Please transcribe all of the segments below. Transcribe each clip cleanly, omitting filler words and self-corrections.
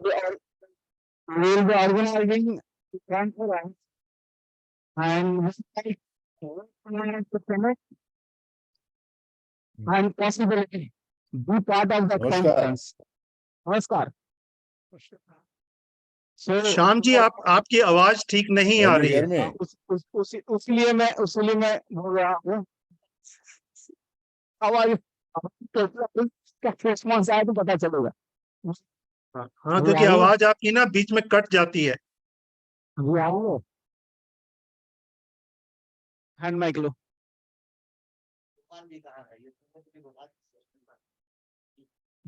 will be organizing conference and and possibility be part of the conference. नमस्कार. श्याम जी आपकी आवाज ठीक नहीं आ रही है. उसलिए मैं बोल रहा हूँ. आवाज का रिस्पॉन्स आया तो पता चलेगा. हाँ, क्योंकि आवाज आपकी ना बीच में कट जाती है. हैंड माइक लो.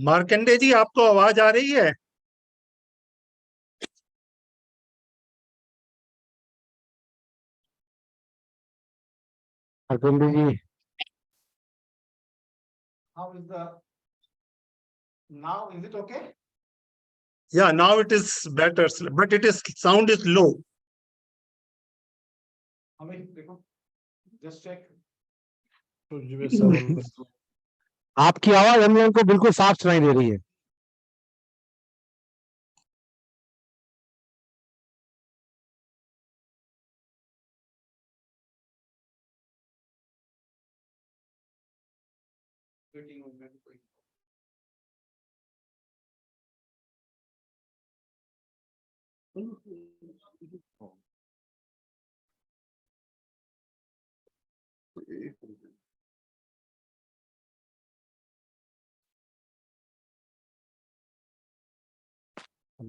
मार्कंडे जी आपको आवाज आ रही है? मार्कंडे जी, how is the now? Is it okay? Yeah, now it is better, but it is sound is low. Just check. आपकी आवाज हम लोगों को बिल्कुल साफ सुनाई दे रही है.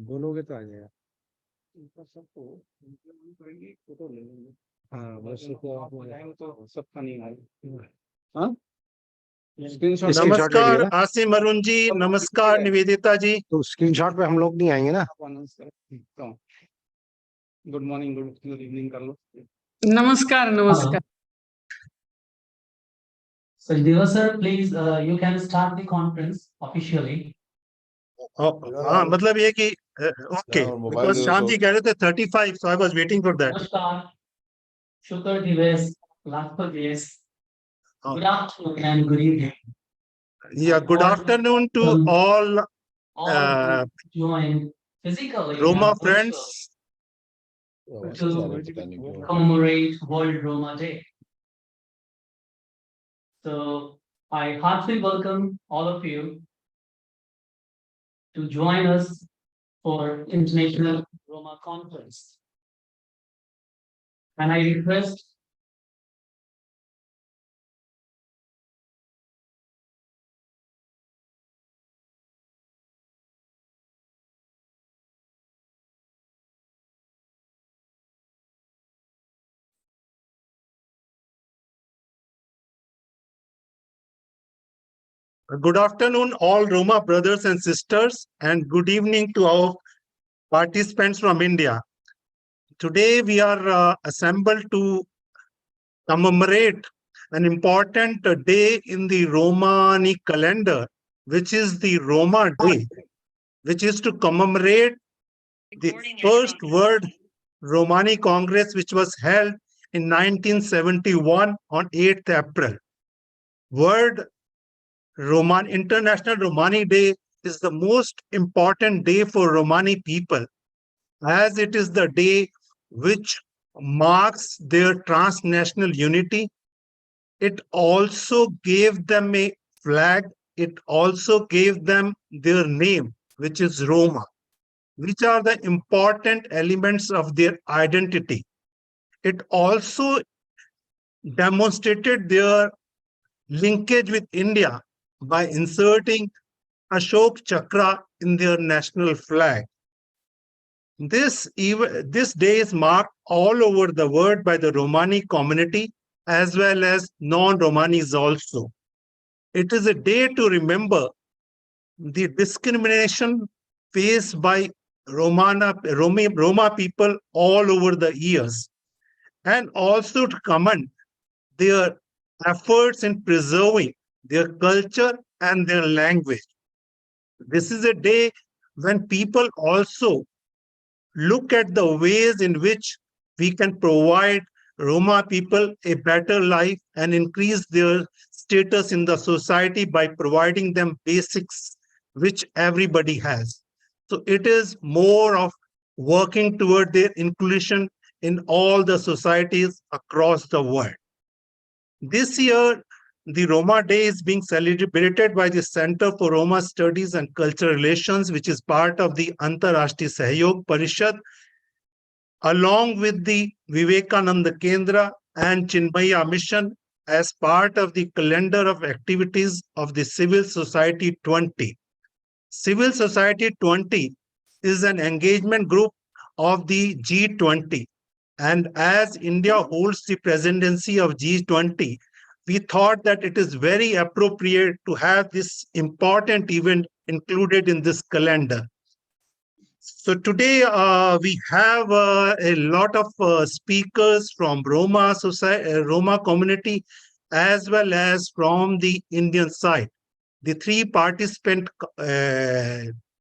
बोलोगे तो आ जाएगा. हाँ, बस तो सबका नहीं आएगा. हाँ, नमस्कार आसिम अरुण जी, नमस्कार निवेदिता जी. तो स्क्रीनशॉट पे हम लोग नहीं आएंगे ना. गुड मॉर्निंग, गुड इवनिंग कर लो. नमस्कार. Sachdeva sir, please, you can start the conference officially. हाँ, मतलब ये कि ओके, बिकॉज़ श्याम जी कह रहे थे 35, so I was waiting for that. नमस्कार, शुक्र दिवस, लाखों दिवस. Good afternoon and good evening. Yeah, good afternoon to all joined physically Roma friends to commemorate World Roma Day. So I heartily welcome all of you to join us for International Roma Conference. And I request good afternoon, all Roma brothers and sisters, and good evening to our participants from India. Today we are assembled to commemorate an important day in the Romani calendar, which is the Roma Day, which is to commemorate the first World Romani Congress, which was held in 1971 on 8th April. International Romani Day is the most important day for Romani people, as it is the day which marks their transnational unity. It also gave them a flag. It also gave them their name, which is Roma, which are the important elements of their identity. It also demonstrated their linkage with India by inserting Ashok Chakra in their national flag. This day is marked all over the world by the Romani community as well as non-Romanis also. It is a day to remember the discrimination faced by Roma people all over the years, and also to commend their efforts in preserving their culture and their language. This is a day when people also look at the ways in which we can provide Roma people a better life and increase their status in the society by providing them basics which everybody has. So it is more of working toward their inclusion in all the societies across the world. This year, the Roma Day is being celebrated by the Center for Roma Studies and Cultural Relations, which is part of the Antar Sahayog Parishad, along with the Vivekananda Kendra and Chinmaya mission as part of the calendar of activities of the Civil Society 20. Civil Society 20 is an engagement group of the G20. And as India holds the presidency of G20, we thought that it is very appropriate to have this important event included in this calendar. So today we have a lot of speakers from Roma society, Roma community, as well as from the Indian side. The three participant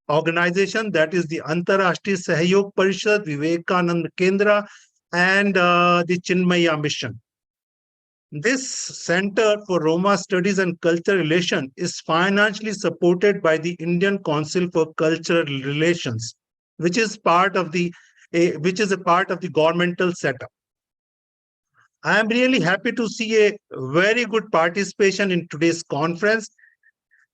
organization, that is the Antar Sahayog Parishad, Vivekananda Kendra, and the Chinmaya mission. This Center for Roma Studies and Cultural Relations is financially supported by the Indian Council for Cultural Relations, which is part of the a part of the governmental setup. I am really happy to see a very good participation in today's conference,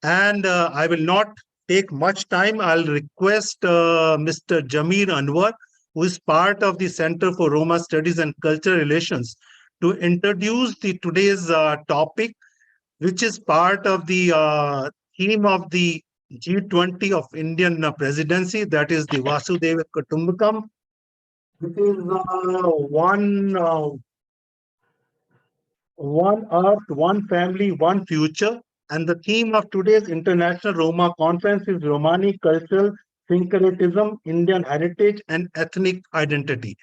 and I will not take much time. I'll request Mr. Zameer Anwar, who is part of the Center for Roma Studies and Cultural Relations, to introduce today's topic, which is part of the theme of the G20 of Indian presidency, that is the Vasudhaiva Kutumbakam. It is one earth, one family, one future. And the theme of today's International Roma Conference is Romani cultural syncretism, Indian heritage, and ethnic identity.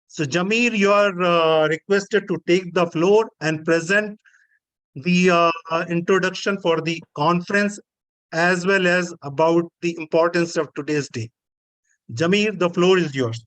So, Zameer, you are requested to take the floor and present the introduction for the conference, as well as about the importance of today's day. Zameer, the floor is yours.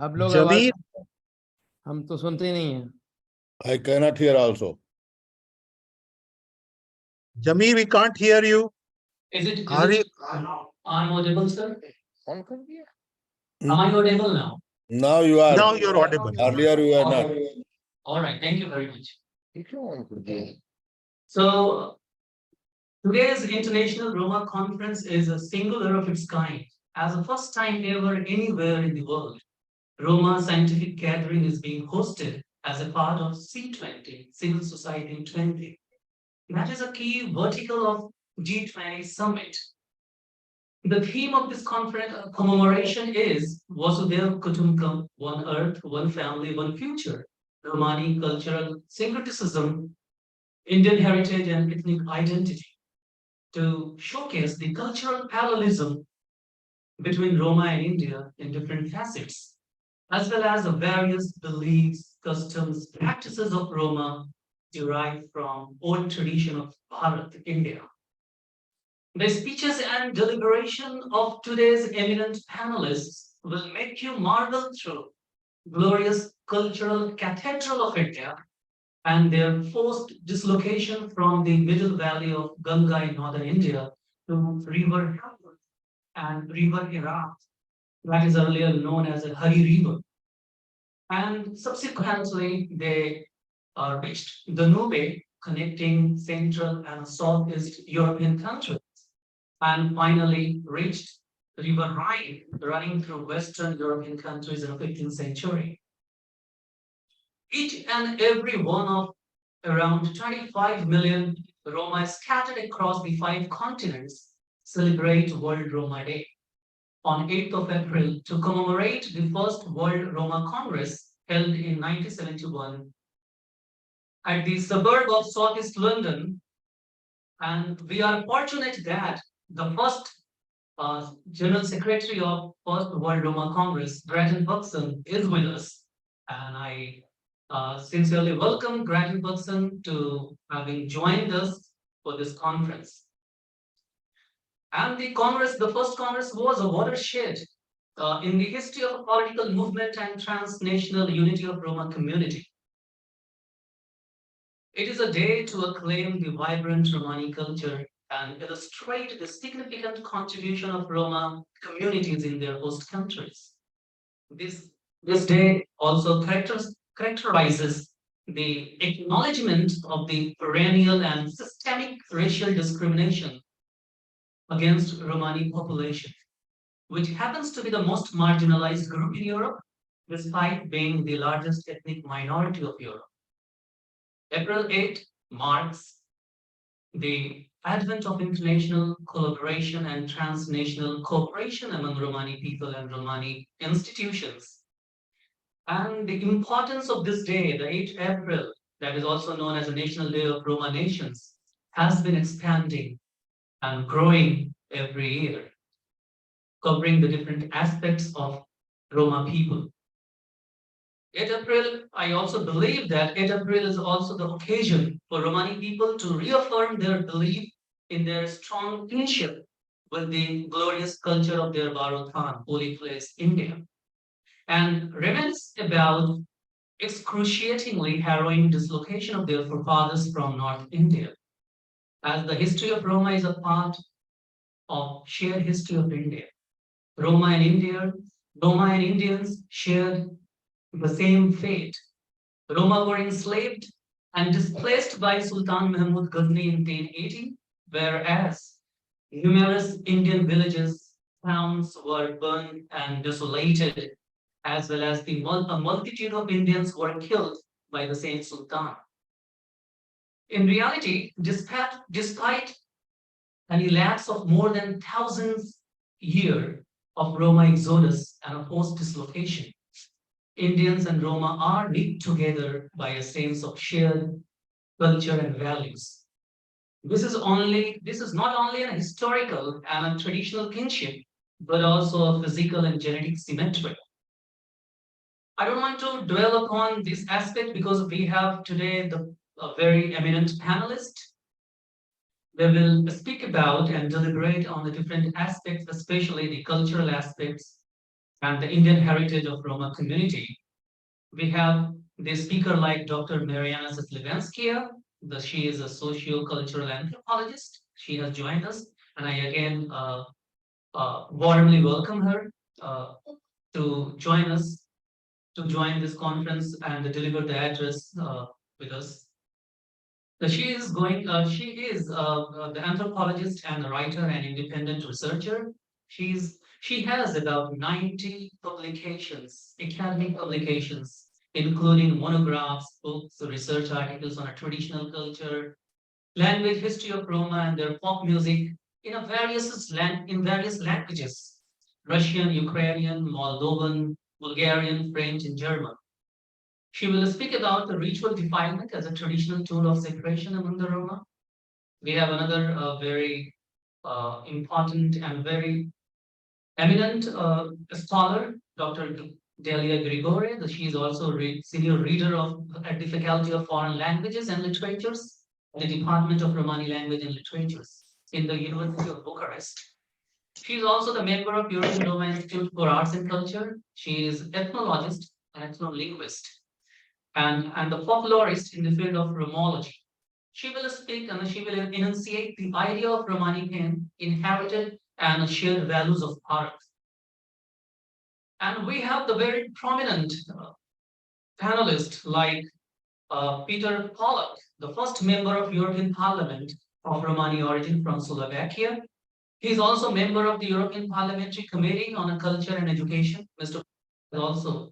आप लोग आवाज Zameer, हम तो सुनते ही नहीं हैं. I cannot hear also. Zameer, we can't hear you. Are you? I'm audible, sir. Phone कर दिया. Am I audible now? Now you are. Now you're audible. Earlier you were not. All right. Thank you very much. ये क्यों on कर दिया? So today's International Roma Conference is a singular of its kind. As the first time ever anywhere in the world, Roma scientific gathering is being hosted as a part of C20, Civil Society 20. That is a key vertical of G20 summit. The theme of this conference commemoration is Vasudhaiva Kutumbakam, one earth, one family, one future. Romani cultural syncretism, Indian heritage and ethnic identity, to showcase the cultural parallelism between Roma and India in different facets, as well as the various beliefs, customs, practices of Roma derived from old tradition of Bharat, India. The speeches and deliberation of today's eminent panelists will make you marvel through glorious cultural cathedral of India and their forced dislocation from the middle valley of Ganga in northern India to river Ganges and river Iraq, that is earlier known as the Hari River. And subsequently, they reached the Danube, connecting Central and Southeast European countries, and finally reached the River Rhine, running through Western European countries in the 15th century. Each and every one of around 25 million Roma scattered across the 5 continents celebrate World Roma Day on 8th of April to commemorate the first World Roma Congress held in 1971 at the suburb of Southeast London. And we are fortunate that the first General Secretary of First World Roma Congress, Bretton Buxton, is with us. And I sincerely welcome Grattan Person to having joined us for this conference. And the first Congress was a watershed in the history of political movement and transnational unity of Roma community. It is a day to acclaim the vibrant Romani culture and illustrate the significant contribution of Roma communities in their host countries. This day also characterizes the acknowledgement of the perennial and systemic racial discrimination against Romani population, which happens to be the most marginalized group in Europe, despite being the largest ethnic minority of Europe. April 8 marks the advent of international collaboration and transnational cooperation among Romani people and Romani institutions. And the importance of this day, the 8th April, that is also known as the National Day of Roma Nations, has been expanding and growing every year, covering the different aspects of Roma people. 8 April, I also believe that 8 April is also the occasion for Romani people to reaffirm their belief in their strong kinship with the glorious culture of their Bharathan, holy place, India, and reminisce about excruciatingly harrowing dislocation of their forefathers from North India. As the history of Roma is a part of shared history of India, Roma and Indians shared the same fate. Roma were enslaved and displaced by Sultan Mahmud Ghazni in 1080, whereas numerous Indian villages, towns were burned and desolated, as well as a multitude of Indians were killed by the same Sultan. In reality, despite an elapse of more than 1,000 years of Roma exodus and a post-dislocation, Indians and Roma are knit together by a sense of shared culture and values. This is not only an historical and a traditional kinship, but also a physical and genetic symmetry. I don't want to dwell upon this aspect because we have today a very eminent panelist. They will speak about and deliberate on the different aspects, especially the cultural aspects and the Indian heritage of Roma community. We have the speaker like Dr. Marianna Selevanskia. She is a socio-cultural anthropologist. She has joined us, and I again warmly welcome her to join us, to join this conference and deliver the address with us. She is the anthropologist and the writer and independent researcher. She has about 90 publications, academic publications, including monographs, books, research articles on a traditional culture, language history of Roma and their folk music in various languages: Russian, Ukrainian, Moldovan, Bulgarian, French, and German. She will speak about the ritual defilement as a traditional tool of separation among the Roma. We have another very important and very eminent scholar, Dr. Delia Grigore. She is also senior reader at the Faculty of Foreign Languages and Literatures, the Department of Romani Language and Literatures in the University of Bucharest. She is also the member of European Roma Institute for Arts and Culture. She is ethnologist and ethnolinguist, and the folklorist in the field of Romology. She will speak and she will enunciate the idea of Romani pain, inherited and shared values of art. And we have the very prominent panelists like Peter Pollak, the first member of European Parliament of Romani origin from Slovakia. He is also a member of the European Parliamentary Committee on Culture and Education. Mr. is also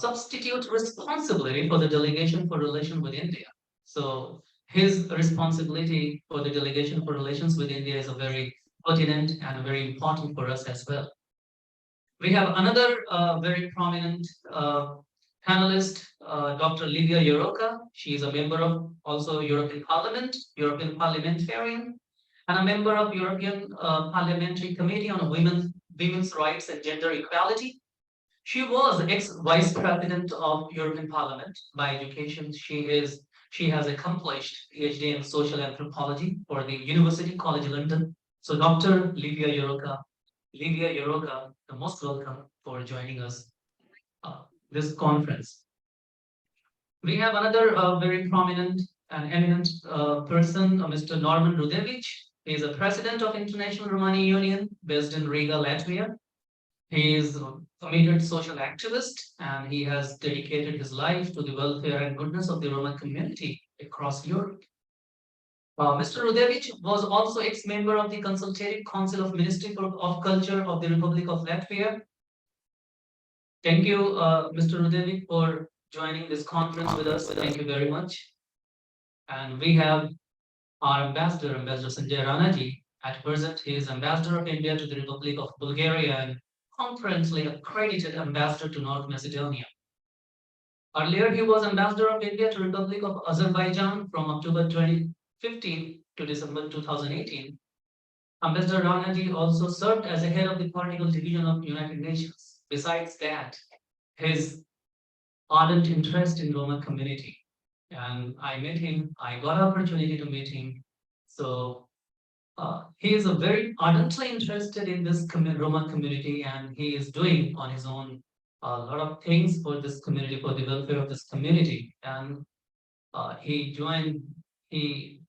substitute responsibility for the delegation for relations with India. So his responsibility for the delegation for relations with India is a very pertinent and very important for us as well. We have another very prominent panelist, Dr. Livia Jaroka. She is a member of also European Parliament, European parliamentarian, and a member of European Parliamentary Committee on Women's Rights and Gender Equality. She was ex-vice president of European Parliament by education. She has accomplished PhD in social anthropology for the University College London. So Dr. Livia Jaroka, the most welcome for joining us this conference. We have another very prominent and eminent person, Mr. Normunds Rudevics. He is a president of International Romani Union based in Riga, Latvia. He is a committed social activist and he has dedicated his life to the welfare and goodness of the Roma community across Europe. Mr. Rudevics was also ex-member of the Consultative Council of Ministry of Culture of the Republic of Latvia. Thank you, Mr. Rudevics, for joining this conference with us. Thank you very much. And we have our Ambassador Sanjay Ranaji. At present, he is Ambassador of India to the Republic of Bulgaria and concurrently accredited Ambassador to North Macedonia. Earlier, he was Ambassador of India to Republic of Azerbaijan from October 2015 to December 2018. Ambassador Ranaji also served as a head of the political division of United Nations. Besides that, his ardent interest in Roma community. And I met him, I got opportunity to meet him. So he is a very ardently interested in this Roma community and he is doing on his own a lot of things for this community, for the welfare of this community. And he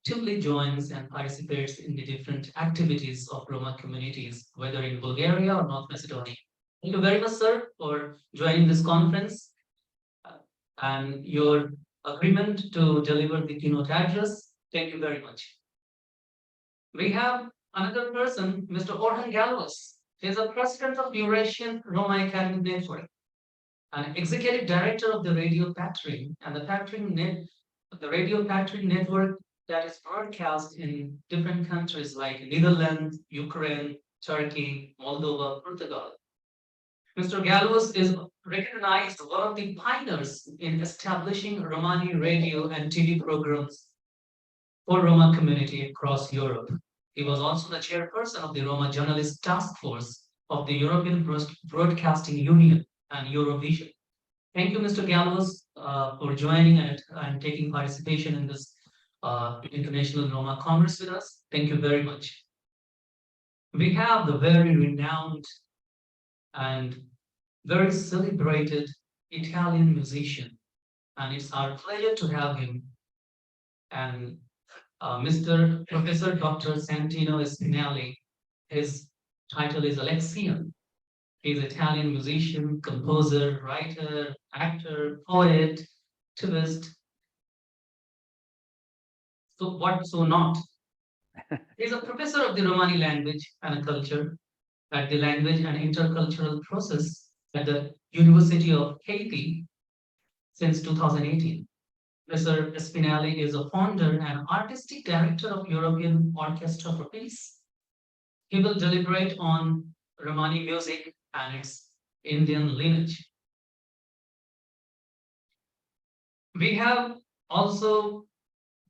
typically joins and participates in the different activities of Roma communities, whether in Bulgaria or North Macedonia. Thank you very much, sir, for joining this conference and your agreement to deliver the keynote address. Thank you very much. We have another person, Mr. Orhan Galjus. He is a president of Eurasian Roma Academic Network, an executive director of the Radio Patring and the Radio Patring network that is broadcast in different countries like Netherlands, Ukraine, Turkey, Moldova, Portugal. Mr. Galjus is recognized one of the pioneers in establishing Romani radio and TV programs for Roma community across Europe. He was also the chairperson of the Roma Journalist Task Force of the European Broadcasting Union and Eurovision. Thank you, Mr. Galjus, for joining and taking participation in this International Roma Congress with us. Thank you very much. We have the very renowned and very celebrated Italian musician, and it's our pleasure to have him. And Mr. Professor Dr. Santino Spinelli, his title is Alexian. He's an Italian musician, composer, writer, actor, poet, activist. So what, so not? He's a professor of the Romani language and culture at the Language and Intercultural Process at the University of Haiti since 2018. Mr. Spinelli is a founder and artistic director of European Orchestra for Peace. He will deliberate on Romani music and its Indian lineage. We have also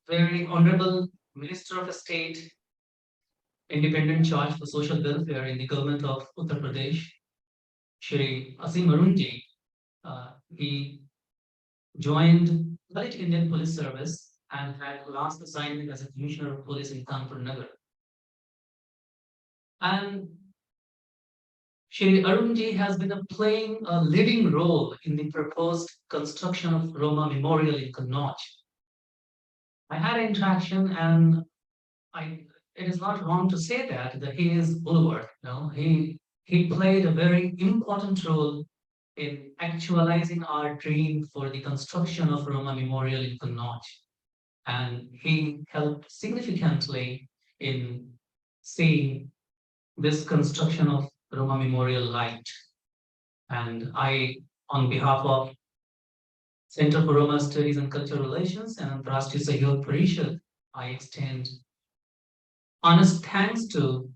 very honorable Minister of State, Independent Charge for Social Welfare in the government of Uttar Pradesh, Shri Asim Arunji. He joined Dalit Indian Police Service and had last assignment as a Commissioner of Police in Kanpur Nagar. And Shri Arunji has been playing a leading role in the proposed construction of Roma Memorial in Kannauj. I had an interaction and it is not wrong to say that he is bulwark. He played a very important role in actualizing our dream for the construction of Roma Memorial in Kannauj. And he helped significantly in seeing this construction of Roma Memorial light. And I, on behalf of Center for Roma Studies and Cultural Relations and Rashtriya Sahayog Parishad, I extend honest thanks to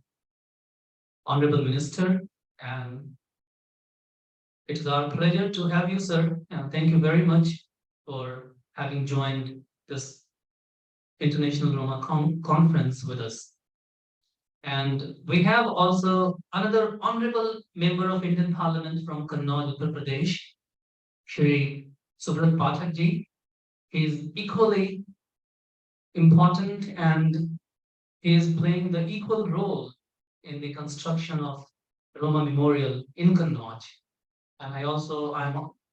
Honorable Minister, and it is our pleasure to have you, sir, and thank you very much for having joined this International Roma Conference with us. And we have also another honorable member of Indian Parliament from Kannauj, Uttar Pradesh, Shri Subrat Pathak ji. He is equally important and he is playing the equal role in the construction of Roma Memorial in Kannauj. And I'm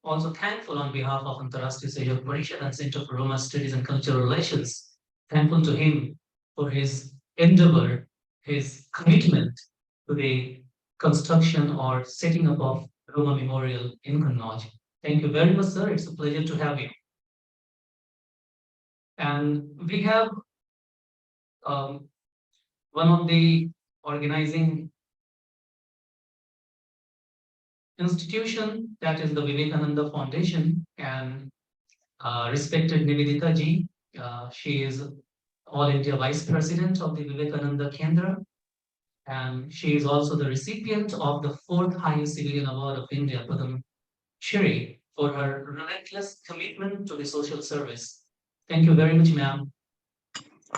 also thankful on behalf of Antarashtriya Sahayog Parishad and Center for Roma Studies and Cultural Relations, thankful to him for his endeavor, his commitment to the construction or setting up of Roma Memorial in Kannauj. Thank you very much, sir. It's a pleasure to have you. And we have one of the organizing institution, that is the Vivekananda Foundation, and respected Nivedita ji. She is All India Vice President of the Vivekananda Kendra, and she is also the recipient of the 4th highest civilian award of India, Padam Shri, for her relentless commitment to the social service. Thank you very much, ma'am,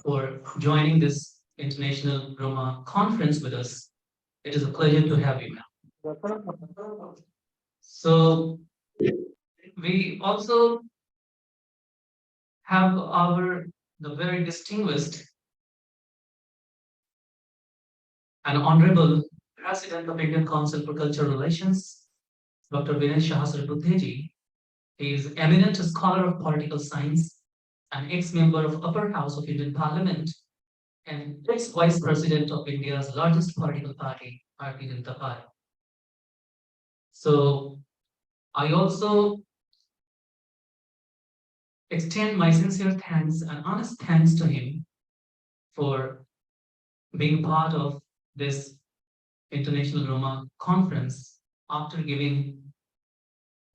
for joining this International Roma Conference with us. It is a pleasure to have you, ma'am. So we also have the very distinguished and honorable President of Indian Council for Cultural Relations, Dr. Virendra ji. He is eminent scholar of political science, an ex-member of Upper House of Indian Parliament, and ex-Vice President of India's largest political party, Bharatiya Janata Party. So I also extend my sincere thanks and honest thanks to him for being part of this International Roma Conference. After giving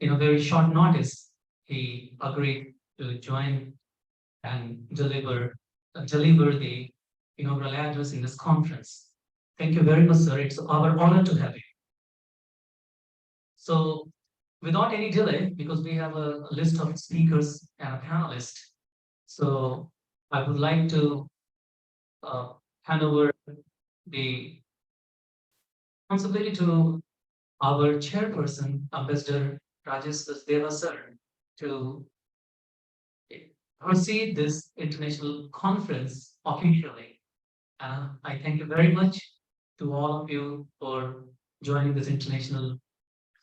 in a very short notice, he agreed to join and deliver the inaugural address in this conference. Thank you very much, sir. It's our honor to have you. So without any delay, because we have a list of speakers and a panelist, so I would like to hand over the responsibility to our chairperson, Ambassador Rajesh Sachdeva, sir, to proceed this international conference officially. I thank you very much to all of you for joining this international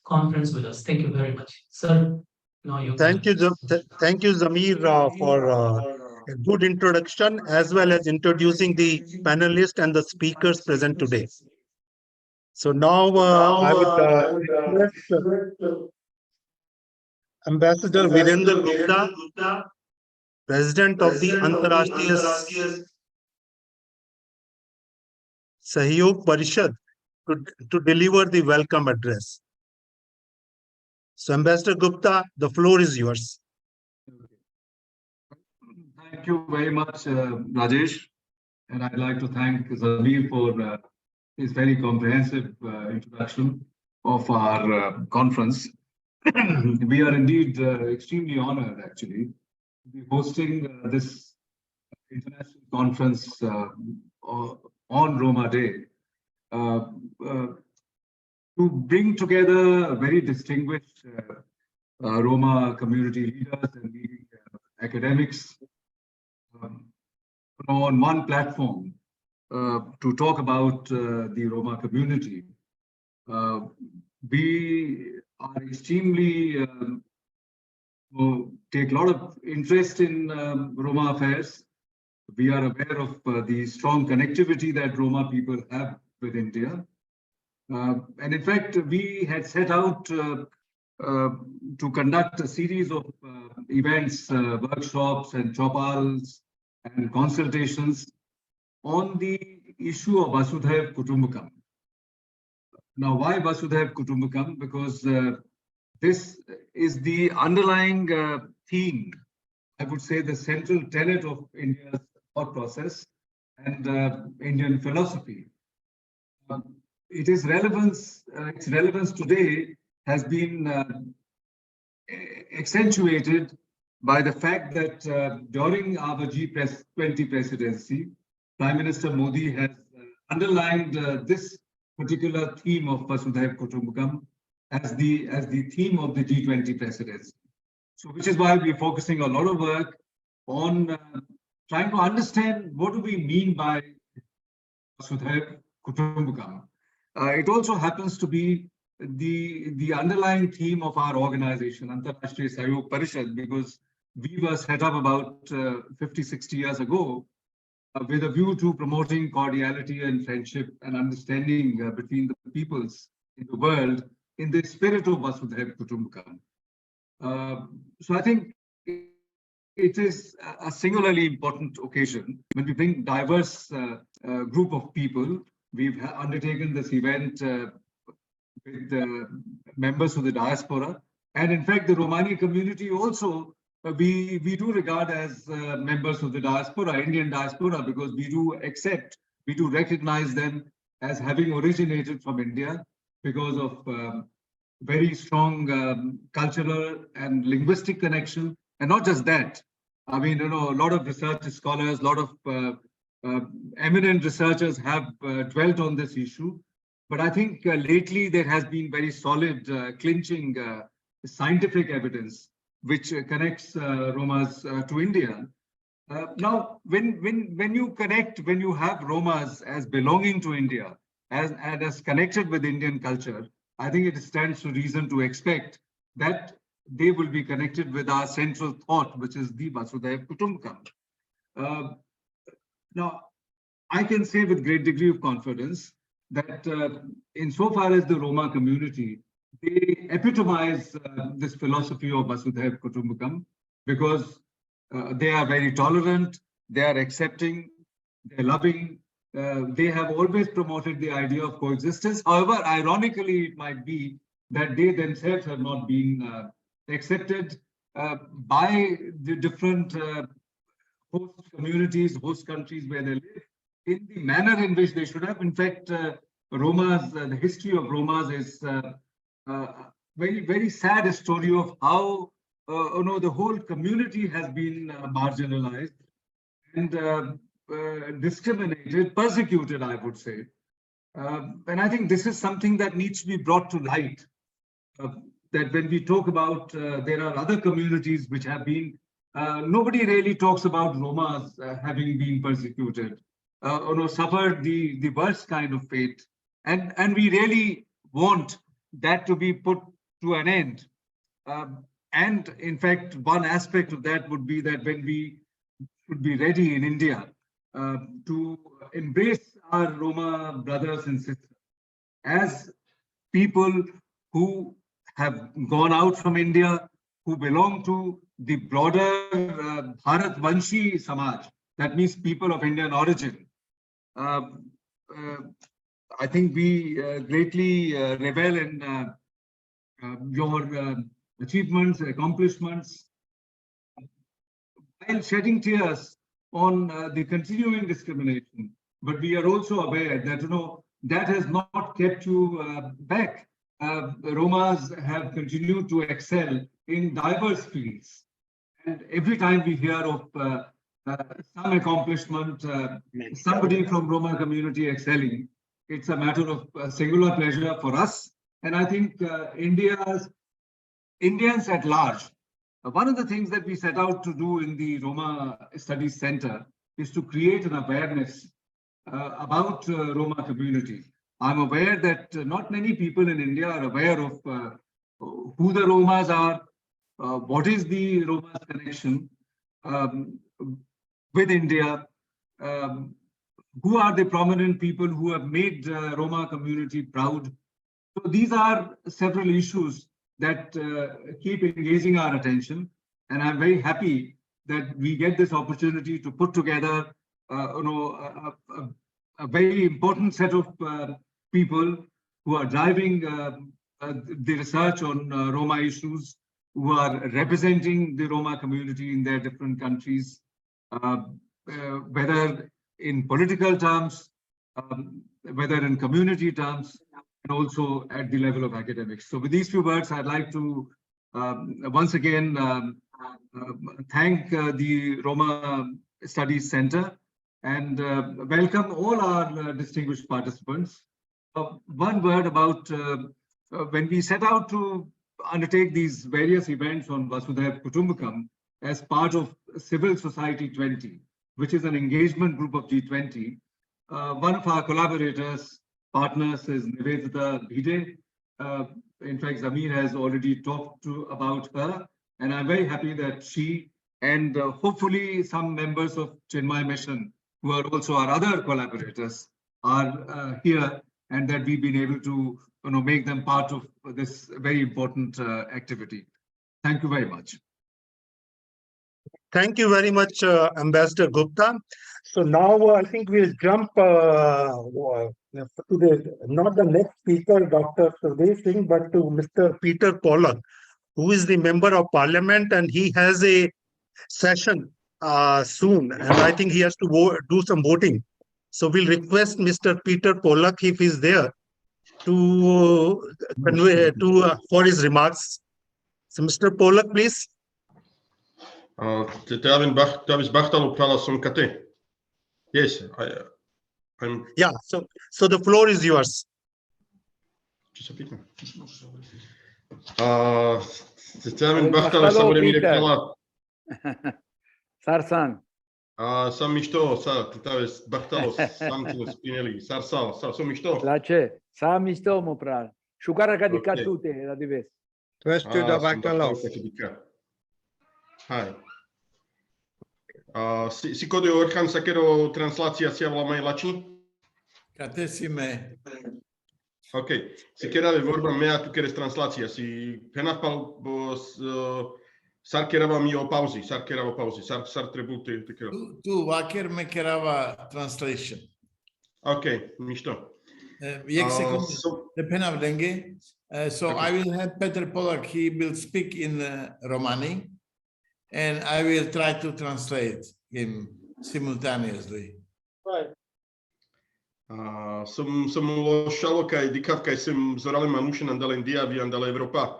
conference with us. Thank you very much, sir. Now you. Thank you, Zameer, for a good introduction as well as introducing the panelists and the speakers present today. So now I would request Ambassador Virendra Gupta, President of the Antarashtriya Sahayog Parishad, to deliver the welcome address. So, Ambassador Gupta, the floor is yours. Thank you very much, Rajesh. And I'd like to thank Zameer for his very comprehensive introduction of our conference. We are indeed extremely honored, actually, to be hosting this international conference on Roma Day, to bring together very distinguished Roma community leaders and leading academics on one platform to talk about the Roma community. We are extremely take a lot of interest in Roma affairs. We are aware of the strong connectivity that Roma people have with India. And in fact, we had set out to conduct a series of events, workshops and chopals and consultations on the issue of Vasudhaiv Kutumbakam. Now, why Vasudhaiv Kutumbakam? Because this is the underlying theme, I would say the central tenet of India's thought process and Indian philosophy. Its relevance today has been accentuated by the fact that during our G20 presidency, Prime Minister Modi has underlined this particular theme of Vasudhaiv Kutumbakam as the theme of the G20 presidency. So, which is why we're focusing a lot of work on trying to understand what do we mean by Vasudhaiv Kutumbakam. It also happens to be the underlying theme of our organization, Antar Sahayog Parishad, because we were set up about 50, 60 years ago with a view to promoting cordiality and friendship and understanding between the peoples in the world in the spirit of Vasudhaiv Kutumbakam. So I think it is a singularly important occasion when we bring diverse group of people. We've undertaken this event with members of the diaspora, and in fact the Romani community also we do regard as members of the diaspora, Indian diaspora, because we do recognize them as having originated from India because of very strong cultural and linguistic connection. And not just that, I mean, a lot of research scholars, a lot of eminent researchers have dwelt on this issue. But I think lately there has been very solid clinching scientific evidence which connects Romas to India. Now, when you have Romas as belonging to India, as connected with Indian culture, I think it stands to reason to expect that they will be connected with our central thought, which is the Vasudhaiv Kutumbakam. Now, I can say with great degree of confidence that insofar as the Roma community, they epitomize this philosophy of Vasudhaiv Kutumbakam because they are very tolerant, they are accepting, they're loving. They have always promoted the idea of coexistence. However, ironically, it might be that they themselves have not been accepted by the different host communities, host countries where they live in the manner in which they should have. In fact, Romas, the history of Romas is very, very sad story of how the whole community has been marginalized and discriminated, persecuted, I would say. And I think this is something that needs to be brought to light. That when we talk about, there are other communities which have been, nobody really talks about Romas having been persecuted, suffered the worst kind of fate. And we really want that to be put to an end. And in fact, one aspect of that would be that when we should be ready in India to embrace our Roma brothers and sisters as people who have gone out from India, who belong to the broader Bharat Vanshi Samaj, that means people of Indian origin. I think we greatly revel in your achievements, accomplishments, while shedding tears on the continuing discrimination. But we are also aware that, that has not kept you back. Romas have continued to excel in diverse fields. And every time we hear of some accomplishment, somebody from Roma community excelling, it's a matter of singular pleasure for us. And I think Indians at large, one of the things that we set out to do in the Roma Studies Center is to create an awareness about Roma community. I'm aware that not many people in India are aware of who the Romas are, what is the Roma's connection with India, who are the prominent people who have made Roma community proud. So these are several issues that keep engaging our attention. And I'm very happy that we get this opportunity to put together a very important set of people who are driving the research on Roma issues, who are representing the Roma community in their different countries, whether in political terms, whether in community terms, and also at the level of academics. So with these few words, I'd like to once again thank the Roma Studies Center and welcome all our distinguished participants. One word about when we set out to undertake these various events on Vasudhaiva Kutumbakam as part of Civil Society 20, which is an engagement group of G20. One of our collaborators, partners is Nivedita Bhide. In fact, Zameer has already talked about her, and I'm very happy that she and hopefully some members of Chinmaya Mission, who are also our other collaborators, are here, and that we've been able to make them part of this very important activity. Thank you very much. Thank you very much, Ambassador Gupta. So now I think we'll jump to not the next speaker, Dr. Surdesh Singh, but to Mr. Peter Pollak, who is the Member of Parliament, and he has a session soon, and I think he has to do some voting. So we'll request Mr. Peter Pollak, if he's there, to convey for his remarks. So Mr. Pollak, please. Yes, I'm. Yeah, so the floor is yours. Sarsan. Sam mișto, Titaves Bartalos, Sam Spinelli, Sarsal, so mișto. Place. Sam mișto, mă pral. Șucara ca dicat tute, la dives. Hai. Si code Orhan Sakero translația sia la mai laci? Catesime. Ok. Si chiedeva vorba mea tu queres translația, si penapal sar kerava mio pauzi, sar trebute te kero. Tu vaker me kerava translation. Ok, mișto. Yek second the penav denge. So Okay. I will have Peter Pollak, he will speak in Romani, and I will try to translate him simultaneously. Som lošalo kaj dikav kaj sem zorale manušen andale India vi andale Evropa.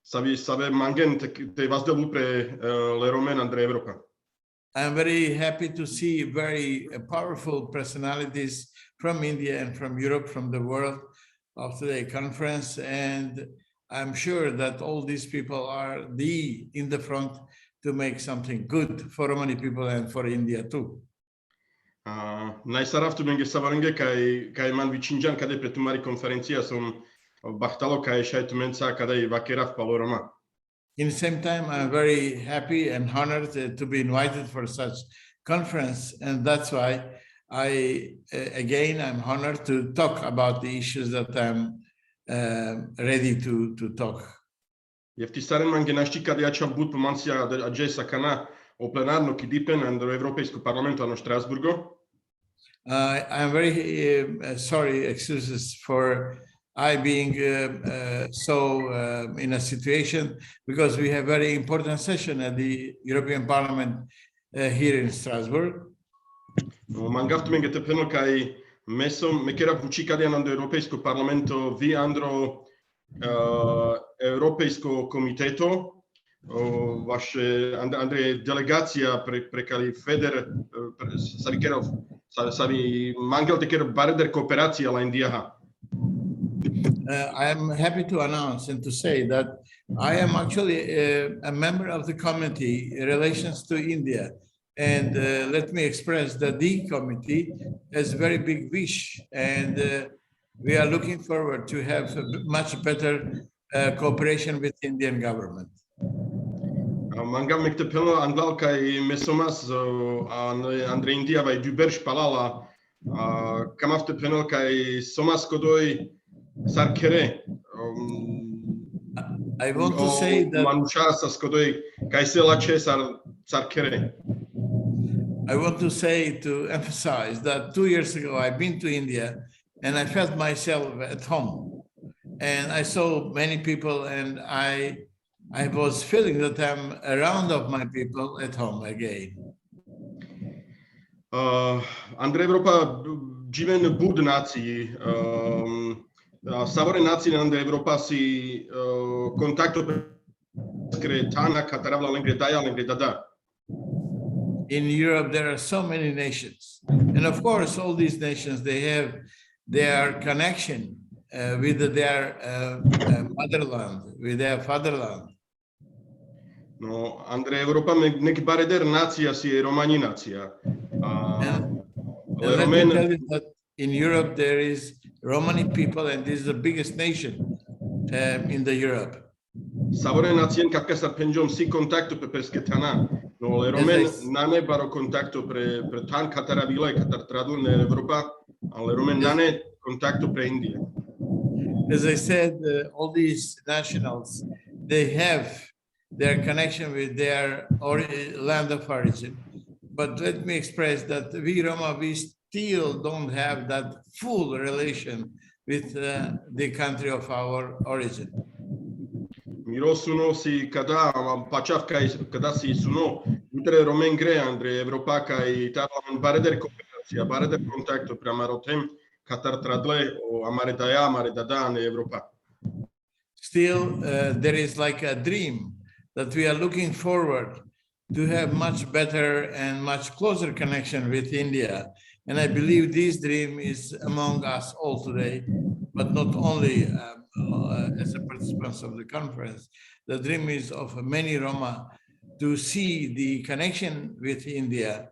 Save mangen te vazdelu pre le Romen andre Evropa. I'm very happy to see very powerful personalities from India and from Europe, from the world of today's conference, and I'm sure that all these people are in the front to make something good for Romani people and for India too. Najsaraf tu menge savarenge kaj man vicinjan kade pre tumari konferencija som bahtalo kaj šaj tu menca kade vakeraf palo Roma. In the same time, I'm very happy and honored to be invited for such conference, and that's why I'm honored to talk about the issues that I'm ready to talk. Jefti staren man genašti kad ja čam bud pomancija adjesa kana o plenarno ki dipen andro Evropejsko parlamento ano Strasburgo. I'm very sorry, excuses for I being in a situation because we have very important session at the European Parliament here in Strasbourg. Man gaftu menge te peno kaj me kera vuči kad andro Europejsko parlamento vi andro Europejsko komiteto vaše Andre delegacija prekali Feder savi mangel te kera bareder kooperacija la India. I'm happy to announce and to say that I am actually a member of the committee relations to India, and let me express that the committee has a very big wish, and we are looking forward to have a much better cooperation with the Indian government. Mangam mekte pelo anglal kai mesomas Andre India vai dubersh palala kamafte peno kai somas kodoi sarkere. I want to say that manushas kodoi kai selache sarkere. I want to say, to emphasize that 2 years ago I've been to India and I felt myself at home, and I saw many people, and I was feeling that I'm around of my people at home again. Andre Evropa jiven bud naciji. Savore naciji Andre Evropa si contacto cretana kataravla lengre daya lengre dada. in Europe, there are so many nations. And of course, all these nations, they have their connection with their motherland, with their fatherland. No, Andrej, Europa nek bareder nația si Romani nația. And let me tell you that in Europe, there is Romani people, and this is the biggest nation in the Europe. Savore națien capcasar penjom si contacto pe pescetana. No, le romen nane baro contacto pre tan catarabile catar tradun in Europa, ale romen nane contacto pre India. As I said, all these nationals, they have their connection with their land of origin. But let me express that we Roma, we still don't have that full relation with the country of our origin. Miro suno si kada pachavka kada si suno utre romen gre Andre Europa kai tarlaman bareder cooperația, bareder contacto pre amarotem catar tradle o amare daya amare dada în Europa. Still, there is like a dream that we are looking forward to have much better and much closer connection with India. And I believe this dream is among us all today, but not only as a participants of the conference. The dream is of many Roma to see the connection with India,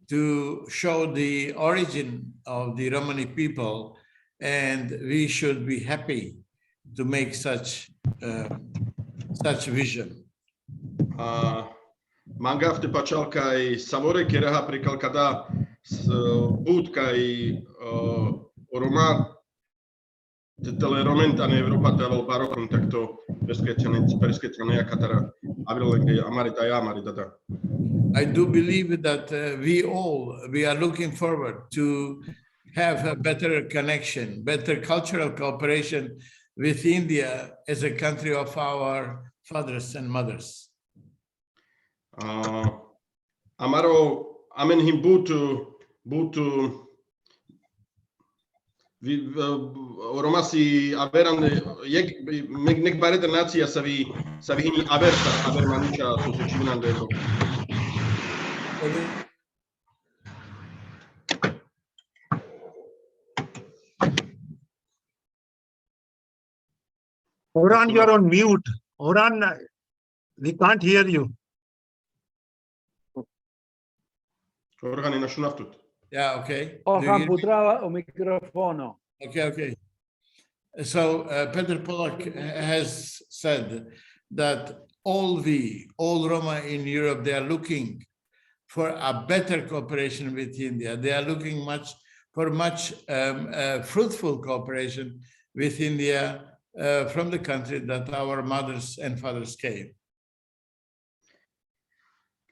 to show the origin of the Romani people, and we should be happy to make such vision. Mangafte pachal kai savore keraha prikal kada bud kai Roma tele romenta ne Europa tele baro contacto prescrizione catara avrile amare daya amare dada. I do believe that we are looking forward to have a better connection, better cultural cooperation with India as a country of our fathers and mothers. Amaro amen him butu Romasi averan nek bareder nația să vi aversa aver manucha societina de Europa. Orhan, you're on mute. Orhan, we can't hear you. Orhan e nașunat tot. Yeah, okay. Orhan putrava o microfono. Okay. So Peter Pollak has said that all Roma in Europe, they are looking for a better cooperation with India. They are looking for much fruitful cooperation with India from the country that our mothers and fathers came.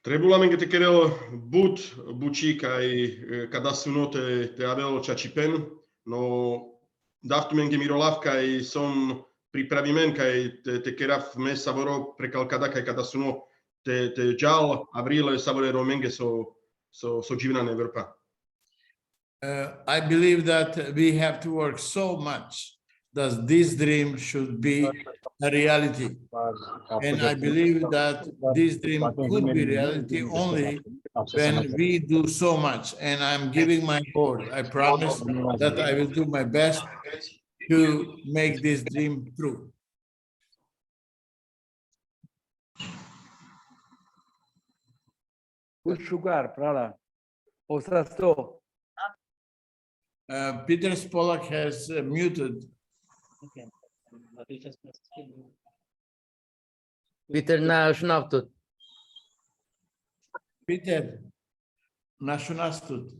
Trebulam che te kerel buci kai kada sunote te avelo chachipen no daftumen che mirolav kai son pripravimen kai te keraf me savoro precalcada kai kada suno te gial avrile savore romenge so givina in Europa. I believe that we have to work so much that this dream should be a reality. And I believe that this dream could be reality only when we do so much. And I'm giving my word. I promise that I will do my best to make this dream true. Sugar, Prada. Osasto. Peter Pollak has muted. Okay. Peter nașunavtut. Peter, nașunastut.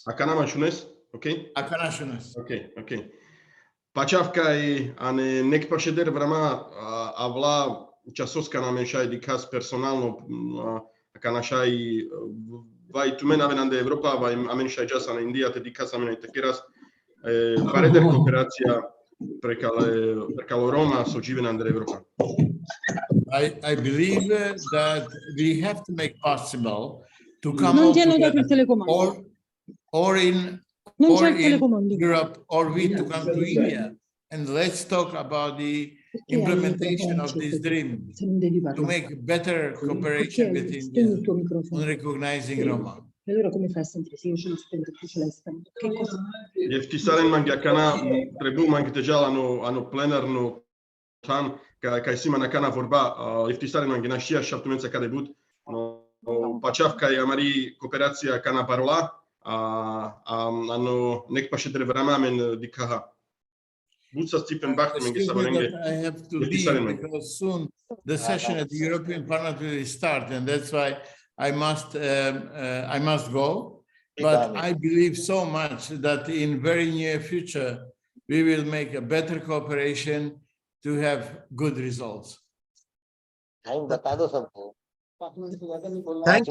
Akana mașunes? Ok? Akanașunas. Ok. Pachavka i ane nek pašeder vrama avla časovska namenšaj dikas personalno akanašaj vai tu mena venande Europa vai amenšaj čas ane India te dikas amene te keras bareder cooperația precalo Roma so given under Europa. I believe that we have to make possible to come all together, or in Europe, or we to come to India and let's talk about the implementation of this dream to make better cooperation with India on recognizing Roma. Allora come fai a sentire? Sì, io ce l'ho spento, tu ce l'hai spento. Che cosa? Jeftisaren Mangiakana, Trebu Mangitejal, ano plenarno tan, kai Simana Kana vorba, Jeftisaren Manginashia, Shaptumensa Kadebut, Pachavka i Amari Cooperația Kana Parola, ano Nekpashetre Vramamen Dikaha. Excuse me, but I have to leave because soon the session at the European Parliament will start, and that's why I must go. But I believe so much that in very near future we will make a better cooperation to have good results. Thank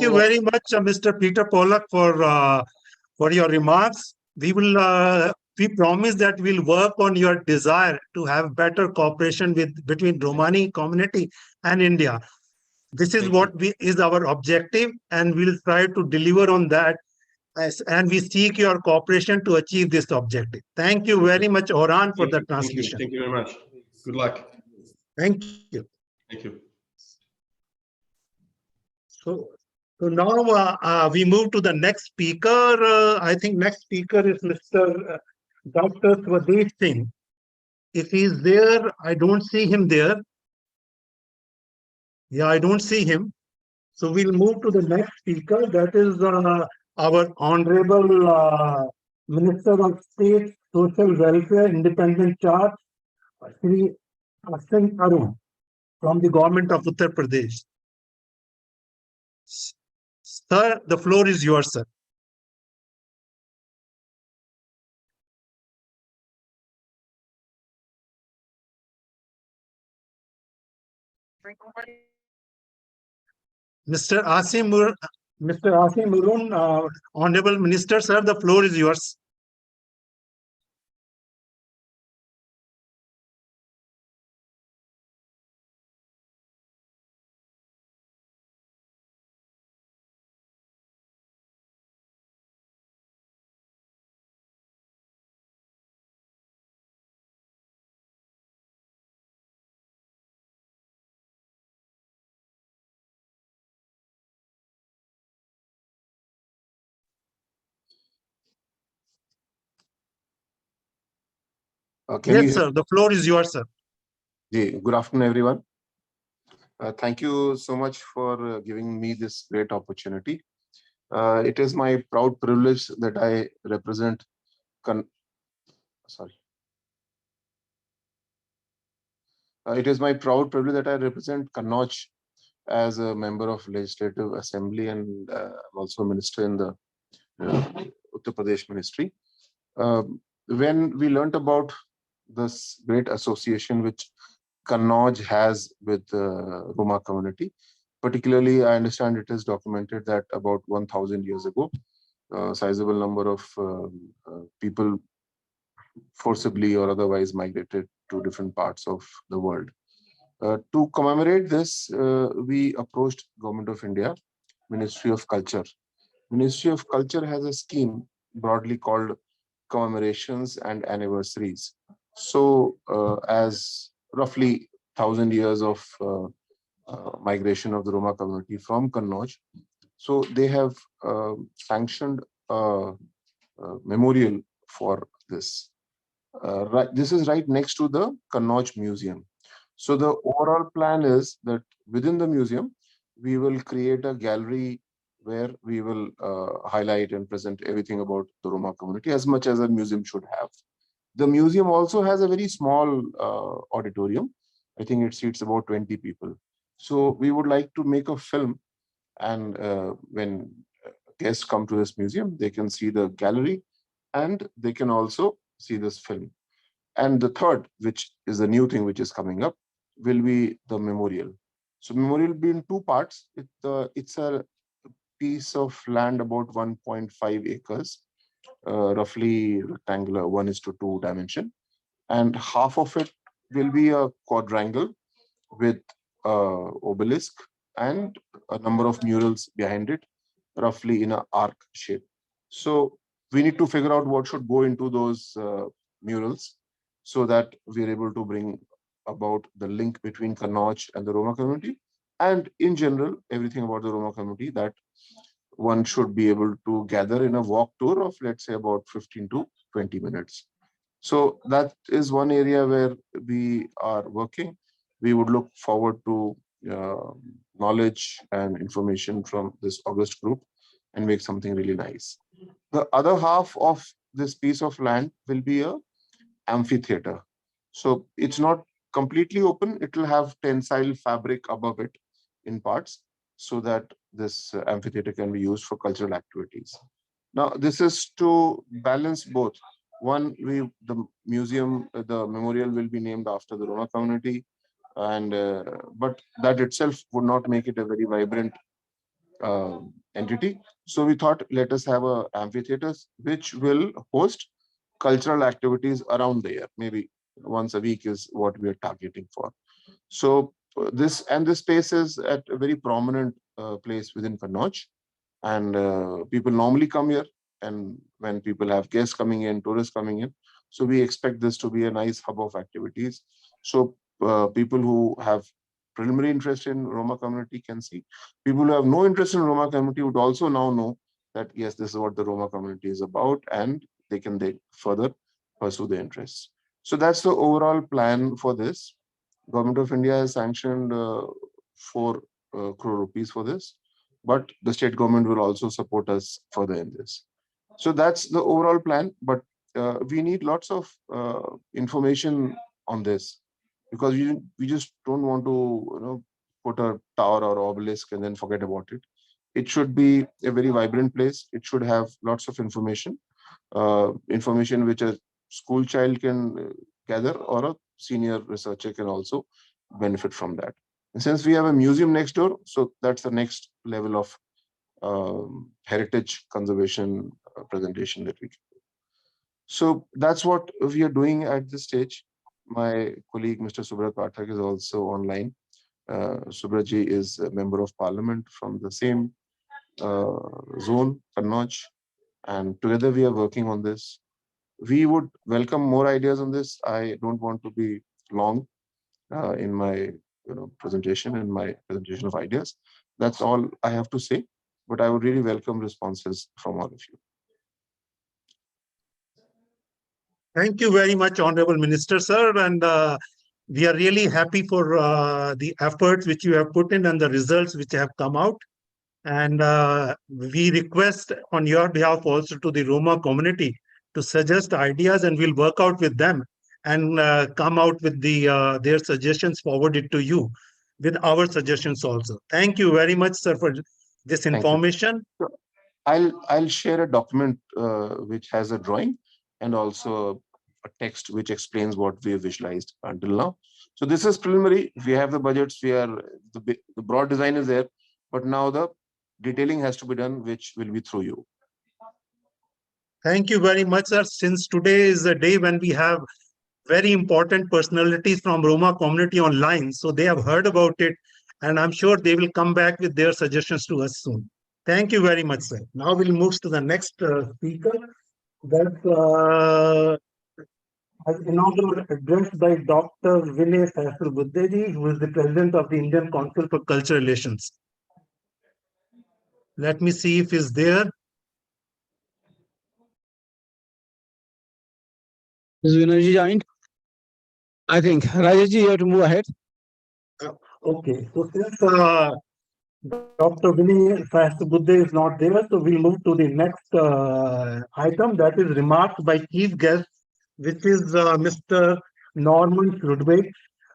you very much, Mr. Peter Pollak, for your remarks. We promise that we'll work on your desire to have better cooperation between Romani community and India. This is what is our objective, and we'll try to deliver on that. And we seek your cooperation to achieve this objective. Thank you very much, Orhan, for the translation. Thank you very much. Good luck. Thank you. Thank you. So now we move to the next speaker. I think next speaker is Mr. Dr. Swadesh Singh. If he's there, I don't see him there. Yeah, I don't see him. So we'll move to the next speaker. That is our Honorable Minister of State, Social Welfare, Independent Charge, Shri Singh Arun, from the government of Uttar Pradesh. Sir, the floor is yours, sir. Mr. Asim Murun, Honorable Minister, sir, the floor is yours. Yes, sir, the floor is yours, sir. Good afternoon, everyone. Thank you so much for giving me this great opportunity. It is my proud privilege that I represent it is my proud privilege that I represent Kannauj as a member of Legislative Assembly, and I'm also a minister in the Uttar Pradesh Ministry. When we learnt about this great association which Kannauj has with the Roma community, particularly I understand it is documented that about 1,000 years ago, a sizable number of people forcibly or otherwise migrated to different parts of the world. To commemorate this, we approached Government of India, Ministry of Culture. Ministry of Culture has a scheme broadly called commemorations and anniversaries. So as roughly 1,000 years of migration of the Roma community from Kannauj, so they have sanctioned a memorial for this. This is right next to the Kannauj Museum. So the overall plan is that within the museum, we will create a gallery where we will highlight and present everything about the Roma community as much as a museum should have. The museum also has a very small auditorium. I think it seats about 20 people. So we would like to make a film, and when guests come to this museum, they can see the gallery and they can also see this film. And the third, which is the new thing which is coming up, will be the memorial. So memorial will be in two parts. It's a piece of land about 1.5 acres, roughly rectangular, 1:2 dimension. And half of it will be a quadrangle with obelisk and a number of murals behind it, roughly in an arc shape. So we need to figure out what should go into those murals. so that we're able to bring about the link between Kannauj and the Roma community, and in general, everything about the Roma community that one should be able to gather in a walk tour of, let's say, about 15 to 20 minutes. So that is one area where we are working. We would look forward to knowledge and information from this August group and make something really nice. The other half of this piece of land will be a amphitheater. So it's not completely open. It will have tensile fabric above it in parts so that this amphitheater can be used for cultural activities. Now, this is to balance both. One, the museum, the memorial will be named after the Roma community, and but that itself would not make it a very vibrant entity. So we thought, let us have a amphitheater which will host cultural activities around the year. Maybe once a week is what we are targeting for. So this space is at a very prominent place within Kannauj, and people normally come here. And when people have guests coming in, tourists coming in, so we expect this to be a nice hub of activities. So people who have preliminary interest in Roma community can see. People who have no interest in Roma community would also now know that, yes, this is what the Roma community is about, and they can further pursue their interests. So that's the overall plan for this. Government of India has sanctioned 4 crore rupees for this, but the state government will also support us further in this. So that's the overall plan, but we need lots of information on this, because we just don't want to put a tower or obelisk and then forget about it. It should be a very vibrant place. It should have lots of information which a school child can gather, or a senior researcher can also benefit from that. And since we have a museum next door, so that's the next level of heritage conservation presentation that we can do. So that's what we are doing at this stage. My colleague, Mr. Subrat Pathak, is also online. Subraji is a member of parliament from the same zone, Kannauj, and together we are working on this. We would welcome more ideas on this. I don't want to be long in my presentation of ideas. That's all I have to say, but I would really welcome responses from all of you. Thank you very much, Honorable Minister, sir. And we are really happy for the efforts which you have put in and the results which have come out. And we request on your behalf also to the Roma community to suggest ideas, and we'll work out with them and come out with their suggestions forwarded to you with our suggestions also. Thank you very much, sir, for this information. I'll share a document which has a drawing and also a text which explains what we have visualized until now. So this is preliminary. We have the budgets. The broad design is there, but now the detailing has to be done, which will be through you. Thank you very much, sir. Since today is a day when we have very important personalities from Roma community online, so they have heard about it, and I'm sure they will come back with their suggestions to us soon. Thank you very much, sir. Now we'll move to the next speaker. That's an inaugural address by Dr. Vinay Sahasrabuddeji, who is the president of the Indian Council for Cultural Relations. Let me see if he's there. Is Vinayji joined? I think Rajeshji, you have to move ahead. Okay, so since Dr. Vinay Sahasrabudde is not there, so we'll move to the next item, that is remarks by chief guest, which is Mr. Normunds Rudevics,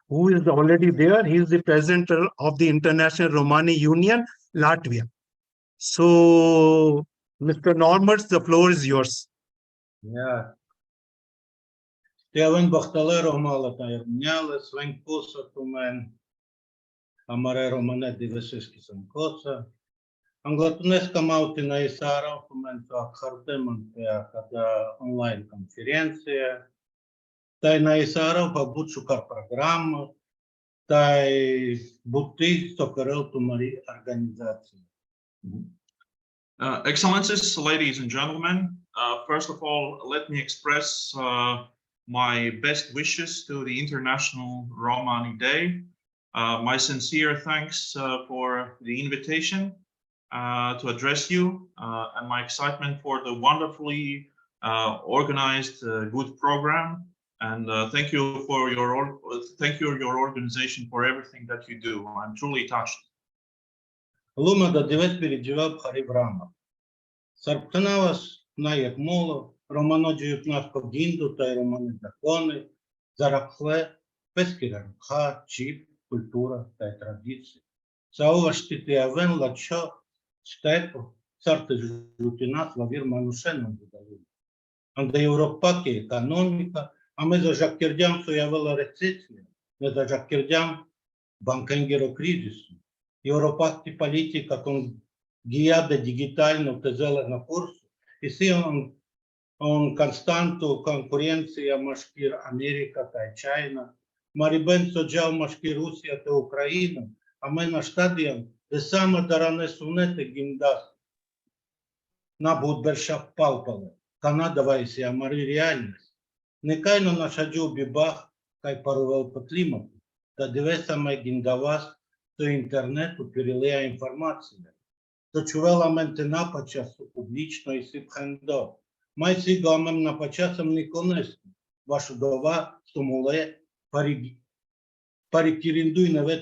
who is already there. He is the president of the International Romani Union, Latvia. So, Mr. Normunds, the floor is yours. Yeah. Steven Bachtale Romala Tayarnyala, Sven Kosa Tumen, Amare Romane Divesiski Sankosa. Anglotunes Kamauti na Isara, Fomento Akhartemantea, Kada online конференция. Тай на Isara, Пабучукар программа, Тай Бути, Сокарел Тумари организации. Excellencies, ladies and gentlemen, first of all, let me express my best wishes to the International Romani Day. My sincere thanks for the invitation to address you and my excitement for the wonderfully organized good program. And thank you for your organization for everything that you do. I'm truly touched. Luma da divet переживав Хариврама. Сарптанавас наек моло, романодžiют наsko gindu, tai romani законы, зарабхве, пескирарха, чип, культура, tai традиции. Сауваштите авен лачо, штепо, царте жутина, славир манушеном будалу. Анда Европаки економика, а ми за жаккердям соявила рецесія, не за жаккердям банкенгеро кризису. Европакти политика con guiada digitalno te zelena kursu i si on constanto конкуренція машкір Америка та Чайна, марибен соджав машкір Русія та Україна, а ми на штадіям, де саме даране сунете гімдас на будбершав палпале, Канада вайсія мари реальність. Некайно нашаджу бібах, кай парував по клімату, та диве саме гімдавас до інтернету перелия інформація. То чувела менте напачасу публічно і сипхендо. Май сігамем напачасом не конесно. Вашу дова сумуле парикіріндуй наве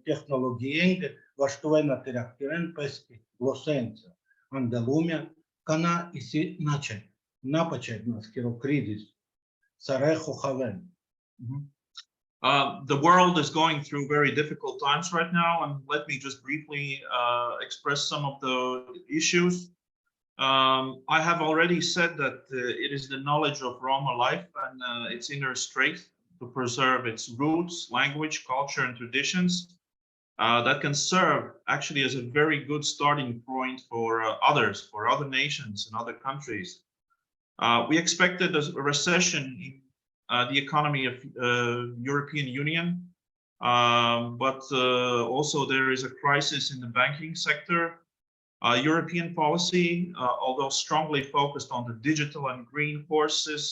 технологієнге, ваштове на терактирен пески лосенця. Андалумя, кана і сі наче. Напачать нас кірокризис. Сарехо хавен. The world is going through very difficult times right now, and let me just briefly express some of the issues. I have already said that it is the knowledge of Roma life and its inner strength to preserve its roots, language, culture, and traditions that can serve actually as a very good starting point for others, for other nations and other countries. We expected a recession in the economy of European Union, but also there is a crisis in the banking sector. European policy, although strongly focused on the digital and green forces,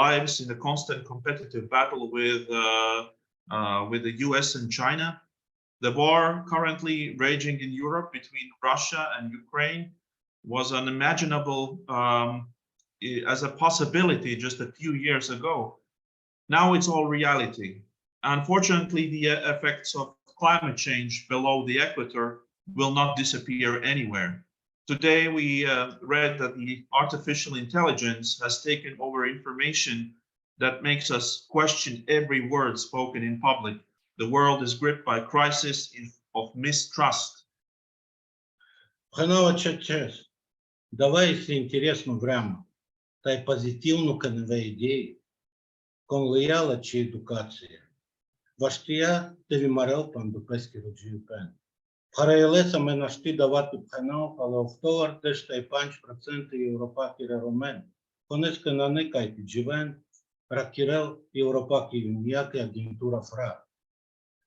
lives in a constant competitive battle with the US and China. The war currently raging in Europe between Russia and Ukraine was unimaginable as a possibility just a few years ago. Now it's all reality. Unfortunately, the effects of climate change below the equator will not disappear anywhere. Today, we read that the artificial intelligence has taken over information that makes us question every word spoken in public. The world is gripped by crisis of mistrust. Давай, если интересно, время. Та й позитивну каневе ідеї, конлияла чи едукація. Ваштія те вимарел пан допески роджію пен. Хараєлеса ме нашти давати пхенал, але офтовар теж та й 5% європакіре ромен. Конеска на некай підживен, ракірел європакі вім'яки агентура фра.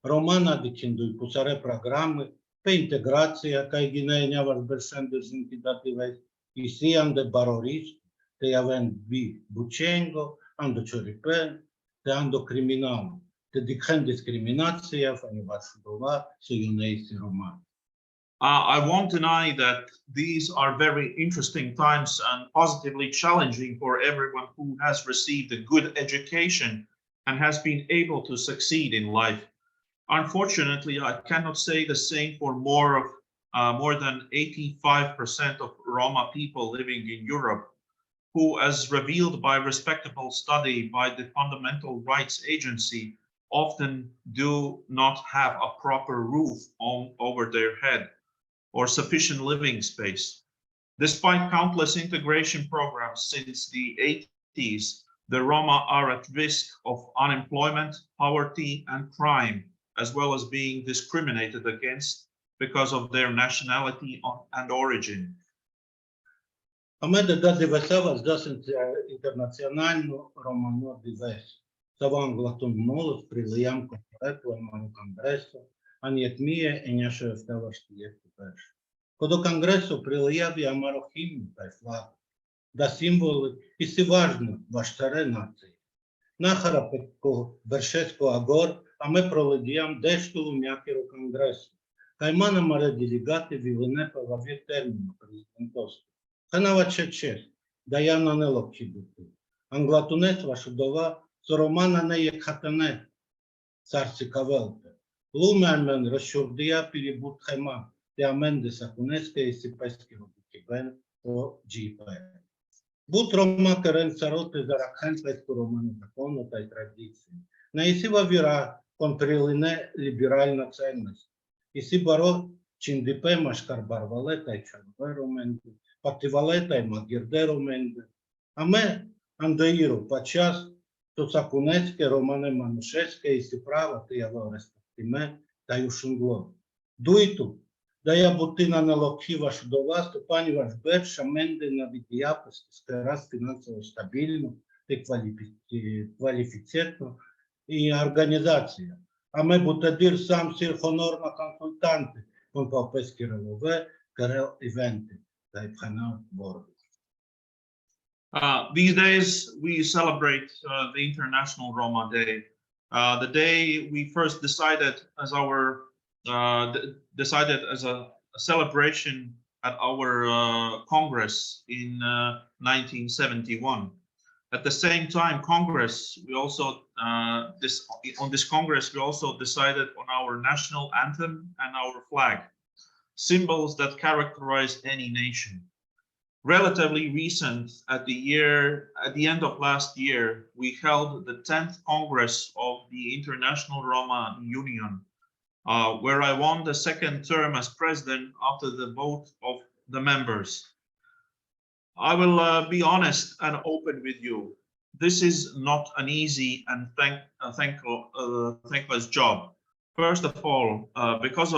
Романа дикіндуй пусаре програми, пе інтеграція, кай гінея варбершен дезінки дати весь, і сіям де бароріст, te avem bi bucengo, ando cioripen, te ando criminal, te dichem discriminația, fani vașudova, să iuneisi romani. I won't deny that these are very interesting times and positively challenging for everyone who has received a good education and has been able to succeed in life. Unfortunately, I cannot say the same for more than 85% of Roma people living in Europe, who, as revealed by respectable study by the Fundamental Rights Agency, often do not have a proper roof over their head or sufficient living space. Despite countless integration programs since the 80s, the Roma are at risk of unemployment, poverty, and crime, as well as being discriminated against because of their nationality and origin. A me de dat divesava zdasent internaționalno romano dives. Savam glaton molot priliam kompletu amanu kongresu, an jetmije enjaše vstava štijetu peš. Kodo kongresu prilijavi amaro himnu taj flag. да символи и си важно ваштаре нации. Нахара пеко Бершеско Агор, а ме проледиям дещо мякеро конгресу. Каймана маре делегати виленепа във термина президентовство. Ханава чече, да я на нелокчи бути. Англатунет ваша дова, со романа не е хатане, царци кавелте. Луменмен Rashtriya перебут хайма, те аменде сахунеске и сипески рубикибен о джипе. Бут Рома керен цароте заракхен песко романе закону та и традиции. На исива вира контрилине либеральна ценность. Иси баро чиндипе машкар барвалета и чарве роменде, пативалета и магирде роменде. Аме андаиру пачас то сакунецке романе манушеске и си права те яво респектиме та юшунгло. Дуиту, да я бутина на локхи ваш до вас, то пани ваш бер шаменде на видиапост, раз финансово стабильно, те квалифицетно и организация. Аме бутадир сам сир хонорма консультанти, кон палпески релове, карел ивенти, да и пхана борби. These days, we celebrate the International Roma Day. The day we first decided as a celebration at our Congress in 1971. At the same time, Congress, we also on this Congress we also decided on our national anthem and our flag, symbols that characterize any nation. Relatively recent, at the end of last year, we held the 10th Congress of the International Roma Union, where I won the second term as president after the vote of the members. I will be honest and open with you. This is not an easy and thankless job. First of all, because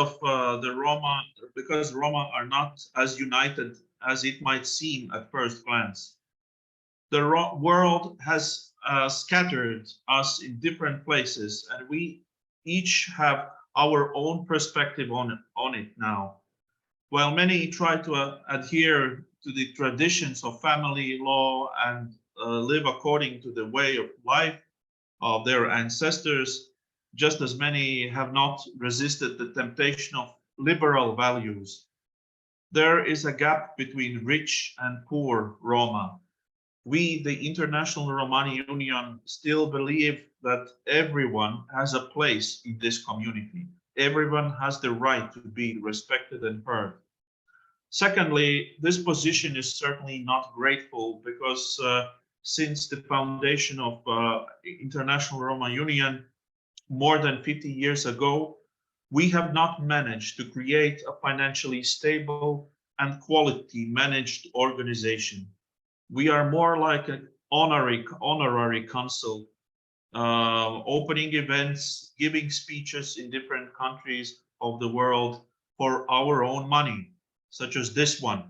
Roma are not as united as it might seem at first glance. The world has scattered us in different places, and we each have our own perspective on it now. While many try to adhere to the traditions of family law and live according to the way of life of their ancestors, just as many have not resisted the temptation of liberal values. There is a gap between rich and poor Roma. We, the International Romani Union, still believe that everyone has a place in this community. Everyone has the right to be respected and heard. Secondly, this position is certainly not grateful because since the foundation of International Roma Union more than 50 years ago, we have not managed to create a financially stable and quality managed organization. We are more like an honorary council, opening events, giving speeches in different countries of the world for our own money, such as this one.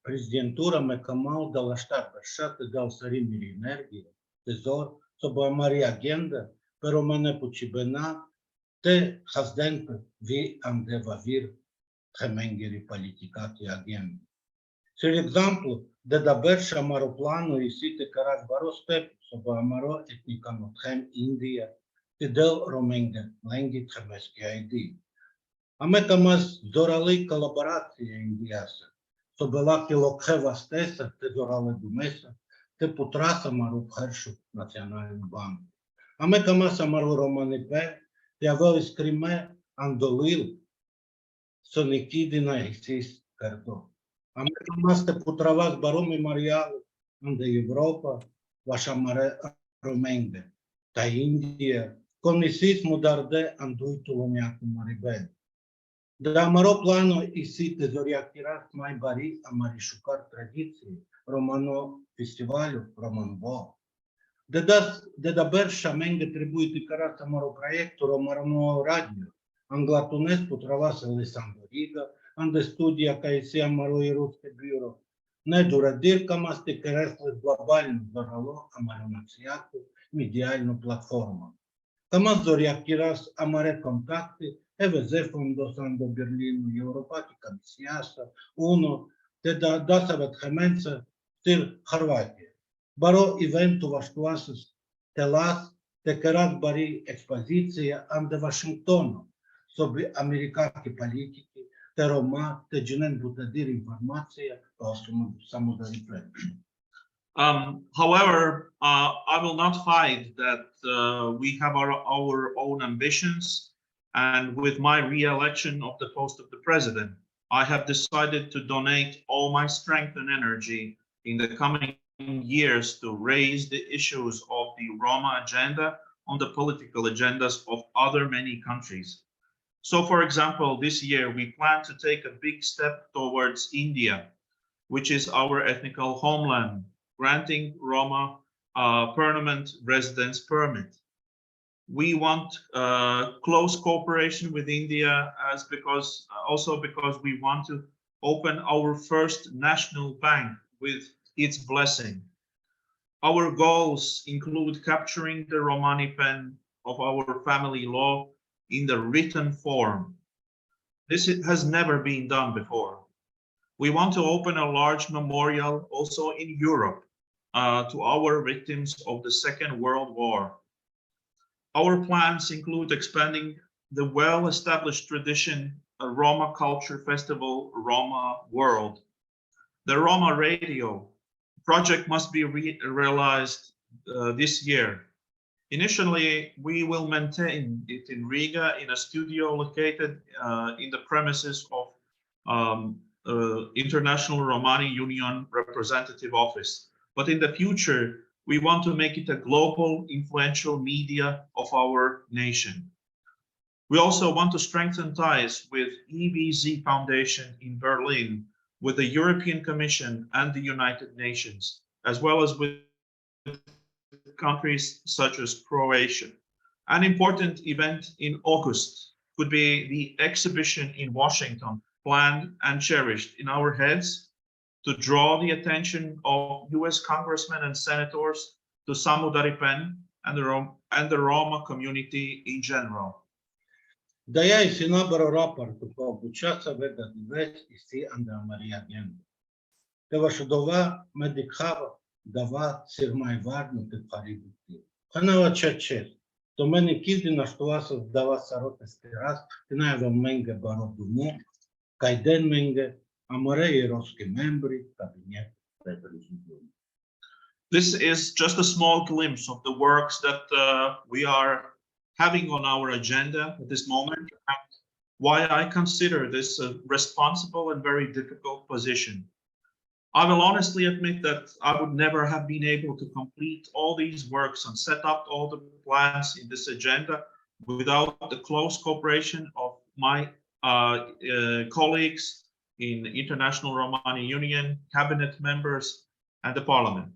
Президентура ме камал да лаштар бършата дал сари мири енергия, тезор, соба мари агенда, pero мане почибена, те хазденка ви андевавир, хеменгери политикати агенда. Сир екзамплу, да бърша мароплано и сите карат баро степ, соба амаро етникан от хем Индия, те дел роменге, ленги тхемески айди. Аме камаз зорали колаборация индияса. То бела килокхе вастеса, те зорале думеса, те потраса мару пхершу национален банк. Аме камаса мару романипе, те авел искриме андолил, соникидина ихсис карто. Аме камас те потравас бароми мариалу, анде Европа, ваша маре роменге, та Индия, конисис мударде андуиту ломяку марибе. Da amaro plano isite zoriakiras mai bari amari shukar tradiții romano festivalul romanbo. De da ber shamenge trebuie ticarat amaro proiectul romano radio. Anglatunes potravas Alessandro Riga, ande studia ca isi amaro ruske bureau. Ne duradir kamas te keresles globalno zoralo amaro națiatu medialno platforma. Kamas zoriakiras amare contacte ЕВЗ фондосан до Берлину, Европати комисияса, УНО, те да съвет Хеменца, тир Харватия. Баро ивенту ваштуасис телас, те керат бари експозиция анде Вашингтону, соби американски политики, те Рома, те джинен бутадир информация, самодарипен. However, I will not hide that we have our own ambitions, and with my re-election of the post of the president, I have decided to donate all my strength and energy in the coming years to raise the issues of the Roma agenda on the political agendas of other many countries. So, for example, this year we plan to take a big step towards India, which is our ethnical homeland, granting Roma permanent residence permit. We want close cooperation with India because we want to open our first national bank with its blessing. Our goals include capturing the Romani pen of our family law in the written form. This has never been done before. We want to open a large memorial also in Europe to our victims of the Second World War. Our plans include expanding the well-established tradition Roma culture festival, Roma World. The Roma radio project must be realized this year. Initially, we will maintain it in Riga in a studio located in the premises of International Romani Union representative office. But in the future, we want to make it a global influential media of our nation. We also want to strengthen ties with EBZ Foundation in Berlin, with the European Commission and the United Nations, as well as with countries such as Croatia. An important event in August could be the exhibition in Washington, planned and cherished in our heads to draw the attention of US congressmen and senators to Samudaripen and the Roma community in general. Da ja si nabaro raportu po bučasa veda divest i si anda Maria Gendo. Te vaša dova medikava dava sirmai varnu te paributi. Kanava čečer. To meni kizdi na što vas dava sarote stiras, ti najva menge baro dumu, kaj den menge, amore i roski membri, kabinet reprezentuju. This is just a small glimpse of the works that we are having on our agenda at this moment, and why I consider this a responsible and very difficult position. I will honestly admit that I would never have been able to complete all these works and set up all the plans in this agenda without the close cooperation of my colleagues in International Romani Union, cabinet members, and the parliament.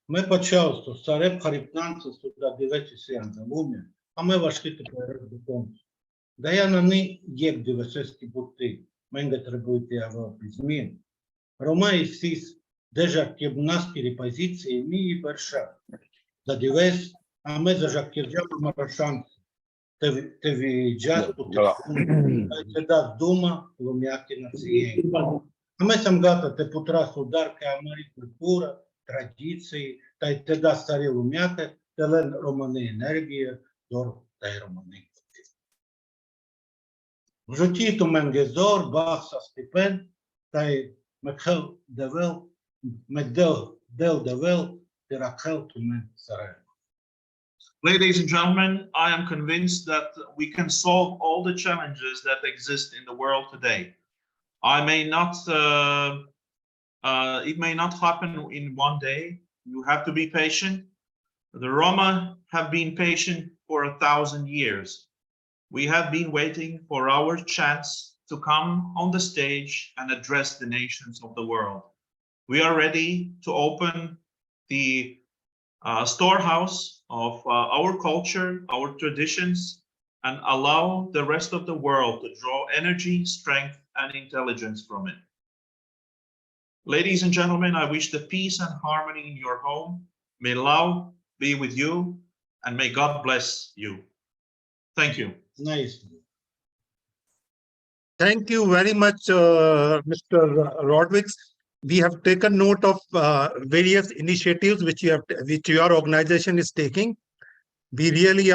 Me почалство старе харипнанца сюда девети сианza lumea, a me va ști pe răzbunț. Da ja na ni jeb divesesti buti, menge trebuie te avea pizmin. Romai sis deja kebnaskiri poziții mi perșa. Da dives a me deja kirjam marașan te vi jastu te da duma lumiaki nației. A me sam gata te putra sudar ca amari cultura, tradiții, te da stare lumiate, te len romani energie, doar te romani. В житті то менгезор, бахса стипен, та й мекхел девел, медел девел, теракхел то мен сарай. Ladies and gentlemen, I am convinced that we can solve all the challenges that exist in the world today. It may not happen in one day. You have to be patient. The Roma have been patient for 1,000 years. We have been waiting for our chance to come on the stage and address the nations of the world. We are ready to open the storehouse of our culture, our traditions, and allow the rest of the world to draw energy, strength, and intelligence from it. Ladies and gentlemen, I wish the peace and harmony in your home. May love be with you, and may God bless you. Thank you. Nice. Thank you very much, Mr. Rodwick. We have taken note of various initiatives which your organization is taking. We really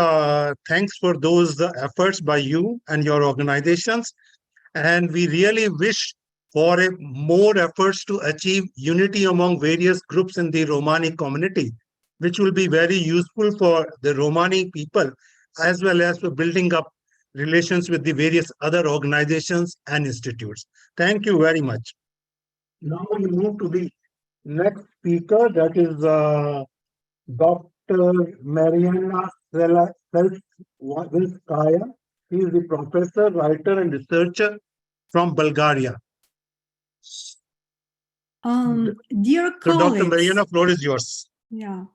thanks for those efforts by you and your organizations. And we really wish for more efforts to achieve unity among various groups in the Romani community, which will be very useful for the Romani people, as well as for building up relations with the various other organizations and institutes. Thank you very much. Now we move to the next speaker, that is Dr. Marianna Selevanskia. She is the professor, writer, and researcher from Bulgaria. Dear So, colleagues, Dr. Marianna, floor is yours. Yeah.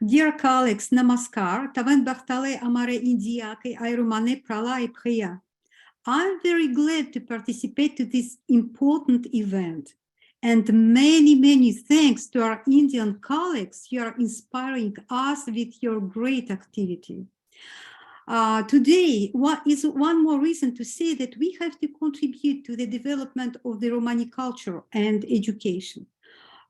Dear colleagues, namaskar. Tavan Bachtale Amare India ke ai Romane Prala e Priya. I'm very glad to participate to this important event. And many, many thanks to our Indian colleagues. You are inspiring us with your great activity. Today, what is one more reason to say that we have to contribute to the development of the Romani culture and education.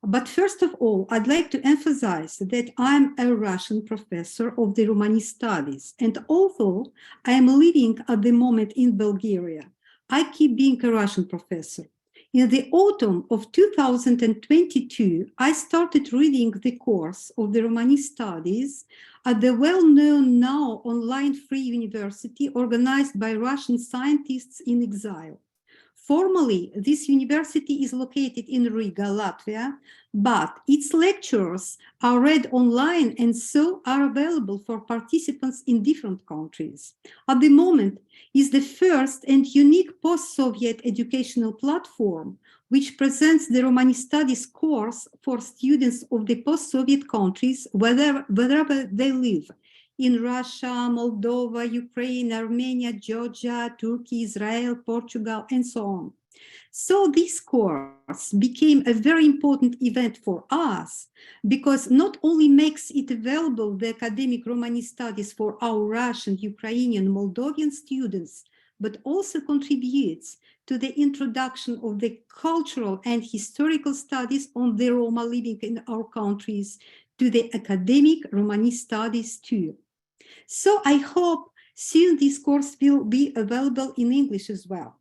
But first of all, I'd like to emphasize that I'm a Russian professor of the Romani studies. And although I am living at the moment in Bulgaria, I keep being a Russian professor. In the autumn of 2022, I started reading the course of the Romani studies at the well-known now online free university organized by Russian scientists in exile. Formally, this university is located in Riga, Latvia, but its lectures are read online and so are available for participants in different countries. At the moment, is the first and unique post-Soviet educational platform which presents the Romani studies course for students of the post-Soviet countries, wherever they live, in Russia, Moldova, Ukraine, Armenia, Georgia, Turkey, Israel, Portugal, and so on. So this course became a very important event for us because not only makes it available the academic Romani studies for our Russian, Ukrainian, Moldovan students, but also contributes to the introduction of the cultural and historical studies on the Roma living in our countries, to the academic Romani studies too. So I hope soon this course will be available in English as well.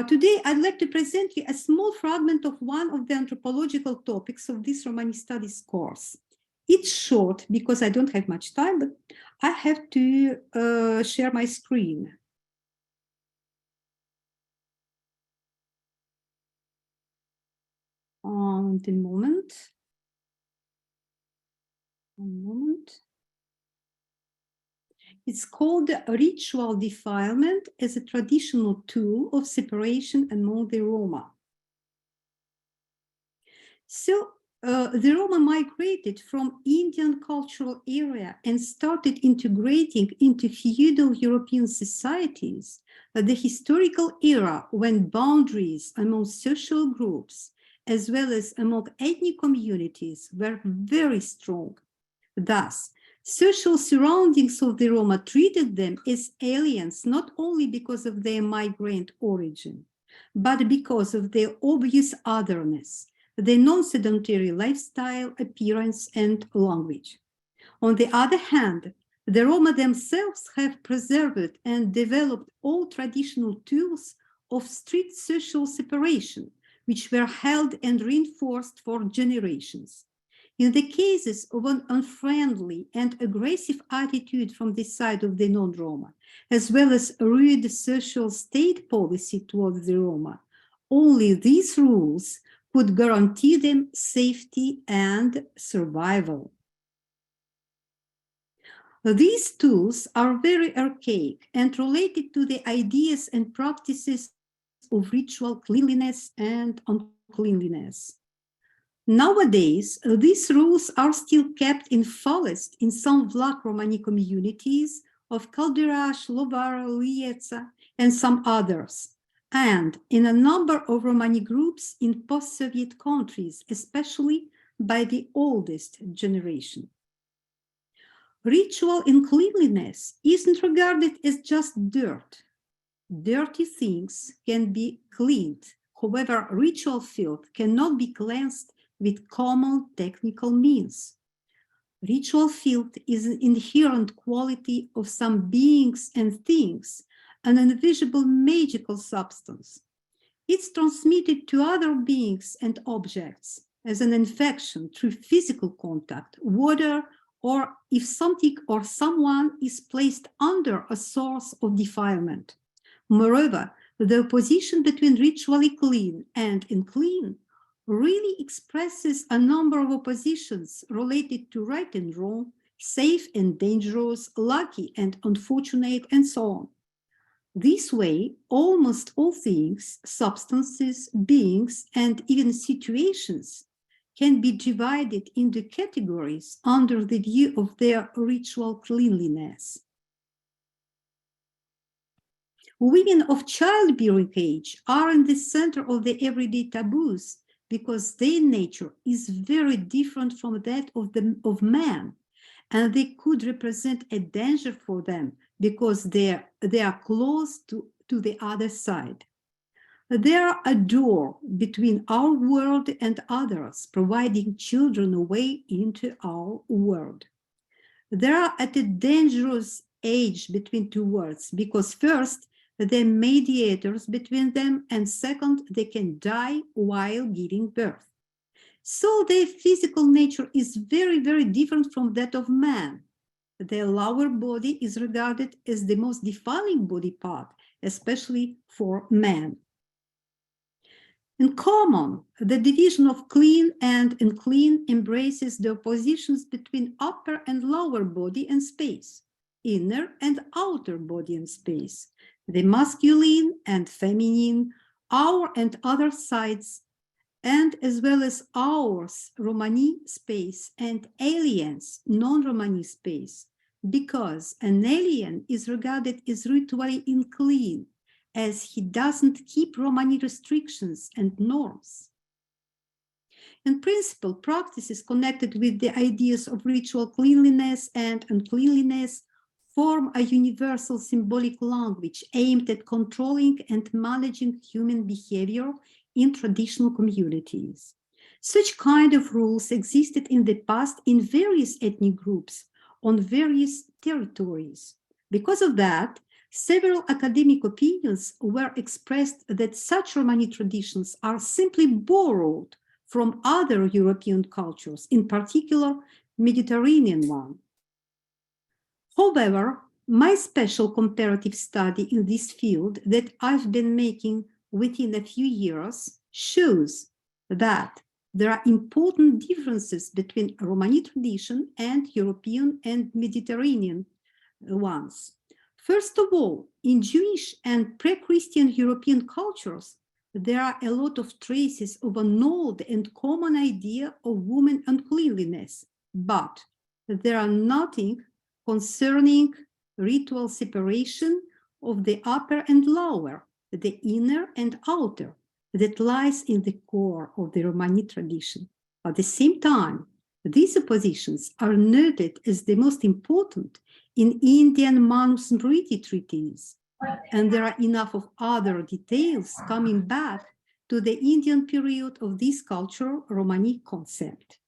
Today, I'd like to present you a small fragment of one of the anthropological topics of this Romani studies course. It's short because I don't have much time, but I have to share my screen. One moment. It's called ritual defilement as a traditional tool of separation among the Roma. So the Roma migrated from Indian cultural area and started integrating into feudal European societies at the historical era when boundaries among social groups as well as among ethnic communities were very strong. Thus, social surroundings of the Roma treated them as aliens not only because of their migrant origin, but because of their obvious otherness, their non-sedentary lifestyle, appearance, and language. On the other hand, the Roma themselves have preserved and developed all traditional tools of strict social separation, which were held and reinforced for generations. In the cases of an unfriendly and aggressive attitude from the side of the non-Roma, as well as a rude social state policy towards the Roma, only these rules could guarantee them safety and survival. These tools are very archaic and related to the ideas and practices of ritual cleanliness and uncleanliness. Nowadays, these rules are still kept in fullest in some Vlach Romani communities of Calderaș, Lovara, Lieța, and some others, and in a number of Romani groups in post-Soviet countries, especially by the oldest generation. Ritual uncleanliness isn't regarded as just dirt. dirty things can be cleaned. However, ritual filth cannot be cleansed with common technical means. Ritual filth is an inherent quality of some beings and things, an invisible magical substance. It's transmitted to other beings and objects as an infection through physical contact, water, or if something or someone is placed under a source of defilement. Moreover, the opposition between ritually clean and unclean really expresses a number of oppositions related to right and wrong, safe and dangerous, lucky and unfortunate, and so on. This way, almost all things, substances, beings, and even situations can be divided into categories under the view of their ritual cleanliness. Women of childbearing age are in the center of the everyday taboos because their nature is very different from that of man, and they could represent a danger for them because they are close to the other side. They are a door between our world and others, providing children a way into our world. They are at a dangerous age between two worlds because first, they're mediators between them, and second, they can die while giving birth. So their physical nature is very, very different from that of man. Their lower body is regarded as the most defiling body part, especially for man. In common, the division of clean and unclean embraces the oppositions between upper and lower body and space, inner and outer body and space, the masculine and feminine, our and other sides, and as well as ours, Romani space, and aliens, non-Romani space, because an alien is regarded as ritually unclean, as he doesn't keep Romani restrictions and norms. In principle, practices connected with the ideas of ritual cleanliness and uncleanliness form a universal symbolic language aimed at controlling and managing human behavior in traditional communities. Such kind of rules existed in the past in various ethnic groups on various territories. Because of that, several academic opinions were expressed that such Romani traditions are simply borrowed from other European cultures, in particular Mediterranean one. However, my special comparative study in this field that I've been making within a few years shows that there are important differences between Romani tradition and European and Mediterranean ones. First of all, in Jewish and pre-Christian European cultures, there are a lot of traces of an old and common idea of woman uncleanliness, but there are nothing concerning ritual separation of the upper and lower, the inner and outer, that lies in the core of the Romani tradition. At the same time, these oppositions are noted as the most important in Indian Manusmriti treaties, and there are enough of other details coming back to the Indian period of this cultural Romani concept.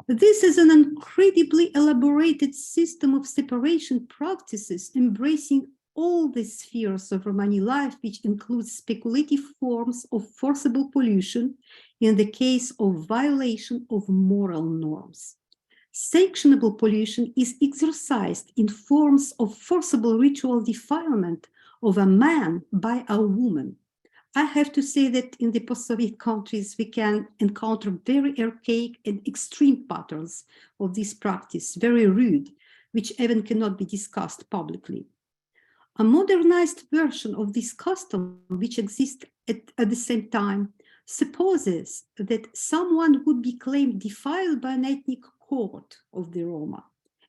This is an incredibly elaborated system of separation practices embracing all the spheres of Romani life, which includes speculative forms of forcible pollution in the case of violation of moral norms. Sanctionable pollution is exercised in forms of forcible ritual defilement of a man by a woman. I have to say that in the post-Soviet countries, we can encounter very archaic and extreme patterns of this practice, very rude, which even cannot be discussed publicly. A modernized version of this custom, which exists at the same time, supposes that someone would be claimed defiled by an ethnic court of the Roma.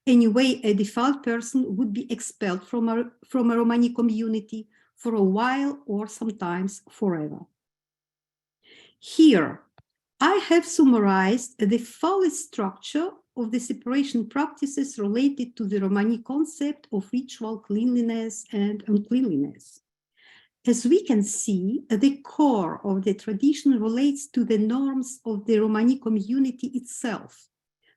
Anyway, a defiled person would be expelled from a Romani community for a while or sometimes forever. Here, I have summarized the fullest structure of the separation practices related to the Romani concept of ritual cleanliness and uncleanliness. As we can see, the core of the tradition relates to the norms of the Romani community itself.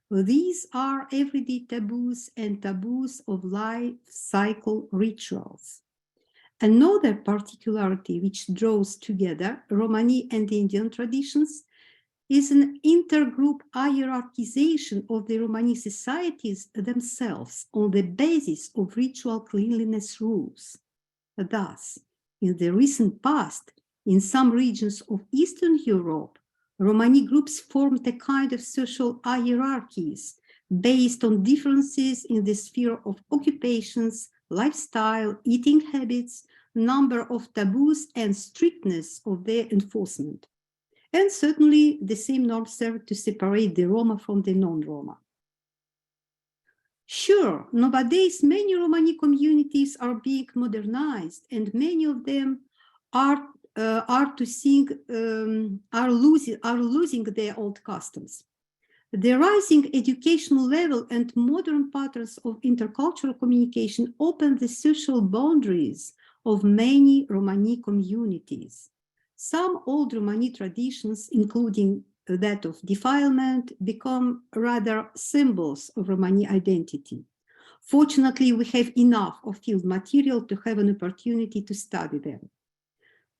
These are everyday taboos and taboos of life cycle rituals. Another particularity which draws together Romani and Indian traditions is an intergroup hierarchization of the Romani societies themselves on the basis of ritual cleanliness rules. Thus, in the recent past, in some regions of Eastern Europe, Romani groups formed a kind of social hierarchies based on differences in the sphere of occupations, lifestyle, eating habits, number of taboos, and strictness of their enforcement. And certainly the same norms serve to separate the Roma from the non-Roma. Sure, nowadays many Romani communities are being modernized, and many of them are losing their old customs. The rising educational level and modern patterns of intercultural communication open the social boundaries of many Romani communities. Some old Romani traditions, including that of defilement, become rather symbols of Romani identity. Fortunately, we have enough of field material to have an opportunity to study them.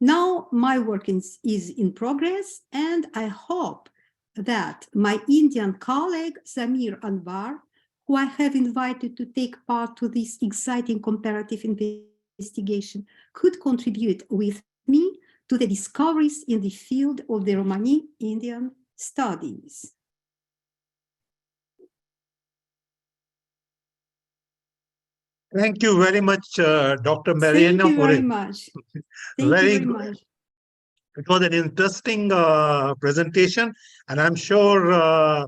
Now, my work is in progress, and I hope that my Indian colleague, Zameer Anwar, who I have invited to take part to this exciting comparative investigation, could contribute with me to the discoveries in the field of the Romani Indian studies. Thank you very much, Dr. Marianna. Thank you very much. Thank you very much. It was an interesting presentation, and I'm sure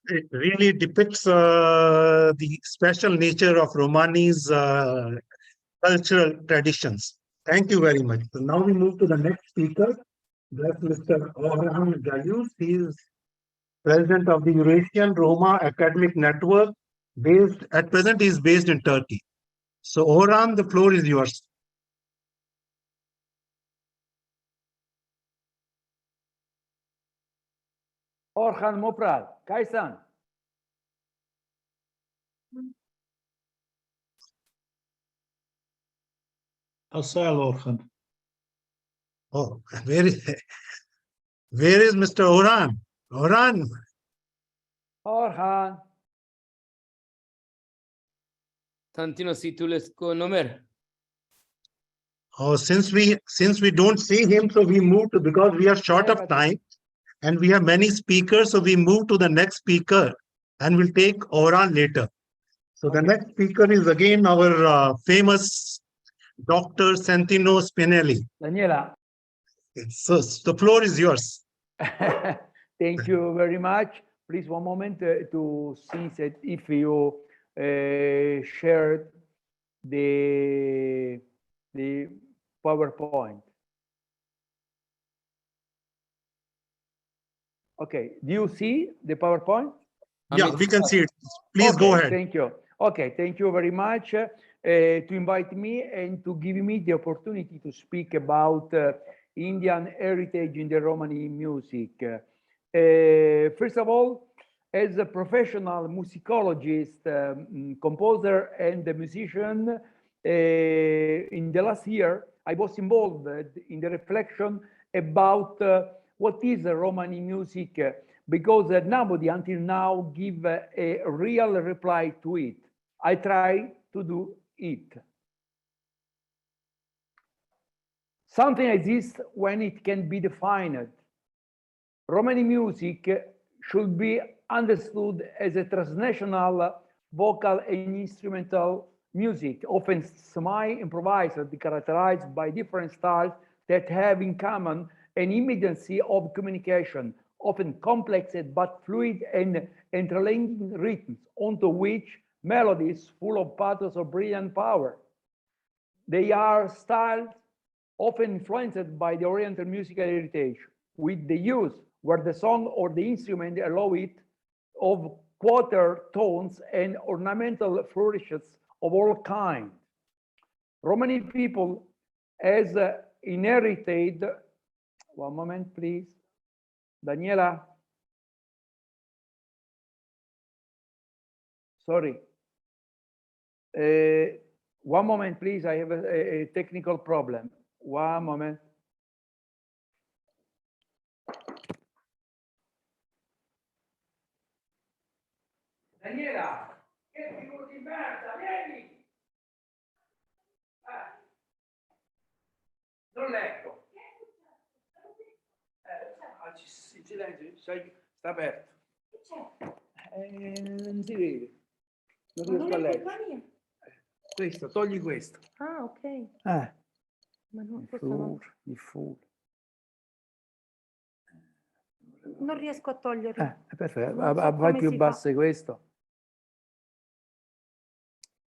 it really depicts the special nature of Romani's cultural traditions. Thank you very much. So now we move to the next speaker. That's Mr. Orhan Galjus. He is president of the Eurasian Roma Academic Network. At present, he is based in Turkey. So Orhan, the floor is yours. Orhan Mopral, Kaisan. Asal Orhan. Oh, where is Mr. Orhan? Orhan. Orhan. Tantino Situlescu Nomer. Oh, since we don't see him, so we move to, because we are short of time and we have many speakers, so we move to the next speaker and we'll take Orhan later. So the next speaker is again our famous Dr. Santino Spinelli. Daniela. So the floor is yours. Thank you very much. Please, one moment to see that if you shared the PowerPoint. Okay, do you see the PowerPoint? Yeah, we can see it. Please go ahead. Thank you. Okay, thank you very much to invite me and to give me the opportunity to speak about Indian heritage in the Romani music. First of all, as a professional musicologist, composer, and a musician, in the last year, I was involved in the reflection about what is Romani music, because nobody until now give a real reply to it. I try to do it. Something exists when it can be defined. Romani music should be understood as a transnational vocal and instrumental music, often semi-improvised, characterized by different styles that have in common an immediacy of communication, often complex but fluid and interlinking rhythms, onto which melodies full of pathos or brilliant power. They are styles often influenced by the Oriental musical heritage, with the use where the song or the instrument allow it of quarter tones and ornamental flourishes of all kinds. Romani people has inherited, one moment please, Daniela, sorry, one moment please, I have a technical problem, one moment. Daniela, che figura di merda, vieni! Non leggo. Silenzio, sta aperto. Non si vede. Non riesco a leggere. Questo, togli questo. Ah, ok. Ma non, diffuso. Non riesco a toglierlo. Perfetto. Non so Vai come più si basso fa. di questo.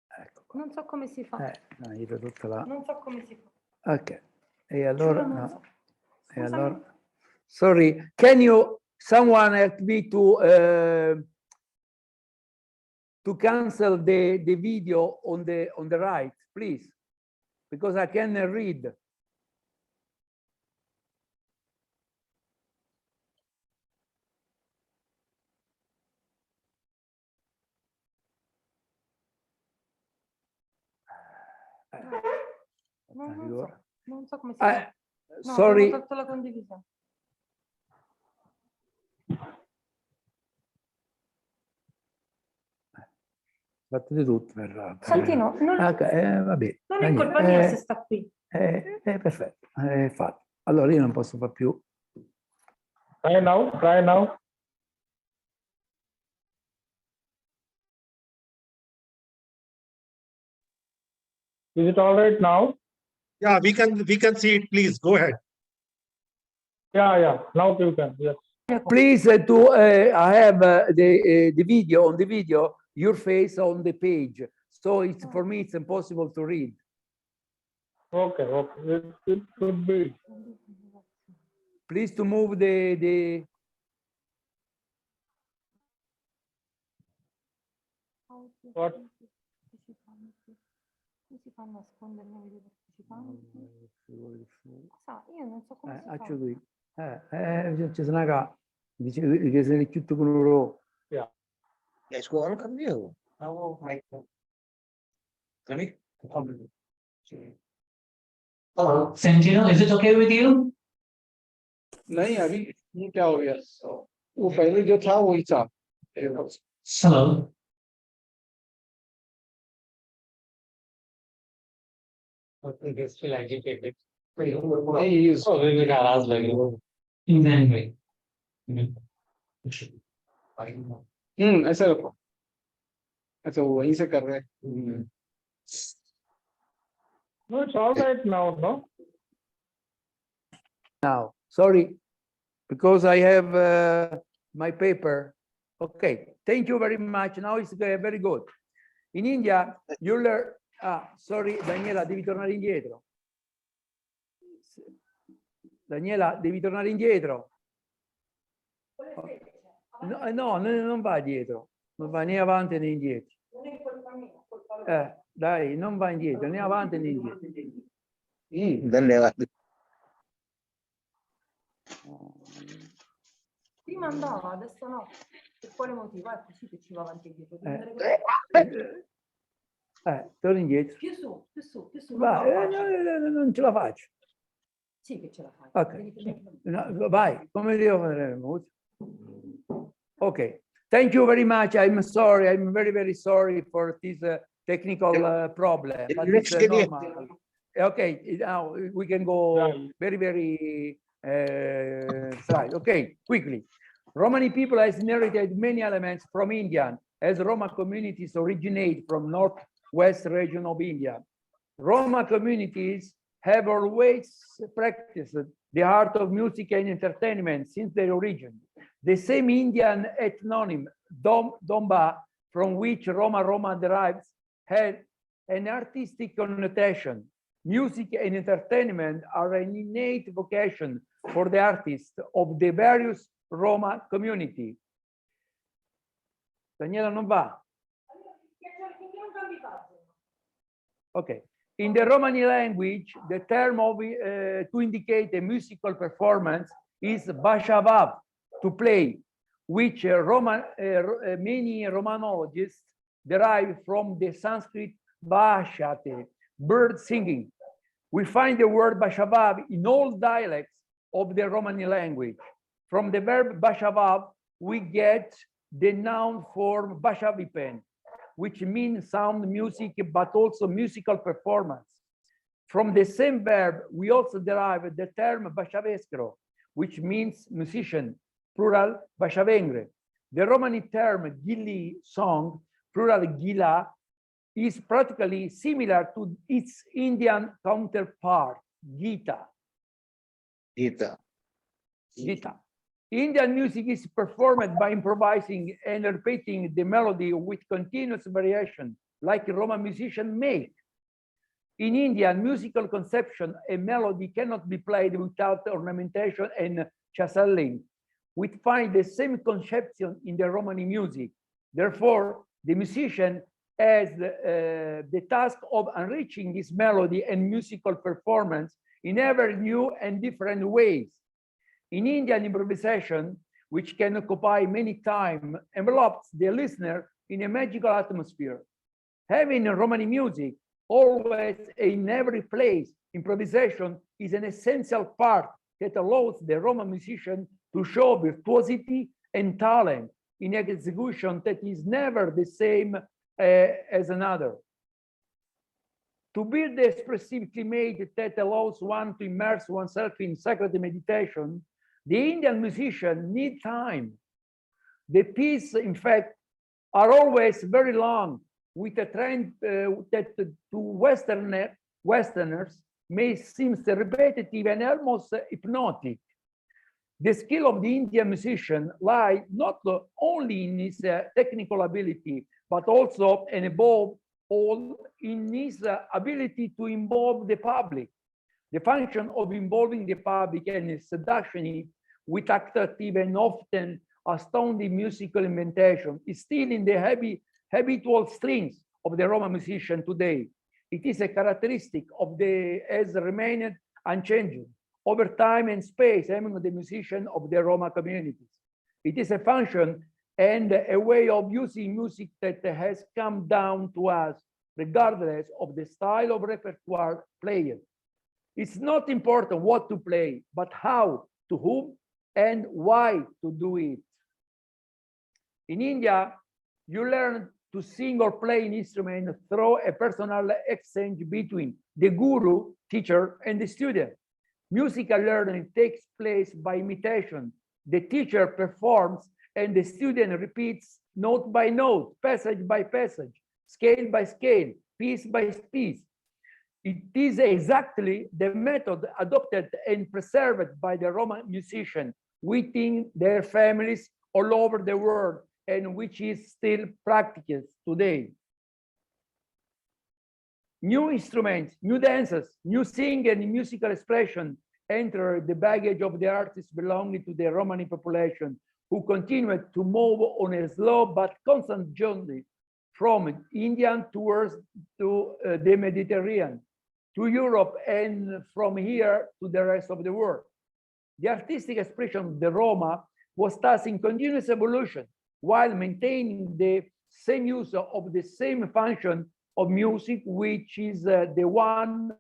Ecco qua. Non so come si fa. No, io do tutta la... Non so come si fa. Ok. E allora... non No. so. E allora... Sorry, can you, someone help me to cancel the video on the right, please? Because I can read. Non so come si fa. No, sorry. abbiamo tolto la condivisione. Fatto di tutto per Santino, vabbè. non è colpa mia se sta qui. Perfetto, è fatto. Allora io non posso fare più. Try now, try now. Is it all right now? Yeah, we can see it. Please go ahead. Yeah. Now you can. Yes. Please I have the video, on the video, your face on the page. So it's for me, it's impossible to read. Okay. It could be. Please to move the What? Come si fa a nascondere i nomi dei partecipanti? Sa, io non so come si fa. C'è una dice che se ne chiudo con loro. Yeah. Yes, go on, come you. I will make them. Hello, Santino, is it okay with you? नहीं अभी ये क्या हो गया वो पहले जो था वही था Hello. I think he's still agitated. नहीं maybe नाराज लगे वो. Anyway. ऐसा रखो अच्छा वो वहीं से कर रहे हैं No, it's all right now, no? Now, sorry, because I have my paper. Okay, thank you very much. Now it's very good. In India, you learn. Sorry, Daniela, devi tornare indietro. Daniela, devi tornare indietro. No, non va dietro. Non va né avanti né indietro. Non è colpa mia, è colpa loro. Dai, non va indietro, né avanti né indietro. धन्यवाद Prima andava, adesso no. Per quale motivo? È così che ci va avanti e dietro. Torna indietro. Più su, più su, più su. Non ce la faccio. Sì che ce la fai. Ok, no, vai, come devo fare? Ok, thank you very much. I'm sorry, I'm very, very sorry for this technical problem, but it's normal. Okay, now we can go very, very straight. Okay, quickly. Romani people has inherited many elements from India, as Roma communities originate from northwest region of India. Roma communities have always practiced the art of music and entertainment since their origin. The same Indian ethnonym, Domba, from which Roma derives, had an artistic connotation. Music and entertainment are an innate vocation for the artists of the various Roma community. Daniela non va? Okay. In the Romani language, the term of, to indicate a musical performance is bashavav, to play, which many Romanologists derive from the Sanskrit bashate, bird singing. We find the word bashavav in all dialects of the Romani language. From the verb bashavav, we get the noun form bashavipen, which means sound music, but also musical performance. From the same verb, we also derive the term bashaveskero, which means musician, plural bashavengre. The Romani term gili, song, plural gila, is practically similar to its Indian counterpart, Gita. Gita. Gita. Indian music is performed by improvising and repeating the melody with continuous variation, like Roma musicians make. In Indian musical conception, a melody cannot be played without ornamentation and chanselling. We find the same conception in the Romani music. Therefore, the musician has the task of enriching this melody and musical performance in ever new and different ways. In Indian, improvisation, which can occupy many time, envelops the listener in a magical atmosphere. Having Romani music always in every place, improvisation is an essential part that allows the Roma musician to show virtuosity and talent in execution that is never the same as another. To build the expressive climate that allows one to immerse oneself in sacred meditation, the Indian musician need time. The pieces, in fact, are always very long, with a trend that to Westerners may seem repetitive and almost hypnotic. The skill of the Indian musician lies not only in his technical ability, but also and above all in his ability to involve the public. The function of involving the public and seduction with attractive and often astounding musical inventation is still in the habitual strings of the Roma musician today. It is a characteristic of has remained unchanged over time and space among the musicians of the Roma communities. It is a function and a way of using music that has come down to us regardless of the style of repertoire played. It's not important what to play, but how, to whom, and why to do it. In India, you learn to sing or play an instrument through a personal exchange between the guru, teacher, and the student. Musical learning takes place by imitation. The teacher performs and the student repeats note by note, passage by passage, scale by scale, piece by piece. It is exactly the method adopted and preserved by the Roma musicians within their families all over the world, and which is still practiced today. New instruments, new dances, new singing and musical expression enter the baggage of the artists belonging to the Romani population, who continue to move on a slow but constant journey from India towards the Mediterranean, to Europe, and from here to the rest of the world. The artistic expression of the Roma was thus in continuous evolution, while maintaining the same use of the same function of music, which is the one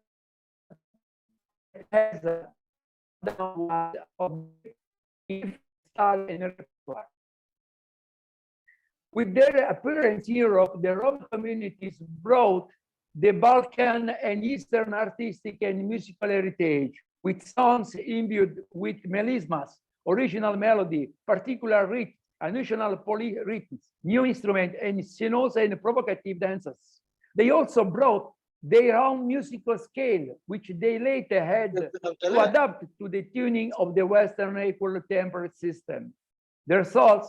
that has of style and repertoire. With their appearance in Europe, the Roma communities brought the Balkan and Eastern artistic and musical heritage, with songs imbued with melismas, original melody, particular rhythm, unusual polyrhythms, new instrument, and sinuous and provocative dances. They also brought their own musical scale, which they later had to adapt to the tuning of the Western equal temperate system. Their source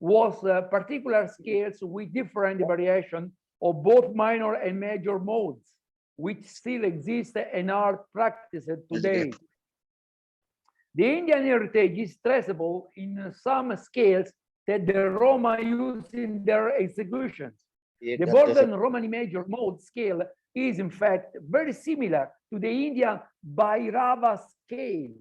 was particular scales with different variation of both minor and major modes, which still exist and are practiced today. The Indian heritage is traceable in some scales that the Roma use in their executions. The that Borden doesn't- Romani major mode scale is in fact very similar to the Indian Bhairava scale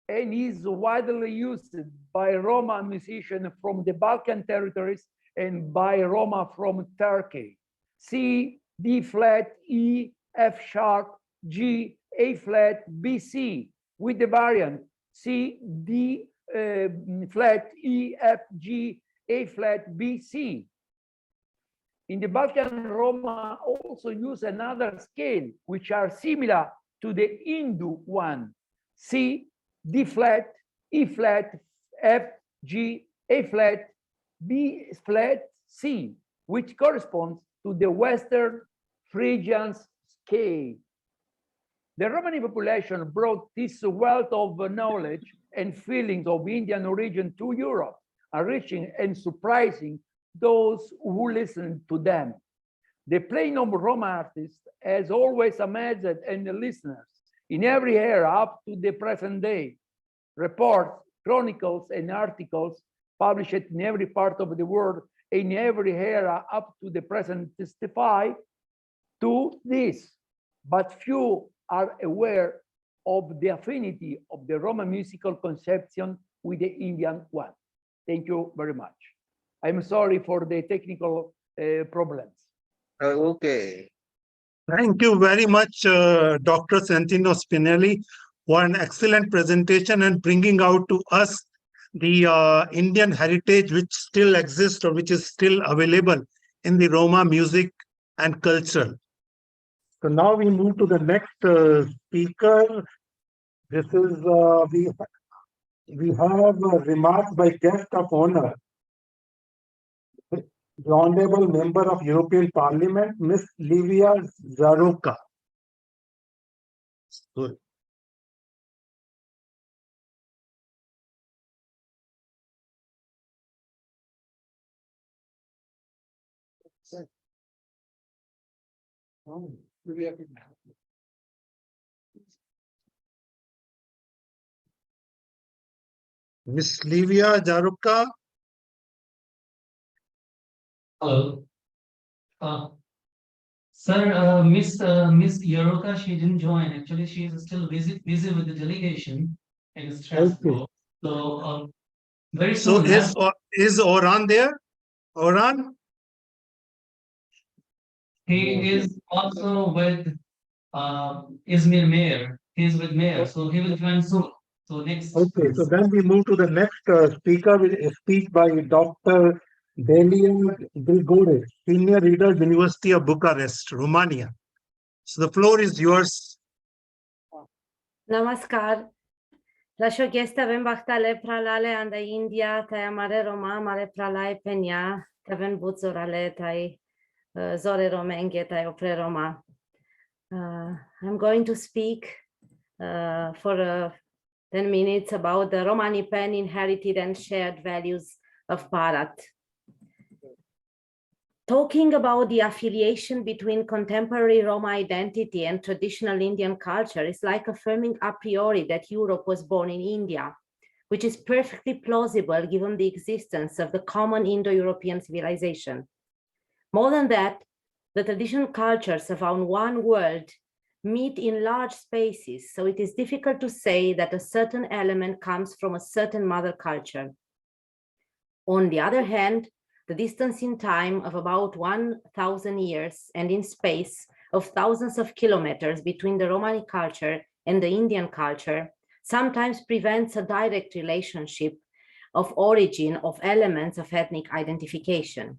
and is widely used by Roma musicians from the Balkan territories and by Roma from Turkey. C, D flat, E, F sharp, G, A flat, B, C, with the variant C, D flat, E, F, G, A flat, B, C. In the Balkan, Roma also use another scale, which are similar to the Hindu one. C, D flat, E flat, F, G, A flat, B flat, C, which corresponds to the Western Phrygian scale. The Romani population brought this wealth of knowledge and feelings of Indian origin to Europe, enriching and surprising those who listened to them. The playing of Roma artists has always amazed and the listeners in every era up to the present day. Reports, chronicles, and articles published in every part of the world in every era up to the present testify to this, but few are aware of the affinity of the Roma musical conception with the Indian one. Thank you very much. I'm sorry for the technical problems. Okay. Thank you very much, Dr. Santino Spinelli, for an excellent presentation and bringing out to us the Indian heritage which still exists or which is still available in the Roma music and culture. So now we move to the next speaker. This is, we have remarks by guest of honor, the Honorable Member of European Parliament, Ms. Livia Jaroka. Sorry. Miss Livia Jaroka. Hello. Sir, Miss Jaroka, she didn't join. Actually, she is still busy with the delegation in Strasbourg. So very So soon. is Orhan there? Orhan? He is also with Izmir Mayor. He's with Mayor, so he will join soon. So next. Okay, so then we move to the next speaker with a speech by Dr. Delia Grigore, Senior Reader, University of Bucharest, Romania. So the floor is yours. Namaskar. La șochesta avem bahtale pralale anda India, tai amare Roma, mare pralai penia, taven butzorale, tai zore romenge, tai opre Roma. I'm going to speak for 10 minutes about the Romani pen inherited and shared values of Bharat. Talking about the affiliation between contemporary Roma identity and traditional Indian culture is like affirming a priori that Europe was born in India, which is perfectly plausible given the existence of the common Indo-European civilization. More than that, the traditional cultures of our one world meet in large spaces, so it is difficult to say that a certain element comes from a certain mother culture. On the other hand, the distance in time of about 1,000 years and in space of thousands of kilometers between the Romani culture and the Indian culture sometimes prevents a direct relationship of origin of elements of ethnic identification.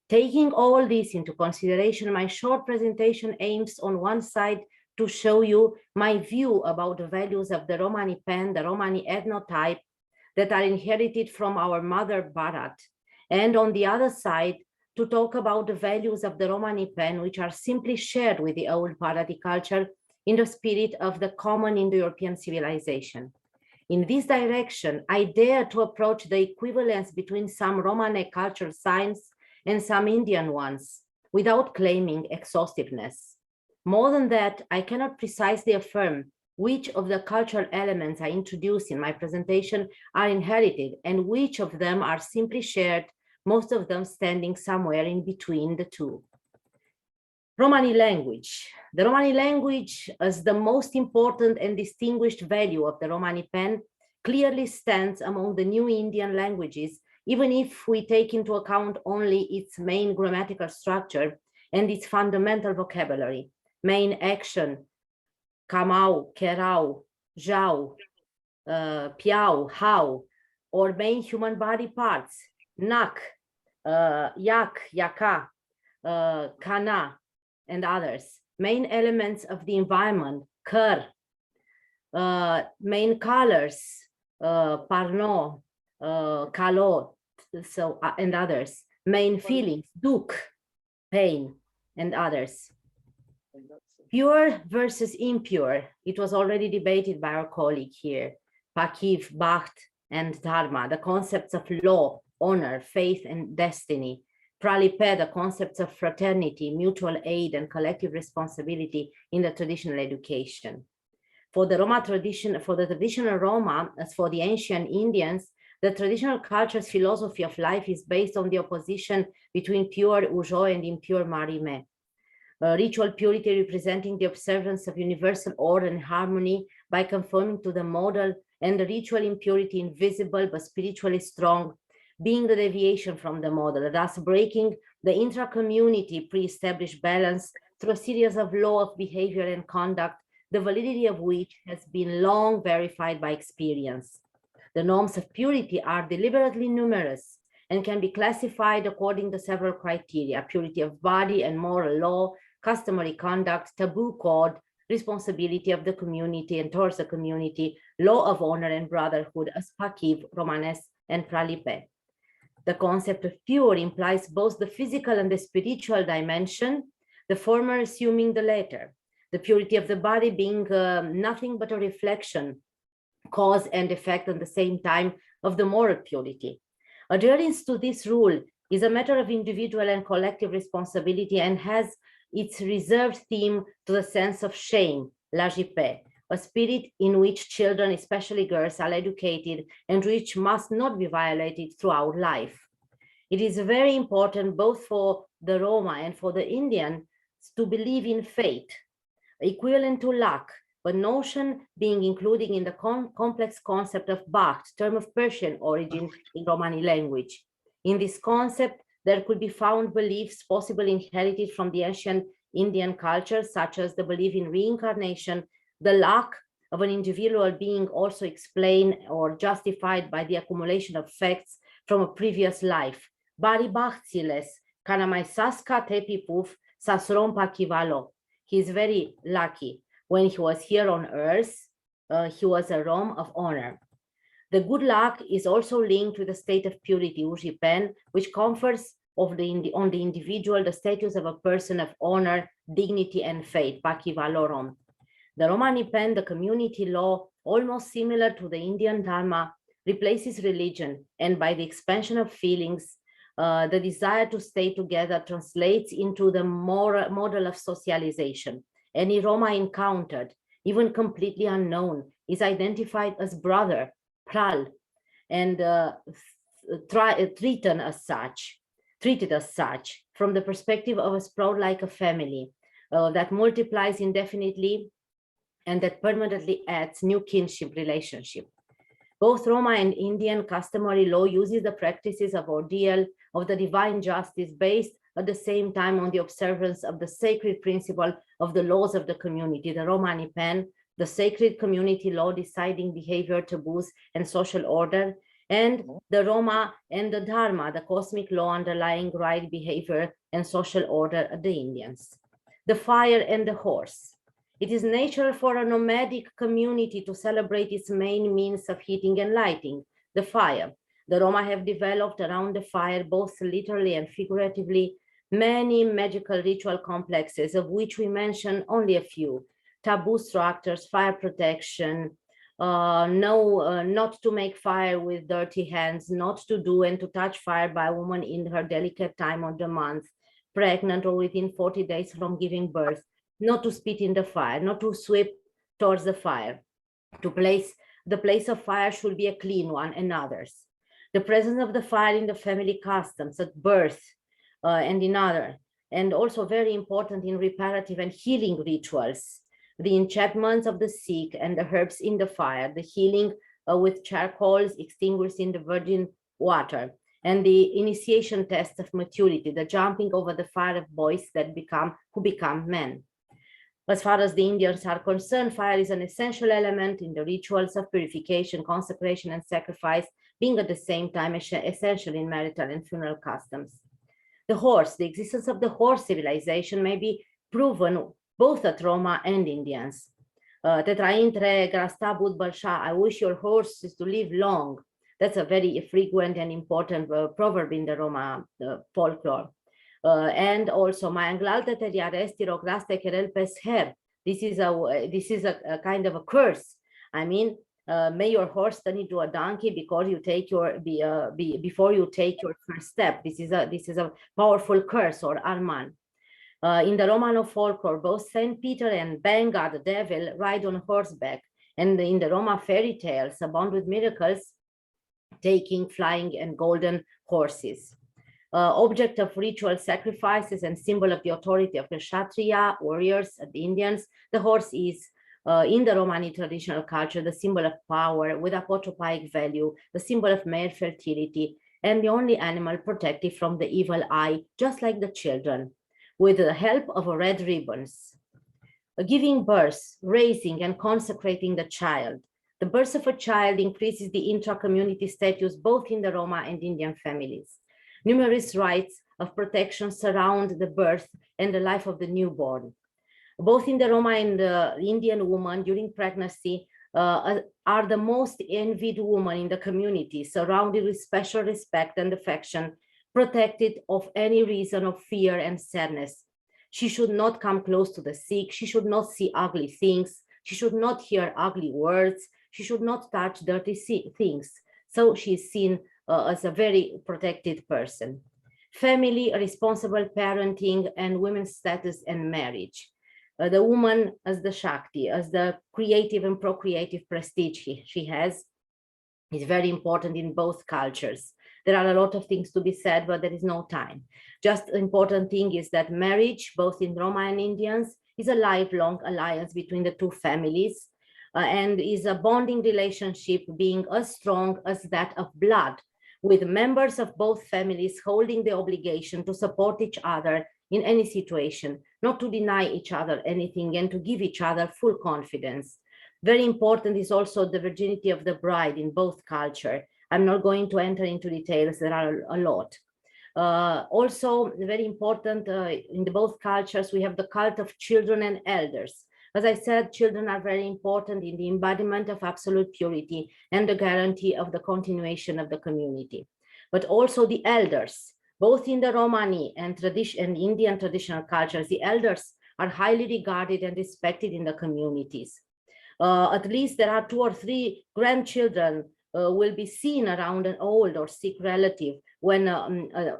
Taking all this into consideration, my short presentation aims on one side to show you my view about the values of the Romani pen, the Romani ethnotype that are inherited from our mother Bharat, and on the other side to talk about the values of the Romani pen which are simply shared with the old Bharati culture in the spirit of the common Indo-European civilization. In this direction, I dare to approach the equivalence between some Romani cultural signs and some Indian ones, without claiming exhaustiveness. More than that, I cannot precisely affirm which of the cultural elements I introduced in my presentation are inherited and which of them are simply shared, most of them standing somewhere in between the two. Romani language. The Romani language, as the most important and distinguished value of the Romani pen, clearly stands among the new Indian languages, even if we take into account only its main grammatical structure and its fundamental vocabulary. Main action, kamau, kerau, jau, piau, how, or main human body parts, nak, yak, yaka, kana, and others. Main elements of the environment, kar, main colors, parno, kalo, so and others. Main feelings, duk, pain, and others. Pure versus impure. It was already debated by our colleague here. Pakiv, Bhacht, and Dharma, the concepts of law, honor, faith, and destiny. Pralipe, the concepts of fraternity, mutual aid, and collective responsibility in the traditional education. For the Roma tradition, for the traditional Roma, as for the ancient Indians, the traditional culture's philosophy of life is based on the opposition between pure ujo and impure marime. Ritual purity representing the observance of universal order and harmony by conforming to the model, and the ritual impurity invisible but spiritually strong, being the deviation from the model, thus breaking the intra-community pre-established balance through a series of law of behavior and conduct, the validity of which has been long verified by experience. The norms of purity are deliberately numerous and can be classified according to several criteria: purity of body and moral law, customary conduct, taboo code, responsibility of the community and towards the community, law of honor and brotherhood as Pakiv, Romanes, and Pralipe. The concept of pure implies both the physical and the spiritual dimension, the former assuming the latter. The purity of the body being nothing but a reflection, cause and effect at the same time of the moral purity. Adherence to this rule is a matter of individual and collective responsibility and has its reserved theme to the sense of shame, lajipe, a spirit in which children, especially girls, are educated and which must not be violated throughout life. It is very important both for the Roma and for the Indian to believe in fate, equivalent to luck, but notion being included in the complex concept of Bhacht, term of Persian origin in Romani language. In this concept, there could be found beliefs possibly inherited from the ancient Indian culture, such as the belief in reincarnation, the luck of an individual being also explained or justified by the accumulation of facts from a previous life. Bari Bachtsiles, Kanamai Saska Tepi Puf, Sasrompa Kivalo. He is very lucky. When he was here on earth, he was a Rom of honor. The good luck is also linked with the state of purity, Ujipen, which confers on the individual the status of a person of honor, dignity, and faith, Pakivalorom. The Romani pen, the community law, almost similar to the Indian Dharma, replaces religion, and by the expansion of feelings, the desire to stay together translates into the model of socialization. Any Roma encountered, even completely unknown, is identified as brother, pral, and treated as such from the perspective of a sprout like a family that multiplies indefinitely and that permanently adds new kinship relationship. Both Roma and Indian customary law uses the practices of ordeal of the divine justice based at the same time on the observance of the sacred principle of the laws of the community, the Romani pen, the sacred community law deciding behavior, taboos, and social order, and the Roma and the Dharma, the cosmic law underlying right behavior and social order of the Indians. The fire and the horse. It is natural for a nomadic community to celebrate its main means of heating and lighting, the fire. The Roma have developed around the fire, both literally and figuratively, many magical ritual complexes, of which we mention only a few. Taboo structures, fire protection, not to make fire with dirty hands, not to do and to touch fire by a woman in her delicate time of the month, pregnant or within 40 days from giving birth, not to spit in the fire, not to sweep towards the fire. The place of fire should be a clean one and others. The presence of the fire in the family customs at birth and in other, and also very important in reparative and healing rituals, the enchantments of the sick and the herbs in the fire, the healing with charcoals extinguished in the virgin water, and the initiation test of maturity, the jumping over the fire of boys who become men. As far as the Indians are concerned, fire is an essential element in the rituals of purification, consecration, and sacrifice, being at the same time essential in marital and funeral customs. The existence of the horse civilization may be proven both at Roma and Indians. Tetra intre grastabut balsha, I wish your horses to live long. That's a very frequent and important proverb in the Roma folklore. And also, this is a kind of a curse. I mean, may your horse turn into a donkey before you take your first step. This is a powerful curse or arman. In the Romano folklore, both Saint Peter and Benga, the devil, ride on horseback, and in the Roma fairy tales abound with miracles, taking flying and golden horses. Object of ritual sacrifices and symbol of the authority of the Rashtriya, warriors, the Indians, the horse is, in the Romani traditional culture, the symbol of power with apotropic value, the symbol of male fertility, and the only animal protected from the evil eye, just like the children, with the help of red ribbons. Giving birth, raising, and consecrating the child. The birth of a child increases the intra-community status both in the Roma and Indian families. Numerous rites of protection surround the birth and the life of the newborn. Both in the Roma and the Indian woman during pregnancy are the most envied woman in the community, surrounded with special respect and affection, protected of any reason of fear and sadness. She should not come close to the sick. She should not see ugly things. She should not hear ugly words. She should not touch dirty things. So she is seen as a very protected person. Family, responsible parenting, and women's status and marriage. The woman as the Shakti, as the creative and procreative prestige she has, is very important in both cultures. There are a lot of things to be said, but there is no time. Just the important thing is that marriage, both in Roma and Indians, is a lifelong alliance between the two families and is a bonding relationship being as strong as that of blood, with members of both families holding the obligation to support each other in any situation, not to deny each other anything, and to give each other full confidence. Very important is also the virginity of the bride in both cultures. I'm not going to enter into details, there are a lot. Also, very important in both cultures, we have the cult of children and elders. As I said, children are very important in the embodiment of absolute purity and the guarantee of the continuation of the community. But also the elders, both in the Romani and Indian traditional cultures, the elders are highly regarded and respected in the communities. At least there are 2 or 3 grandchildren will be seen around an old or sick relative, when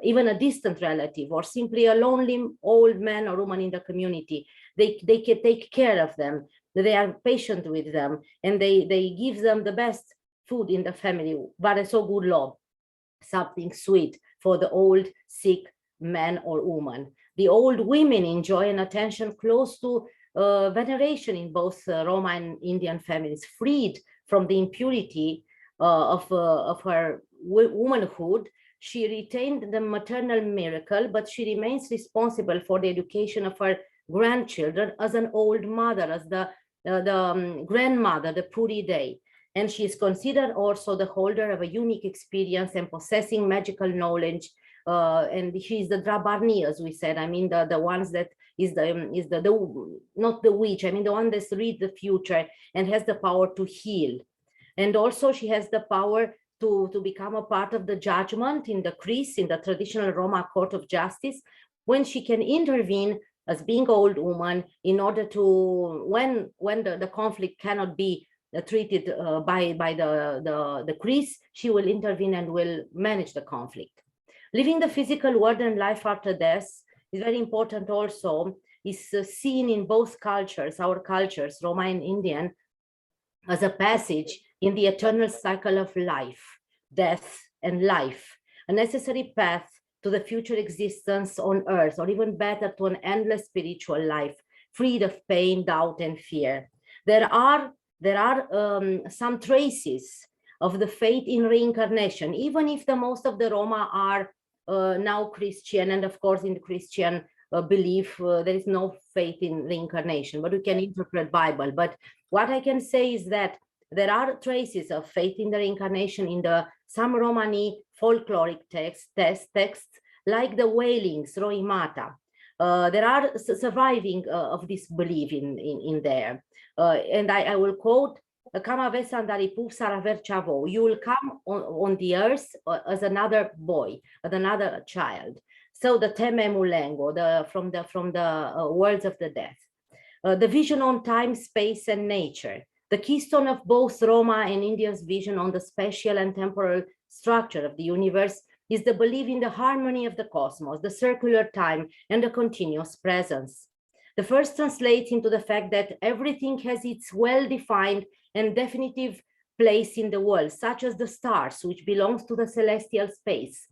even a distant relative or simply a lonely old man or woman in the community, they can take care of them. They are patient with them, and they give them the best food in the family, but so good love, something sweet for the old sick man or woman. The old women enjoy an attention close to veneration in both Roma and Indian families, freed from the impurity of her womanhood. She retained the maternal miracle, but she remains responsible for the education of her grandchildren as an old mother, as the grandmother, the Puri Day. And she is considered also the holder of a unique experience and possessing magical knowledge. And she is the Drabarni, as we said. I mean, the ones that is not the witch. I mean, the one that reads the future and has the power to heal. And also she has the power to become a part of the judgment in the Kris, in the traditional Roma court of justice, when she can intervene as being old woman in order to, when the conflict cannot be treated by the Kris, she will intervene and will manage the conflict. Living the physical world and life after death is very important also is seen in both cultures, our cultures, Roma and Indian, as a passage in the eternal cycle of life, death, and life, a necessary path to the future existence on earth, or even better, to an endless spiritual life, freed of pain, doubt, and fear. There are some traces of the faith in reincarnation, even if the most of the Roma are now Christian, and of course in the Christian belief there is no faith in reincarnation, but we can interpret Bible. But what I can say is that there are traces of faith in the reincarnation in some Romani folkloric texts, like the wailings, Roimata. There are surviving of this belief in there. And I will quote, you will come on the earth as another boy, as another child. So the Teme Mulengo, from the words of the death. The vision on time, space, and nature. The keystone of both Roma and India's vision on the spatial and temporal structure of the universe is the belief in the harmony of the cosmos, the circular time, and the continuous presence. The first translates into the fact that everything has its well-defined and definitive place in the world, such as the stars, which belongs to the celestial space,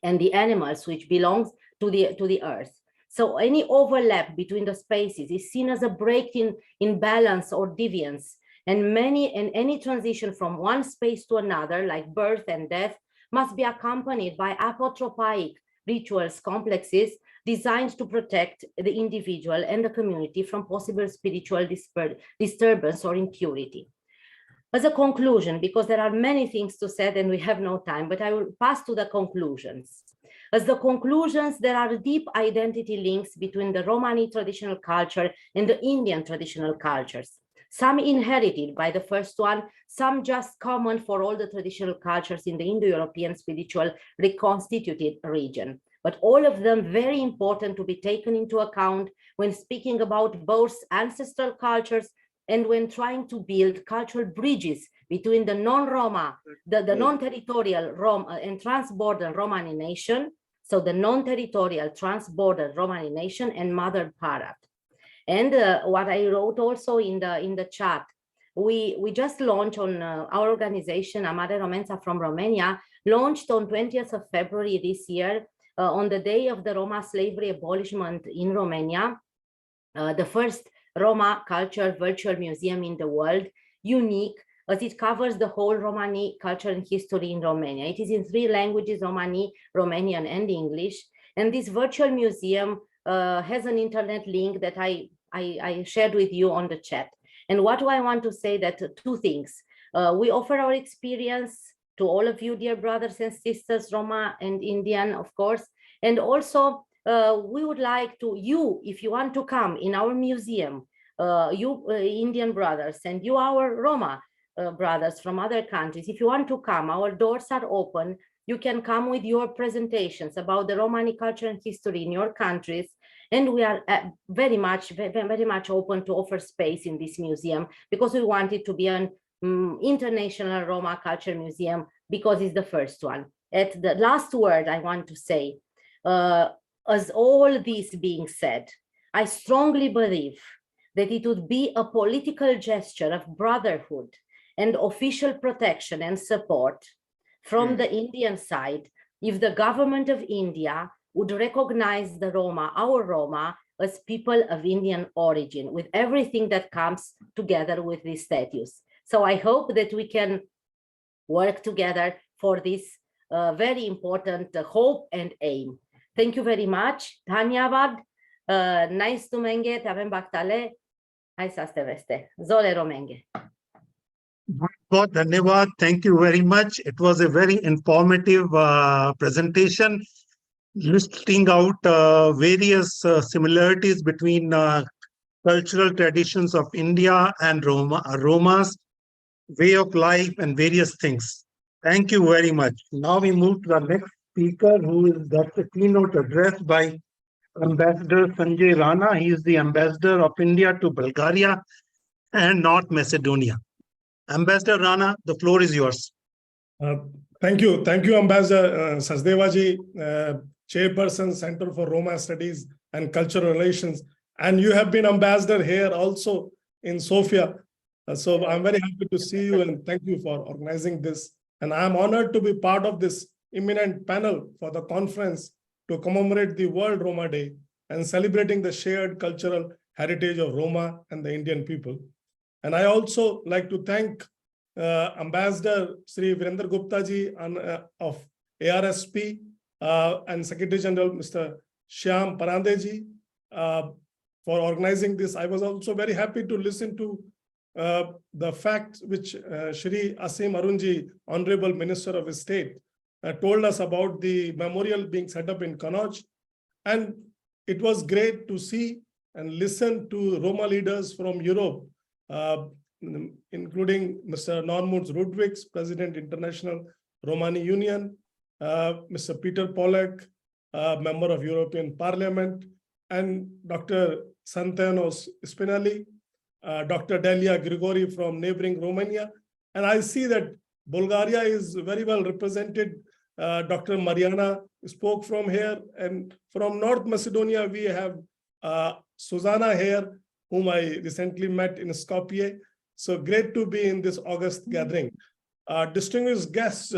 and the animals, which belongs to the earth. So any overlap between the spaces is seen as a break in balance or deviance, and any transition from one space to another, like birth and death, must be accompanied by apotropaic rituals complexes designed to protect the individual and the community from possible spiritual disturbance or impurity. As a conclusion, because there are many things to say and we have no time, but I will pass to the conclusions. As the conclusions, there are deep identity links between the Romani traditional culture and the Indian traditional cultures. Some inherited by the first one, some just common for all the traditional cultures in the Indo-European spiritual reconstituted region. But all of them very important to be taken into account when speaking about both ancestral cultures and when trying to build cultural bridges between the non-Roma, the non-territorial Roma and trans-border Romani nation, so the non-territorial trans-border Romani nation and Mother Parad. And what I wrote also in the chat, we just launched on our organization, Amare Romența from Romania, launched on 20th of February this year, on the day of the Roma slavery abolishment in Romania, the first Roma culture virtual museum in the world, unique as it covers the whole Romani culture and history in Romania. It is in 3 languages, Romani, Romanian, and English. And this virtual museum has an internet link that I shared with you on the chat. And what do I want to say? That 2 things. We offer our experience to all of you, dear brothers and sisters, Roma and Indian, of course. And also, we would like to, if you want to come in our museum, you Indian brothers and you our Roma brothers from other countries, if you want to come, our doors are open. You can come with your presentations about the Romani culture and history in your countries. And we are very much open to offer space in this museum because we want it to be an international Roma culture museum because it's the first one. At the last word I want to say, as all this being said, I strongly believe that it would be a political gesture of brotherhood and official protection and support from the Indian side if the government of India would recognize the Roma, our Roma, as people of Indian origin, with everything that comes together with this status. So I hope that we can work together for this very important hope and aim. Thank you very much. Dhanyavad. Nice to menge. Tavem baktale. Hai saste veste. Zole romenge. God, Dhanyavad. Thank you very much. It was a very informative presentation, listing out various similarities between cultural traditions of India and Roma's way of life and various things. Thank you very much. Now we move to the next speaker, who is the keynote address by Ambassador Sanjay Rana. He is the Ambassador of India to Bulgaria and North Macedonia. Ambassador Rana, the floor is yours. Thank you, Ambassador Sachdeva ji, Chairperson, Center for Roma Studies and Cultural Relations, And you have been ambassador here also in Sofia. So I'm very happy to see you and thank you for organizing this. And I'm honored to be part of this imminent panel for the conference to commemorate the World Roma Day and celebrating the shared cultural heritage of Roma and the Indian people. And I also like to thank Ambassador Sri Virendra Gupta ji of ARSP and Secretary General Mr. Shyam Parande ji for organizing this. I was also very happy to listen to the fact which Shri Asim Arunji, Honorable Minister of State, told us about the memorial being set up in Kannauj. And it was great to see and listen to Roma leaders from Europe, including Mr. Normunds Rudevics, President, International Romani Union, Mr. Peter Pollak, member of European Parliament, and Dr. Santanos Spinelli, Dr. Delia Grigore from neighboring Romania. And I see that Bulgaria is very well represented. Dr. Marianna spoke from here, and from North Macedonia, we have Susanna here, whom I recently met in Skopje. So great to be in this August gathering. Distinguished guests,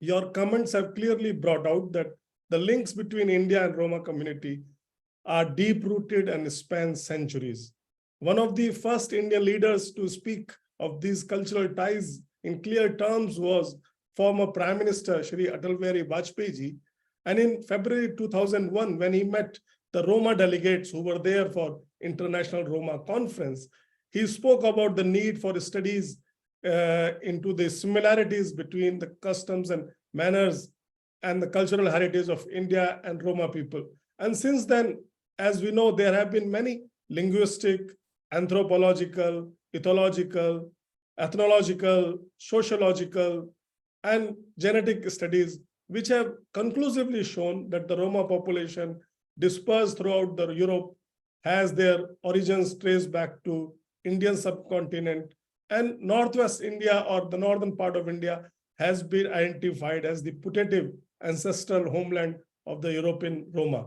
your comments have clearly brought out that the links between India and Roma community are deep-rooted and span centuries. One of the first Indian leaders to speak of these cultural ties in clear terms was former Prime Minister Shri Atal Bihari Vajpayee ji. And in February 2001, when he met the Roma delegates who were there for International Roma Conference, he spoke about the need for studies into the similarities between the customs and manners and the cultural heritage of India and Roma people. And since then, as we know, there have been many linguistic, anthropological, ethological, ethnological, sociological, and genetic studies, which have conclusively shown that the Roma population dispersed throughout the Europe has their origins traced back to Indian subcontinent, and Northwest India, or the northern part of India, has been identified as the putative ancestral homeland of the European Roma.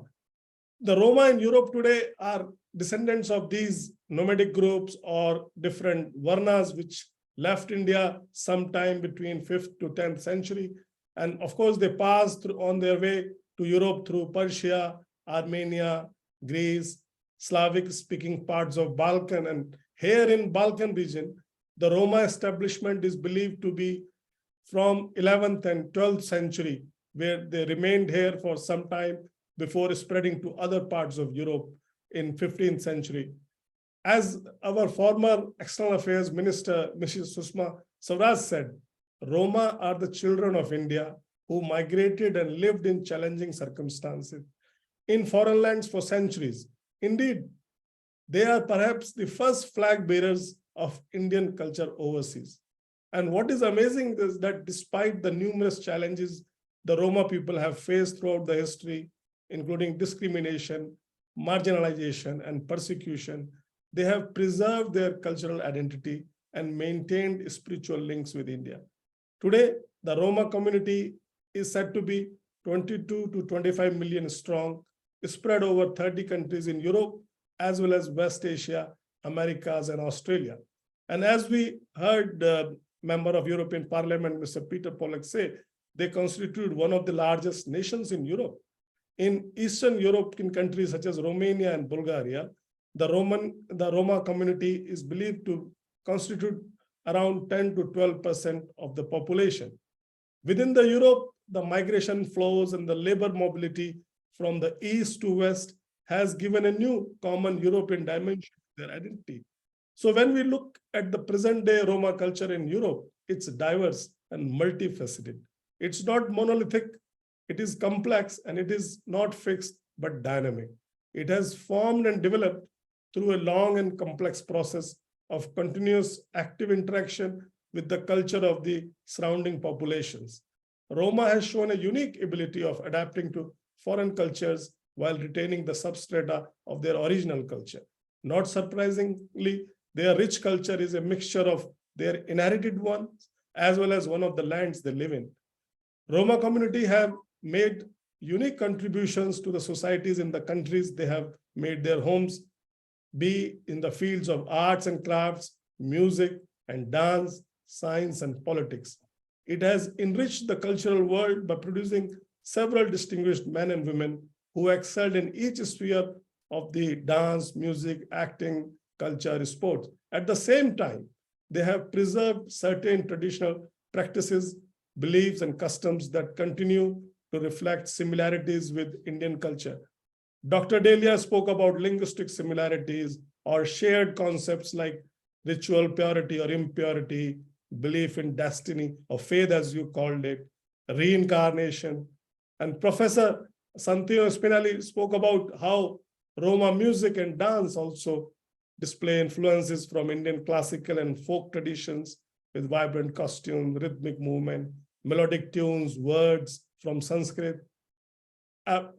The Roma in Europe today are descendants of these nomadic groups or different varnas which left India sometime between 5th to 10th century. And of course, they passed through on their way to Europe through Persia, Armenia, Greece, Slavic-speaking parts of Balkan. And here in Balkan region, the Roma establishment is believed to be from 11th and 12th century, where they remained here for some time before spreading to other parts of Europe in 15th century. As our former External Affairs Minister, Mrs. Sushma Swaraj said, Roma are the children of India who migrated and lived in challenging circumstances in foreign lands for centuries. Indeed, they are perhaps the first flag bearers of Indian culture overseas. And what is amazing is that despite the numerous challenges the Roma people have faced throughout the history, including discrimination, marginalization, and persecution, they have preserved their cultural identity and maintained spiritual links with India. Today, the Roma community is said to be 22 to 25 million strong, spread over 30 countries in Europe, as well as West Asia, Americas, and Australia. And as we heard the member of European Parliament, Mr. Peter Pollak, say, they constitute one of the largest nations in Europe. In Eastern European countries such as Romania and Bulgaria, the Roma community is believed to constitute around 10 to 12% of the population. Within the Europe, the migration flows and the labor mobility from the east to west has given a new common European dimension to their identity. So when we look at the present day Roma culture in Europe, it's diverse and multifaceted. It's not monolithic, it is complex, and it is not fixed but dynamic. It has formed and developed through a long and complex process of continuous active interaction with the culture of the surrounding populations. Roma has shown a unique ability of adapting to foreign cultures while retaining the substrata of their original culture. Not surprisingly, their rich culture is a mixture of their inherited ones as well as one of the lands they live in. Roma community have made unique contributions to the societies in the countries they have made their homes, be in the fields of arts and crafts, music and dance, science and politics. It has enriched the cultural world by producing several distinguished men and women who excelled in each sphere of the dance, music, acting, culture, sports. At the same time, they have preserved certain traditional practices, beliefs, and customs that continue to reflect similarities with Indian culture. Dr. Delia spoke about linguistic similarities or shared concepts like ritual purity or impurity, belief in destiny or faith, as you called it, reincarnation. And Professor Santino Spinelli spoke about how Roma music and dance also display influences from Indian classical and folk traditions with vibrant costume, rhythmic movement, melodic tunes, words from Sanskrit.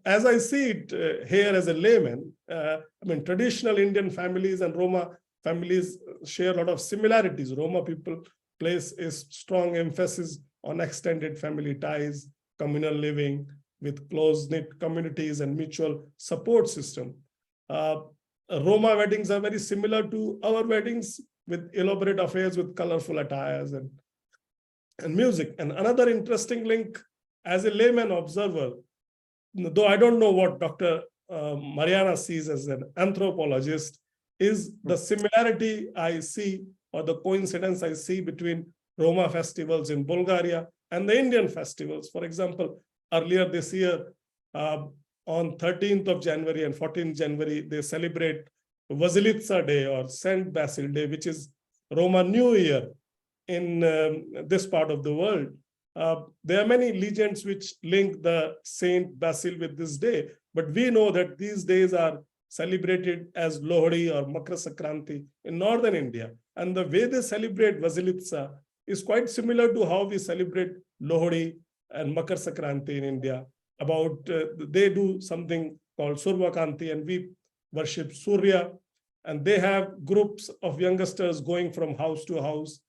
As I see it here as a layman, I mean, traditional Indian families and Roma families share a lot of similarities. Roma people place a strong emphasis on extended family ties, communal living with close-knit communities and mutual support system. Roma weddings are very similar to our weddings with elaborate affairs with colorful attires and music. And another interesting link as a layman observer, though I don't know what Dr. Marianna sees as an anthropologist, is the similarity I see or the coincidence I see between Roma festivals in Bulgaria and the Indian festivals. For example, earlier this year, on 13th of January and 14th January, they celebrate Vasilitsa Day or Saint Basil Day, which is Roma New Year in this part of the world. There are many legends which link the Saint Basil with this day, but we know that these days are celebrated as Lohri or Makar Sankranti in northern India. And the way they celebrate Vasilitsa is quite similar to how we celebrate Lohri and Makar Sankranti in India. They do something called Survakanti and we worship Surya, and they have groups of youngsters going from house to house,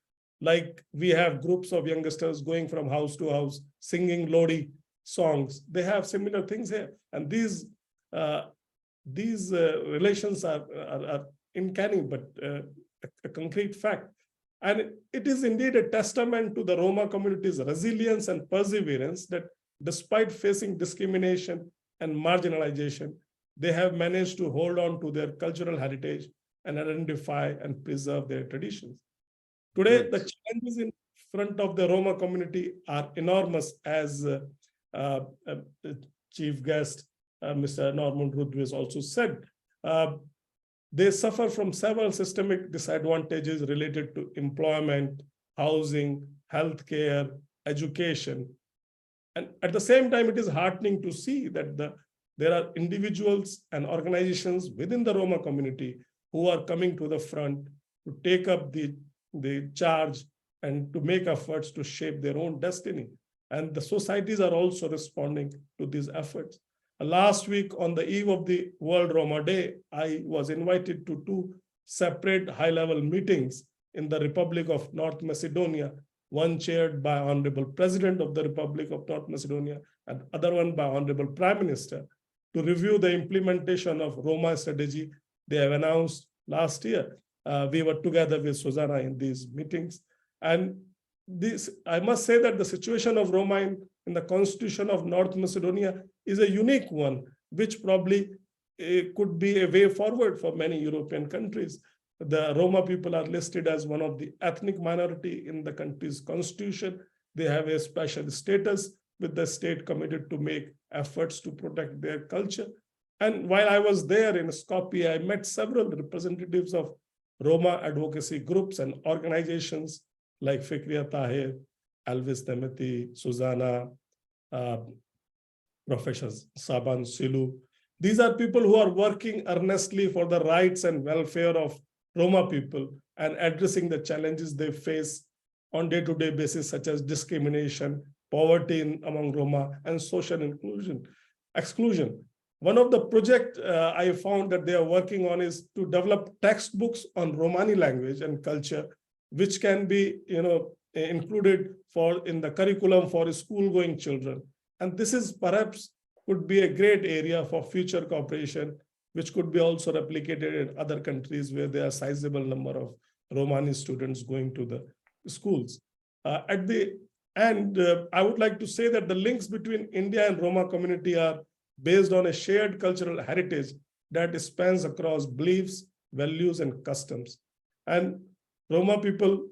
like we have groups of youngsters going from house to house, singing Lodi songs. They have similar things here. And these relations are uncanny, but a concrete fact. And it is indeed a testament to the Roma community's resilience and perseverance that despite facing discrimination and marginalization, they have managed to hold on to their cultural heritage and identify and preserve their traditions. Today, the challenges in front of the Roma community are enormous, as chief guest, Mr. Normunds Rudevics also said. They suffer from several systemic disadvantages related to employment, housing, healthcare, education. And at the same time, it is heartening to see that there are individuals and organizations within the Roma community who are coming to the front to take up the charge and to make efforts to shape their own destiny. And the societies are also responding to these efforts. Last week, on the eve of the World Roma Day, I was invited to two separate high-level meetings in the Republic of North Macedonia, one chaired by Honorable President of the Republic of North Macedonia and other one by Honorable Prime Minister, to review the implementation of Roma strategy they have announced last year. We were together with Susanna in these meetings. And I must say that the situation of Roma in the Constitution of North Macedonia is a unique one, which probably could be a way forward for many European countries. The Roma people are listed as one of the ethnic minority in the country's constitution. They have a special status, with the state committed to make efforts to protect their culture. And while I was there in Skopje, I met several representatives of Roma advocacy groups and organizations like Fikriya Tahir, Elvis Nemeti, Susanna, Professor Saban Silu. These are people who are working earnestly for the rights and welfare of Roma people and addressing the challenges they face on day-to-day basis, such as discrimination, poverty among Roma, and social exclusion. One of the projects I found that they are working on is to develop textbooks on Romani language and culture, which can be included in the curriculum for school-going children. And this is perhaps would be a great area for future cooperation, which could be also replicated in other countries where there are sizable number of Romani students going to the schools. At the end, I would like to say that the links between India and Roma community are based on a shared cultural heritage that spans across beliefs, values, and customs. And Roma people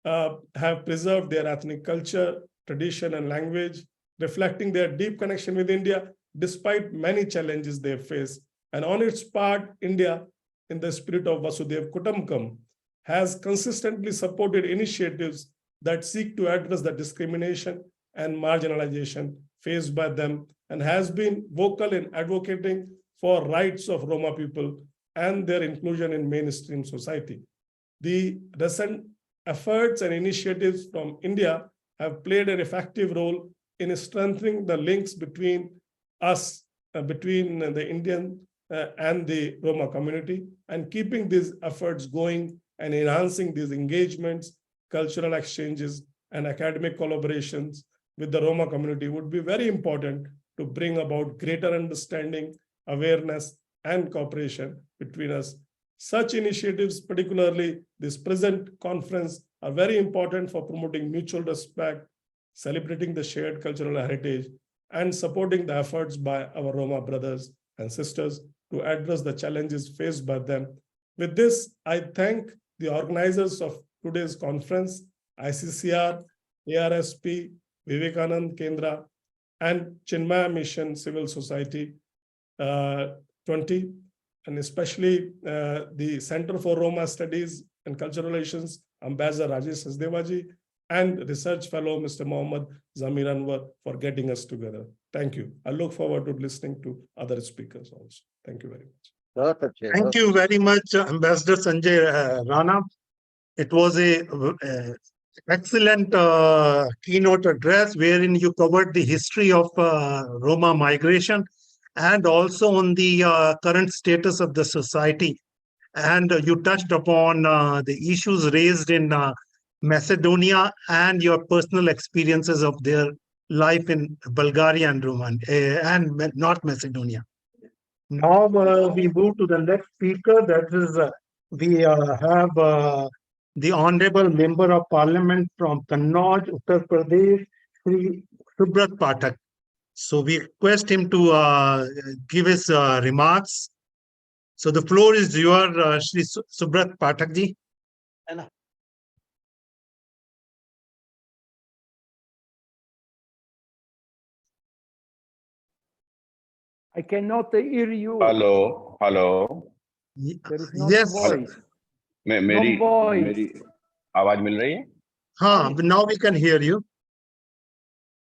have preserved their ethnic culture, tradition, and language, reflecting their deep connection with India, despite many challenges they face. And on its part, India, in the spirit of Vasudhaiva Kutumbakam, has consistently supported initiatives that seek to address the discrimination and marginalization faced by them, and has been vocal in advocating for rights of Roma people and their inclusion in mainstream society. The recent efforts and initiatives from India have played an effective role in strengthening the links between us, between the Indian and the Roma community, and keeping these efforts going and enhancing these engagements, cultural exchanges, and academic collaborations with the Roma community would be very important to bring about greater understanding, awareness, and cooperation between us. Such initiatives, particularly this present conference, are very important for promoting mutual respect, celebrating the shared cultural heritage, and supporting the efforts by our Roma brothers and sisters to address the challenges faced by them. With this, I thank the organizers of today's conference, ICCR, ARSP, Vivekananda Kendra, and Chinmaya Mission Civil Society 20, and especially the Center for Roma Studies and Cultural Relations, Ambassador Rajesh Sachdeva, and Research Fellow Mr. Mohammad Zameer Anwar for getting us together. Thank you. I look forward to listening to other speakers also. Thank you very much. Thank you very much, Ambassador Sanjay Rana. It was a excellent keynote address wherein you covered the history of Roma migration and also on the current status of the society. And you touched upon the issues raised in Macedonia and your personal experiences of their life in Bulgaria and Romania and North Macedonia. Now we move to the next speaker. That is, we have the Honorable Member of Parliament from Kannauj, Uttar Pradesh, Sri Subrat Pathak. So we request him to give his remarks. So the floor is yours, Sri Subrat Pathak ji. I cannot hear you. Hello, hello. There is no Yes. voice. मेरी voice. मेरी आवाज मिल रही है? हाँ, now we can hear you.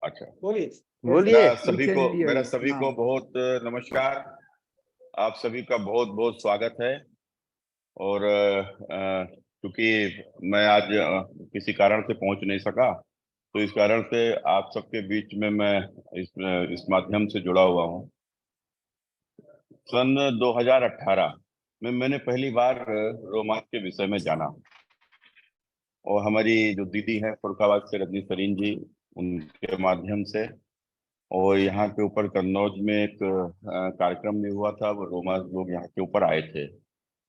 अच्छा, बोलिए मेरा सभी को बहुत नमस्कार। आप सभी का बहुत बहुत स्वागत है। और क्योंकि मैं आज किसी कारण से पहुंच नहीं सका, तो इस कारण से आप सबके बीच में मैं इस माध्यम से जुड़ा हुआ हूं। सन 2018 में मैंने पहली बार रोमा के विषय में जाना, और हमारी जो दीदी है फरुखाबाद से रजनी सरीन जी, उनके माध्यम से, और यहाँ के ऊपर कन्नौज में एक कार्यक्रम भी हुआ था, वो रोमा लोग यहाँ के ऊपर आए थे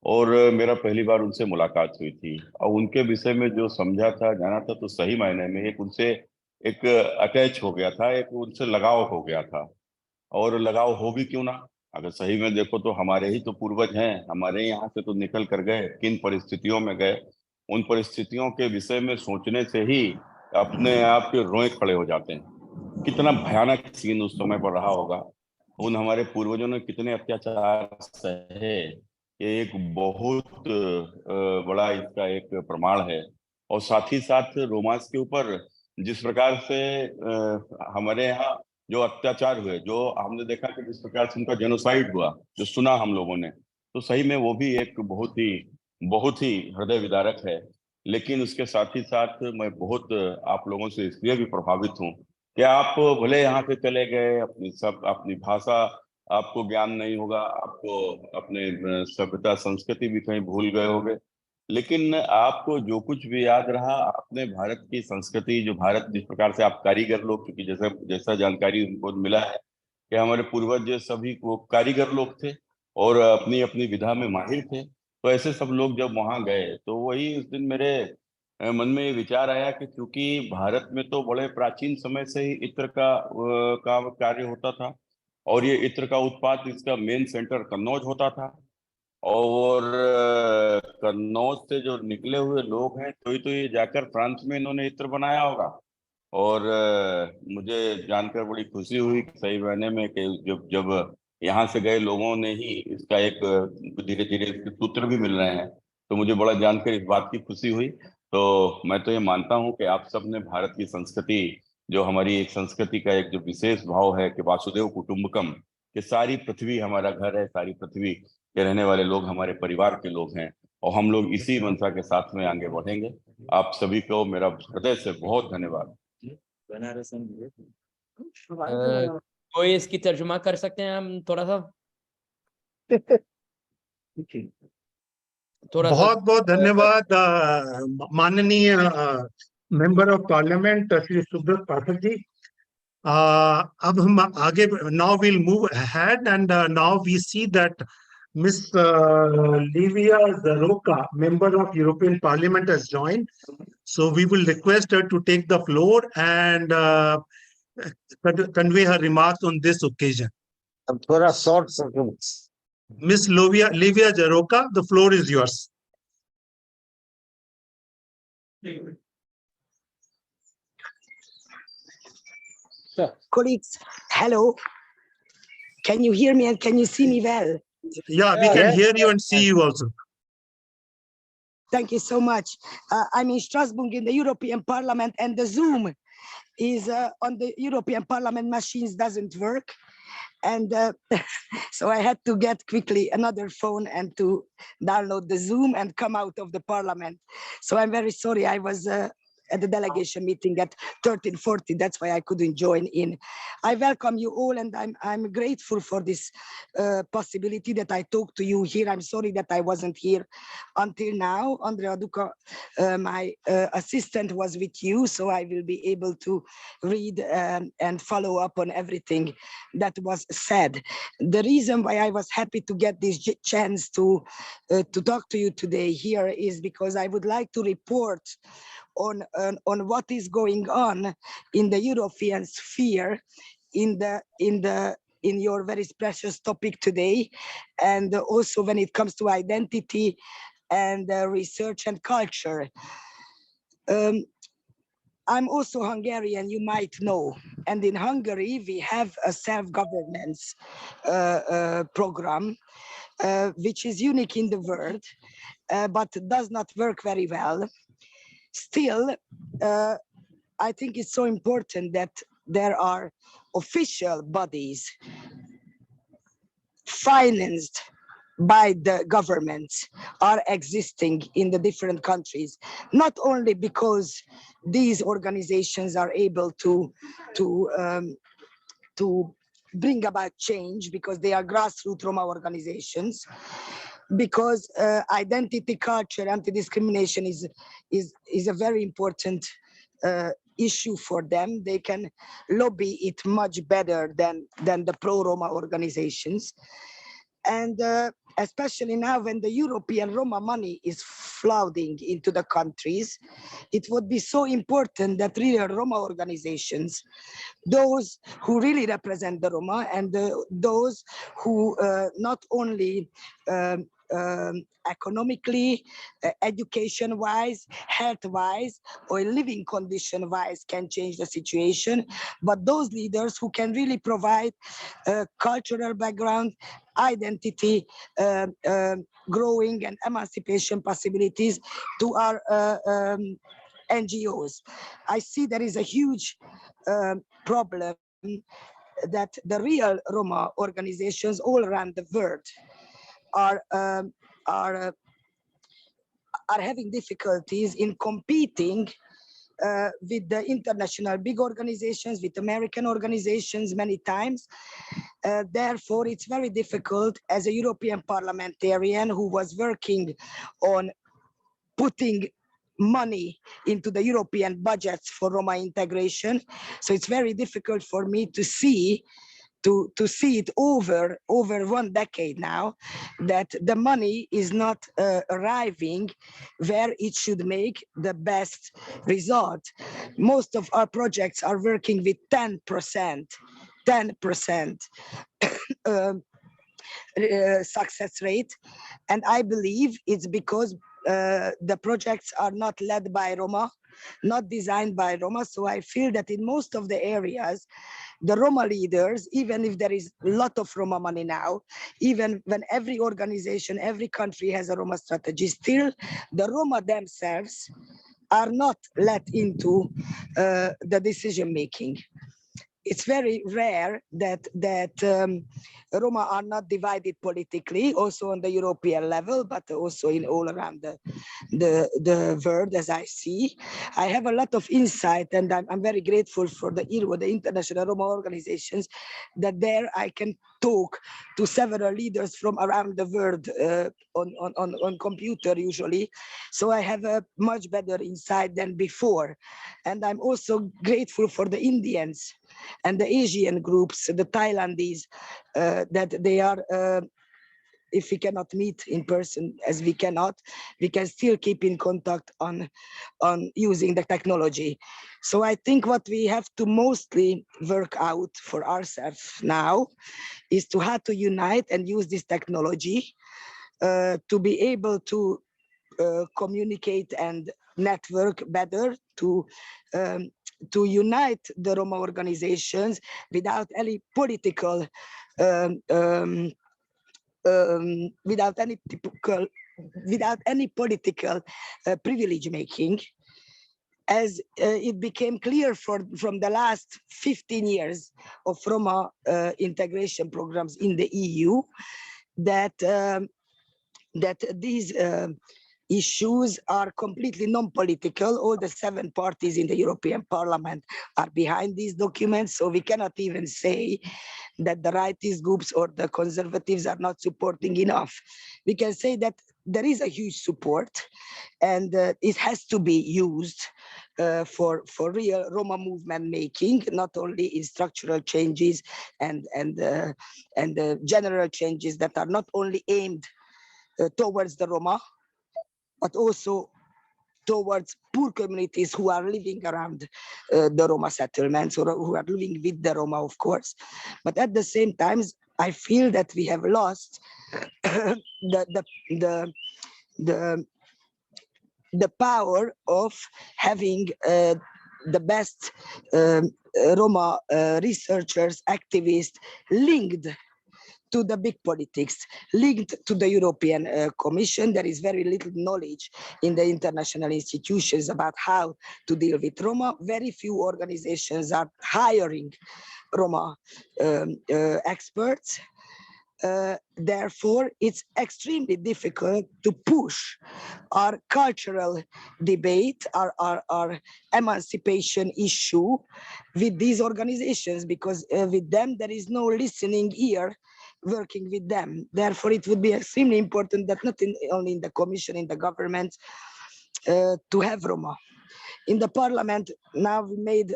और मेरा पहली बार उनसे मुलाकात हुई थी। और उनके विषय में जो समझा था, जाना था, तो सही मायने में एक उनसे एक अटैच हो गया था, एक उनसे लगाव हो गया था। और लगाव हो भी क्यों ना, अगर सही में देखो तो हमारे ही तो पूर्वज हैं, हमारे यहाँ से तो निकल कर गए, किन परिस्थितियों में गए, उन परिस्थितियों के विषय में सोचने से ही अपने आप के रोए खड़े हो जाते हैं। कितना भयानक सीन उस समय पर रहा होगा, उन हमारे पूर्वजों ने कितने अत्याचार सहे, ये एक बहुत बड़ा इसका एक प्रमाण है। और साथ ही साथ रोमांस के ऊपर जिस प्रकार से हमारे यहाँ जो अत्याचार हुए, जो हमने देखा कि जिस प्रकार से उनका जेनोसाइड हुआ, जो सुना हम लोगों ने, तो सही में वो भी एक बहुत ही हृदय विदारक है। लेकिन उसके साथ ही साथ मैं बहुत आप लोगों से इसलिए भी प्रभावित हूँ कि आप भले यहाँ से चले गए, अपनी भाषा आपको ज्ञान नहीं होगा, आपको अपने सभ्यता संस्कृति भी कहीं भूल गए होंगे, लेकिन आपको जो कुछ भी याद रहा, आपने भारत की संस्कृति, जो भारत जिस प्रकार से आप कारीगर लोग, क्योंकि जैसा जानकारी उनको मिला है कि हमारे पूर्वज सभी वो कारीगर लोग थे और अपनी अपनी विधा में माहिर थे। तो ऐसे सब लोग जब वहां गए तो वही उस दिन मेरे मन में ये विचार आया कि क्योंकि भारत में तो बड़े प्राचीन समय से ही इत्र का कार्य होता था और ये इत्र का उत्पाद इसका मेन सेंटर कन्नौज होता था और कन्नौज से जो निकले हुए लोग हैं तो ये जाकर फ्रांस में इन्होंने इत्र बनाया होगा। और मुझे जानकर बड़ी खुशी हुई कि सही मायने में कि जब जब यहाँ से गए लोगों ने ही इसका एक धीरे धीरे इसके सूत्र भी मिल रहे हैं, तो मुझे बड़ा जानकर इस बात की खुशी हुई। तो मैं तो ये मानता हूँ कि आप सब ने भारत की संस्कृति, जो हमारी एक संस्कृति का एक जो विशेष भाव है कि वासुदेव कुटुंबकम, कि सारी पृथ्वी हमारा घर है, सारी पृथ्वी के रहने वाले लोग हमारे परिवार के लोग हैं और हम लोग इसी मंशा के साथ में आगे बढ़ेंगे। आप सभी को मेरा हृदय से बहुत धन्यवाद। कोई इसकी तर्जुमा कर सकते हैं हम थोड़ा सा? बहुत बहुत धन्यवाद माननीय member of parliament Shri Subrata Pathak ji. अब हम आगे, now we'll move ahead and now we see that Miss Livia Jaroka, member of European Parliament, has joined. So we will request her to take the floor and convey her remarks on this occasion. Miss Livia Jaroka, the floor is yours. Colleagues, hello. Can you hear me and can you see me well? Yeah, we can hear you and see you also. Thank you so much. I'm in Strasbourg in the European Parliament and the Zoom is on the European Parliament machines doesn't work. And so I had to get quickly another phone and to download the Zoom and come out of the Parliament. So I'm very sorry. I was at the delegation meeting at 13:40. That's why I couldn't join in. I welcome you all, and I'm grateful for this possibility that I talk to you here. I'm sorry that I wasn't here until now. Andrea Duca, my assistant, was with you, so I will be able to read and follow up on everything that was said. The reason why I was happy to get this chance to talk to you today here is because I would like to report on what is going on in the European sphere in your very precious topic today, and also when it comes to identity and research and culture. I'm also Hungarian, you might know, and in Hungary we have a self-governance program which is unique in the world, but does not work very well. Still, I think it's so important that there are official bodies financed by the governments are existing in the different countries, not only because these organizations are able to bring about change because they are grassroots Roma organizations, because identity, culture, anti-discrimination is a very important issue for them. They can lobby it much better than the pro-Roma organizations. And especially now when the European Roma money is flooding into the countries, it would be so important that real Roma organizations, those who really represent the Roma and those who not only economically, education-wise, health-wise, or living condition-wise can change the situation, but those leaders who can really provide cultural background, identity, growing and emancipation possibilities to our NGOs. I see there is a huge problem that the real Roma organizations all around the world are having difficulties in competing with the international big organizations, with American organizations many times. Therefore, it's very difficult as a European parliamentarian who was working on putting money into the European budgets for Roma integration. So it's very difficult for me to see to see it over 1 decade now, that the money is not arriving where it should make the best result. Most of our projects are working with 10% success rate, and I believe it's because the projects are not led by Roma, not designed by Roma. So I feel that in most of the areas, the Roma leaders, even if there is a lot of Roma money now, even when every organization, every country has a Roma strategy, still the Roma themselves are not let into the decision making. It's very rare that Roma are not divided politically, also on the European level, but also in all around the world, as I see. I have a lot of insight, and I'm very grateful for the IRO, the International Roma organizations, that there I can talk to several leaders from around the world on computer usually. So I have a much better insight than before. And I'm also grateful for the Indians and the Asian groups, the Thailandese, that they are, if we cannot meet in person, as we cannot, we can still keep in contact on using the technology. So I think what we have to mostly work out for ourselves now is to how to unite and use this technology to be able to communicate and network better, to unite the Roma organizations without any political privilege making, as it became clear from the last 15 years of Roma integration programs in the EU, that these issues are completely non-political. All the 7 parties in the European Parliament are behind these documents, so we cannot even say that the rightist groups or the conservatives are not supporting enough. We can say that there is a huge support, and it has to be used for real Roma movement making, not only in structural changes and general changes that are not only aimed towards the Roma, but also towards poor communities who are living around the Roma settlements, or who are living with the Roma, of course. But at the same time, I feel that we have lost the power of having the best Roma researchers, activists linked to the big politics, linked to the European Commission. There is very little knowledge in the international institutions about how to deal with Roma. Very few organizations are hiring Roma experts. Therefore, it's extremely difficult to push our cultural debate, our emancipation issue with these organizations, because with them there is no listening ear working with them. Therefore, it would be extremely important that not only in the Commission, in the government, to have Roma. In the Parliament, now we made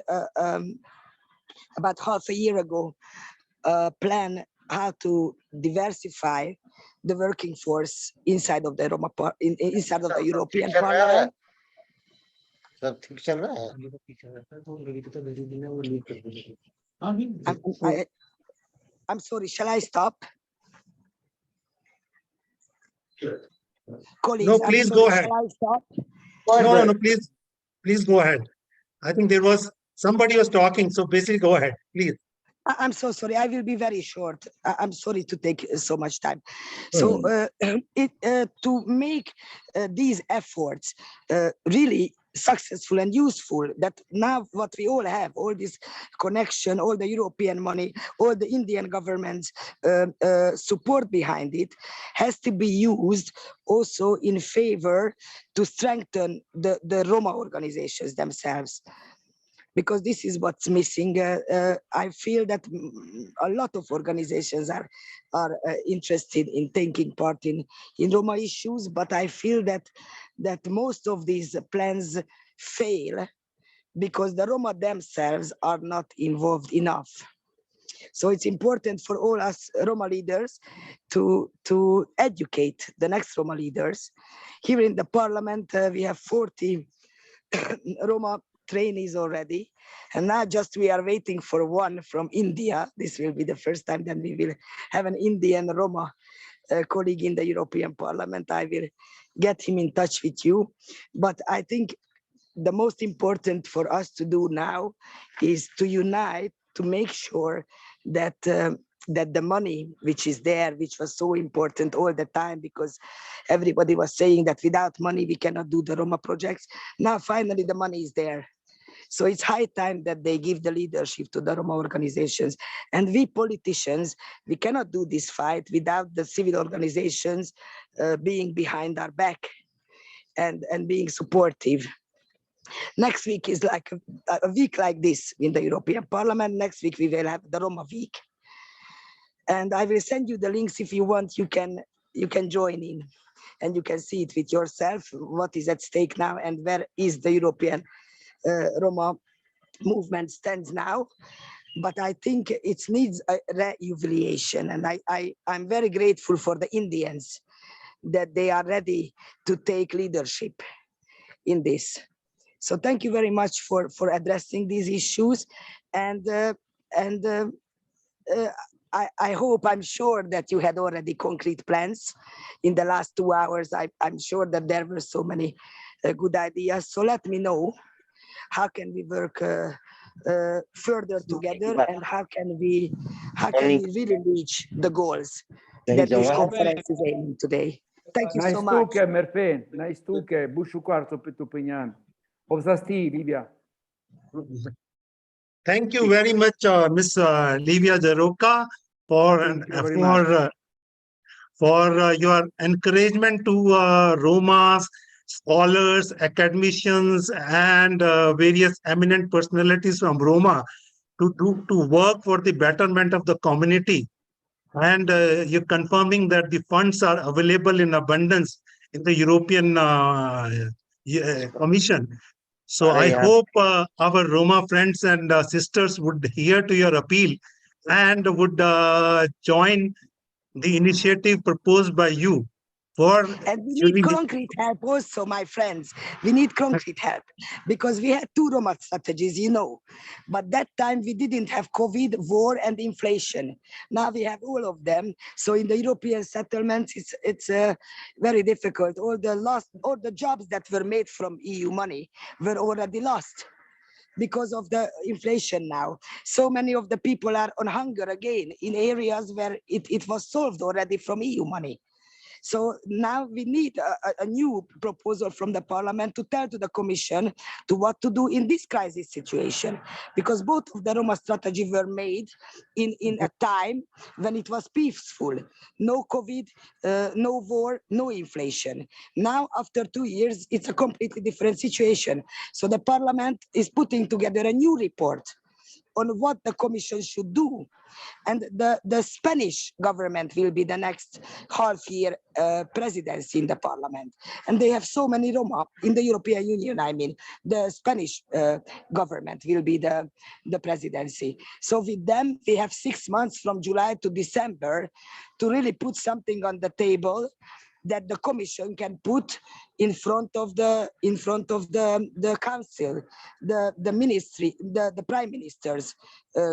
about half a year ago a plan how to diversify the working force inside of the Roma inside of the European Parliament. I'm sorry, shall I stop? Colleagues, No, please go ahead. Shall I stop? No, please go ahead. I think there was somebody was talking, so basically go ahead, please. I'm so sorry. I will be very short. I'm sorry to take so much time. So to make these efforts really successful and useful, that now what we all have, all this connection, all the European money, all the Indian government's support behind it, has to be used also in favor to strengthen the Roma organizations themselves. Because this is what's missing. I feel that a lot of organizations are interested in taking part in Roma issues, but I feel that most of these plans fail because the Roma themselves are not involved enough. So it's important for all us Roma leaders to educate the next Roma leaders. Here in the parliament, we have 40 Roma trainees already. And now just we are waiting for one from India. This will be the first time that we will have an Indian Roma colleague in the European Parliament. I will get him in touch with you. But I think the most important for us to do now is to unite, to make sure that that the money which is there, which was so important all the time, because everybody was saying that without money we cannot do the Roma projects. Now finally the money is there. So it's high time that they give the leadership to the Roma organizations. And we politicians, we cannot do this fight without the civil organizations being behind our back and being supportive. Next week is like a week like this in the European Parliament. Next week we will have the Roma week. And I will send you the links if you want, you can join in and you can see it with yourself, what is at stake now and where is the European Roma movement stands now. But I think it needs a re-evaluation. And I'm very grateful for the Indians that they are ready to take leadership in this. So thank you very much for addressing these issues. And I hope, I'm sure that you had already concrete plans in the last 2 hours. I'm sure that there were so many good ideas. So let me know, how can we work further together, and how can we really reach the goals that this conference is aiming today. Thank you so much. Nice Merfen, nice tuke, bushu kwarto pitupinyan. Obzasti, Livia. Thank you very much, Ms. Livia Jaroka, for your encouragement to Romas, scholars, academicians, and various eminent personalities from Roma to work for the betterment of the community. And you're confirming that the funds are available in abundance in the European Commission. So I hope our Roma friends and sisters would hear to your appeal and would join the initiative proposed by you. And we need concrete help also, my friends. We need concrete help because we had 2 Roma strategies, you know, but that time we didn't have COVID, war, and inflation. Now we have all of them. So in the European settlements, it's very difficult. All the jobs that were made from EU money were already lost because of the inflation now. So many of the people are on hunger again in areas where it was solved already from EU money. So now we need a new proposal from the parliament to tell to the commission to what to do in this crisis situation, because both of the Roma strategy were made in a time when it was peaceful, no COVID, no war, no inflation. Now, after 2 years, it's a completely different situation. So the parliament is putting together a new report on what the commission should do. And the Spanish government will be the next half-year presidency in the parliament. And they have so many Roma in the European Union. I mean, the Spanish government will be the presidency. So with them, we have 6 months from July to December to really put something on the table that the commission can put in front of the council, the ministry, the prime ministers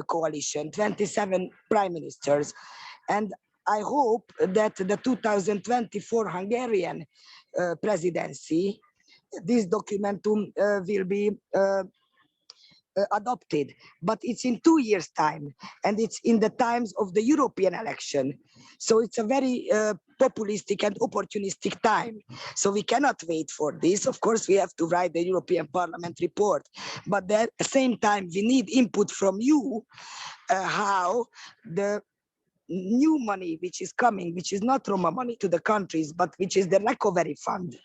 coalition, 27 prime ministers. And I hope that the 2024 Hungarian presidency, this documentum will be adopted, but it's in 2 years' time, and it's in the times of the European election. So it's a very populistic and opportunistic time. So we cannot wait for this. Of course, we have to write the European Parliament report, but at the same time, we need input from you how the new money which is coming, which is not Roma money to the countries, but which is the recovery fund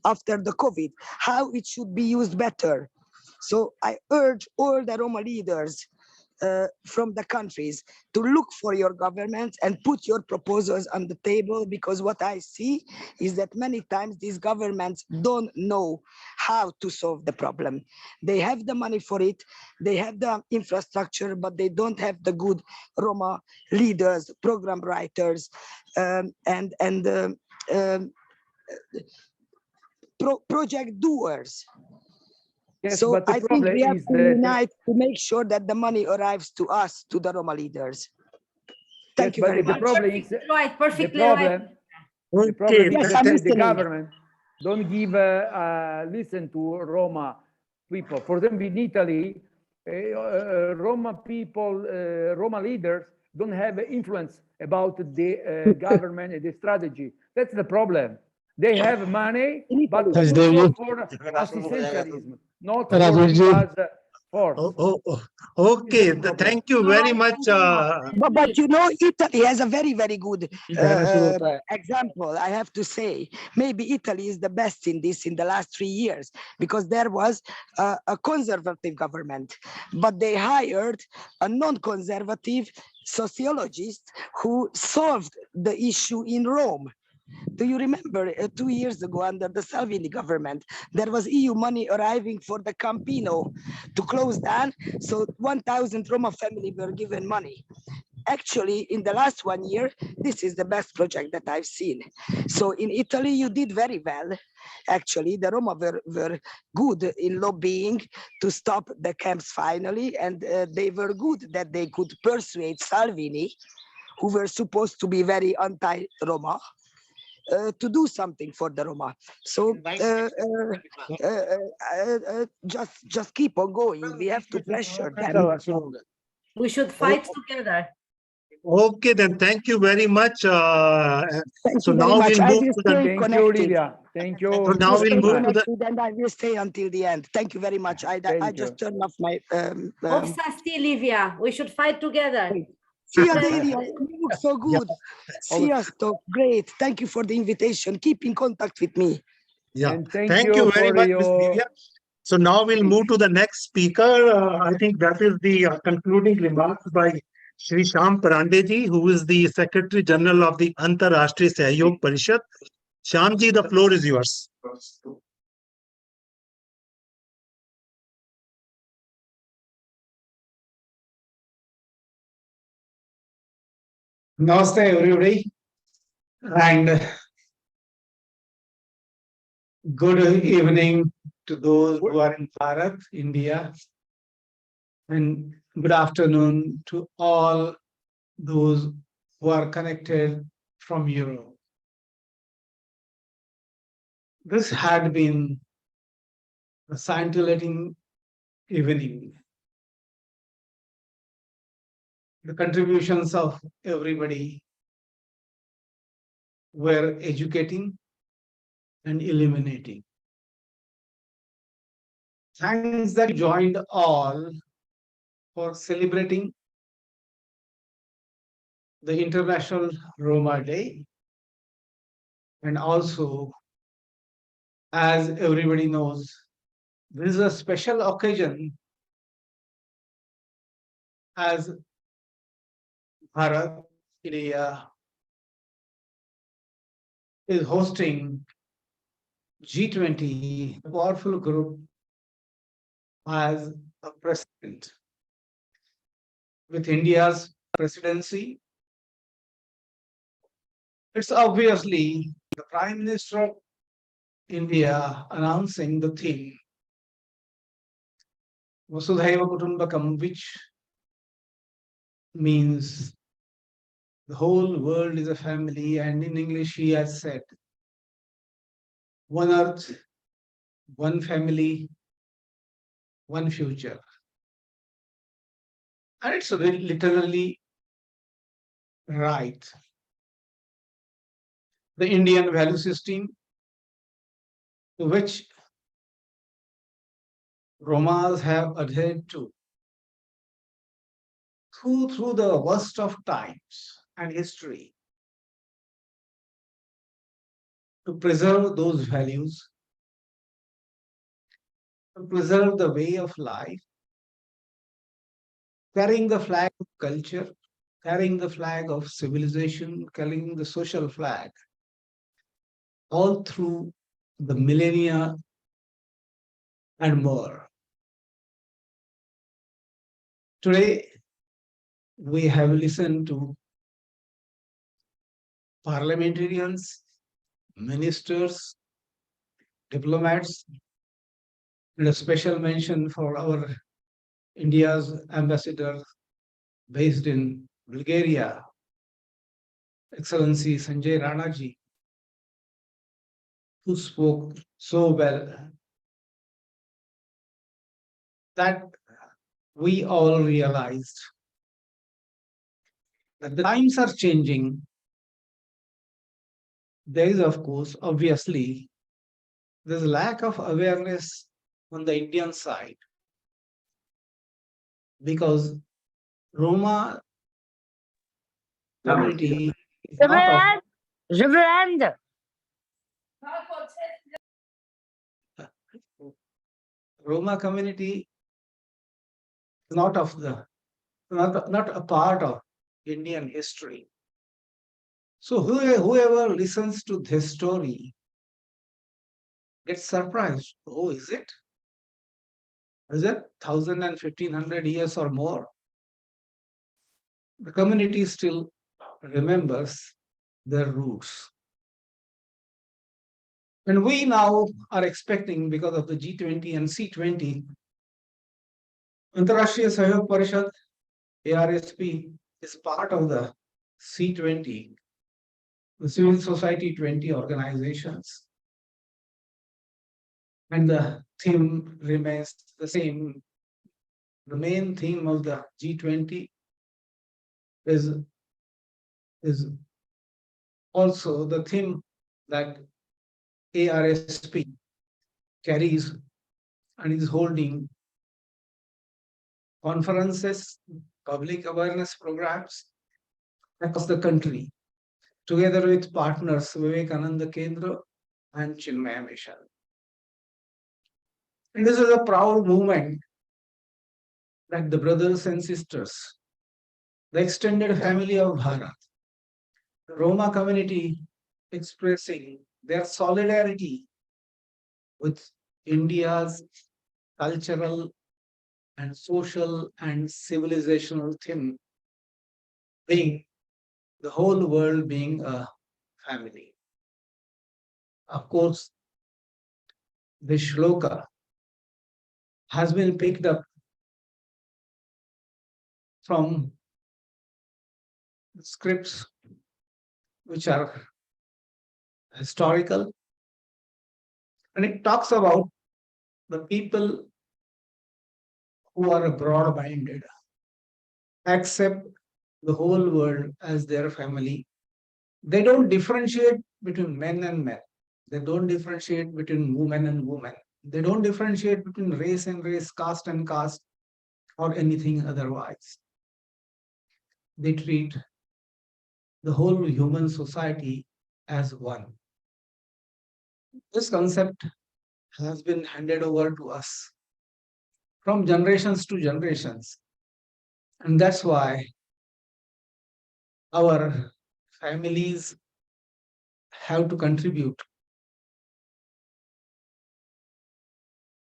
after the COVID, how it should be used better. So I urge all the Roma leaders from the countries to look for your governments and put your proposals on the table, because what I see is that many times these governments don't know how to solve the problem. They have the money for it, they have the infrastructure, but they don't have the good Roma leaders, program writers, project doers. Yes, So but the I think problem we have is to that unite to make sure that the money arrives to us, to the Roma leaders. Thank you but very the much. problem is Right, perfectly the problem, right. the problem Yes, is I'm that the listening. government don't give listen to Roma people. For example, in Italy, Roma people, Roma leaders don't have influence about the government and the strategy. That's the problem. They have money, but also for assistantialism, not for give us force. Okay, thank you very much. But you know, Italy has a very, very good example, I have to say. Maybe Italy is the best in this in the last 3 years, because there was a conservative government, but they hired a non-conservative sociologist who solved the issue in Rome. Do you remember 2 years ago under the Salvini government, there was EU money arriving for the Campino to close down, so 1,000 Roma families were given money. Actually, in the last 1 year, this is the best project that I've seen. So in Italy, you did very well. Actually, the Roma were good in lobbying to stop the camps finally, and they were good that they could persuade Salvini, who were supposed to be very anti-Roma, to do something for the Roma. So just keep on going. We have to pressure them. We should fight together. Okay, then thank you very much. Thank So you very now much. we'll I move will to stay the Thank you, Olivia. Thank you. So now we'll move to the and I will stay until the end. Thank you very much. I just turned off my Obsasti, Livia. We should fight together. See you, Delia. You look so good. See us, talk. Great. Thank you for the invitation. Keep in contact with me. Yeah, And thank you very much, Ms. Delia. So now we'll move to the next speaker. I think that is the concluding remarks by Shri Shyam Parande ji, who is the Secretary General of the Antar Rashtriya Sahayog Parishad. Shyam ji, the floor is yours. Namaste, everybody, and good evening to those who are in Bharat, India, and good afternoon to all those who are connected from Europe. This had been a scintillating evening. The contributions of everybody were educating and illuminating. Thanks that you joined all for celebrating the International Roma Day, and also, as everybody knows, this is a special occasion as Bharat, India is hosting G20, a powerful group as a president. With India's presidency, it's obviously the Prime Minister of India announcing the theme Vasudhaiva Kutumbakam, which means the whole world is a family, and in English he has said, one earth, one family, one future. And it's literally right. The Indian value system, to which Romas have adhered to through the worst of times and history, to preserve those values, to preserve the way of life, carrying the flag of culture, carrying the flag of civilization, carrying the social flag, all through the millennia and more. Today, we have listened to parliamentarians, ministers, diplomats, and a special mention for our India's ambassador based in Bulgaria, Excellency Sanjay Ranaji, who spoke so well that we all realized that the times are changing. There is, of course, obviously, there's a lack of awareness on the Indian side because Roma community is not of, Je veux end. Roma community is not of the not a part of Indian history. So whoever listens to this story gets surprised. Oh, is it? Is it 1,000 and 1,500 years or more? The community still remembers their roots. And we now are expecting, because of the G20 and C20, International Sahayog Parishad, ARSP, is part of the C20, the Civil Society 20 organizations. And the theme remains the same. The main theme of the G20 is also the theme that ARSP carries and is holding conferences, public awareness programs across the country, together with partners Vivekananda Kendra and Chinmaya Mission. And this is a proud movement that the brothers and sisters, the extended family of Bharat, the Roma community expressing their solidarity with India's cultural and social and civilizational theme, being the whole world being a family. Of course, this shloka has been picked up from scripts which are historical, and it talks about the people who are broad-minded, accept the whole world as their family. They don't differentiate between men and men. They don't differentiate between women and women. They don't differentiate between race and race, caste and caste, or anything otherwise. They treat the whole human society as one. This concept has been handed over to us from generations to generations. And that's why our families have to contribute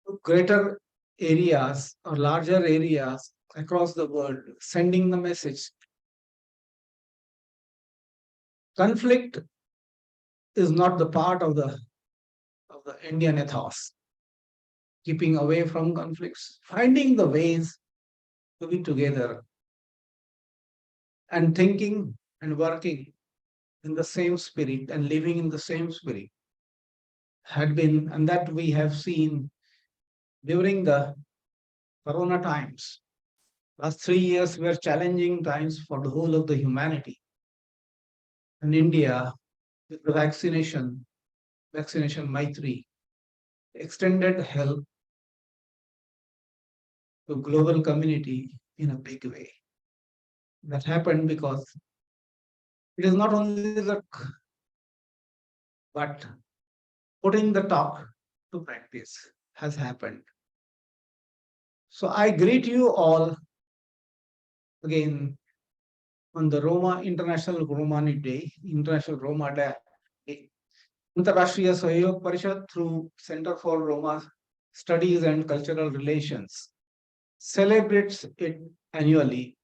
to greater areas or larger areas across the world, sending the message. Conflict is not the part of the Indian ethos. Keeping away from conflicts, finding the ways to be together and thinking and working in the same spirit and living in the same spirit had been, and that we have seen during the Corona times. Last 3 years were challenging times for the whole of the humanity. And India, with the vaccination Maitri, extended help to global community in a big way. That happened because it is not only the talk, but putting the talk to practice has happened. So I greet you all again on the International Romani Day, International Roma Day. Antar Sahayog Parishad through Center for Roma Studies and Cultural Relations celebrates it annually,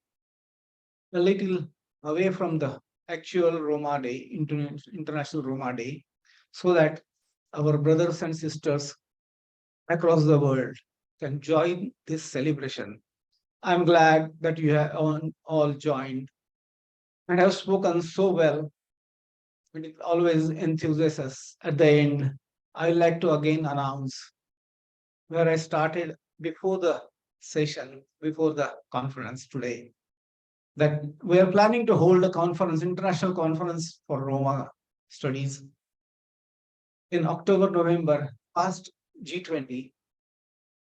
a little away from the actual Roma Day, International Roma Day, so that our brothers and sisters across the world can join this celebration. I'm glad that you have all joined and have spoken so well, and it always enthuses us. At the end, I'd like to again announce where I started before the session, before the conference today, that we are planning to hold a conference, international conference for Roma studies in October, November, past G20.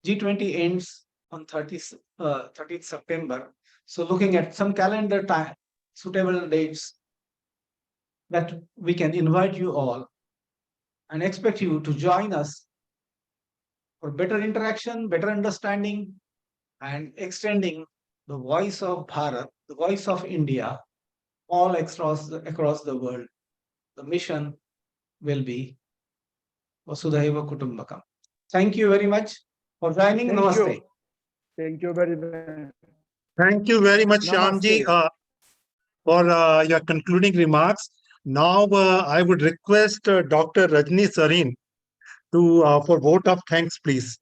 G20 ends on 30th September. So looking at some calendar time, suitable dates that we can invite you all and expect you to join us for better interaction, better understanding, and extending the voice of Bharat, the voice of India, all across the world. The mission will be Vasudhaiva Kutumbakam. Thank you very much for joining. Namaste. Thank you very much. Thank you very much, Shyamji, for your concluding remarks. Now, I would request Dr. Rajni Sarin for vote of thanks, please.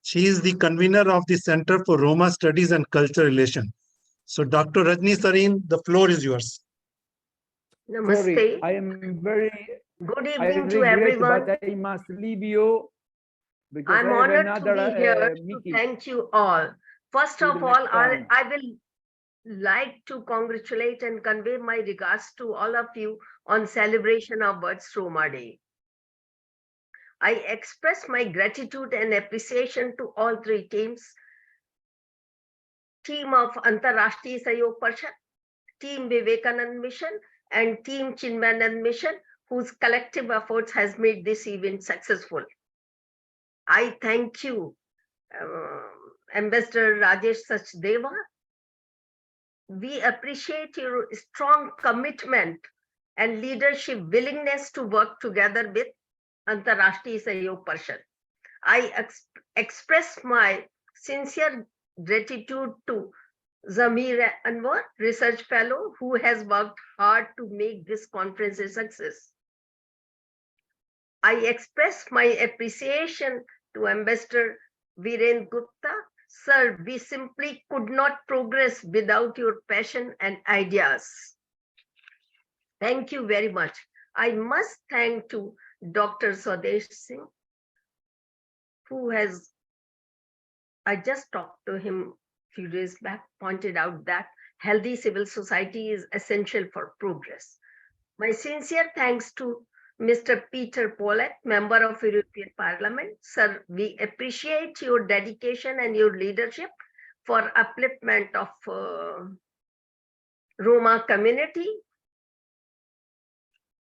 She is the convener of the Center for Roma Studies and Culture Relations. So, Dr. Rajni Sarin, the floor is yours. Sorry, Namaste. I am very Good I evening to regret, everyone. but I must leave you because I'm I have honored another to be here meeting. to thank you all. First See of you all, next time. I will like to congratulate and convey my regards to all of you on celebration of World Roma Day. I express my gratitude and appreciation to all three teams, team of Antar Sahayog Parishad, team Vivekananda Mission, and team Chinmaya Mission, whose collective efforts has made this event successful. I thank you, Ambassador Rajesh Sachdeva. We appreciate your strong commitment and leadership willingness to work together with Antar Sahayog Parishad. I express my sincere gratitude to Zameer Anwar, Research Fellow, who has worked hard to make this conference a success. I express my appreciation to Ambassador Virendra Gupta. Sir, we simply could not progress without your passion and ideas. Thank you very much. I must thank to Dr. Swadesh Singh, who has, I just talked to him a few days back, pointed out that healthy civil society is essential for progress. My sincere thanks to Mr. Peter Pollak, member of European Parliament. Sir, we appreciate your dedication and your leadership for upliftment of Roma community.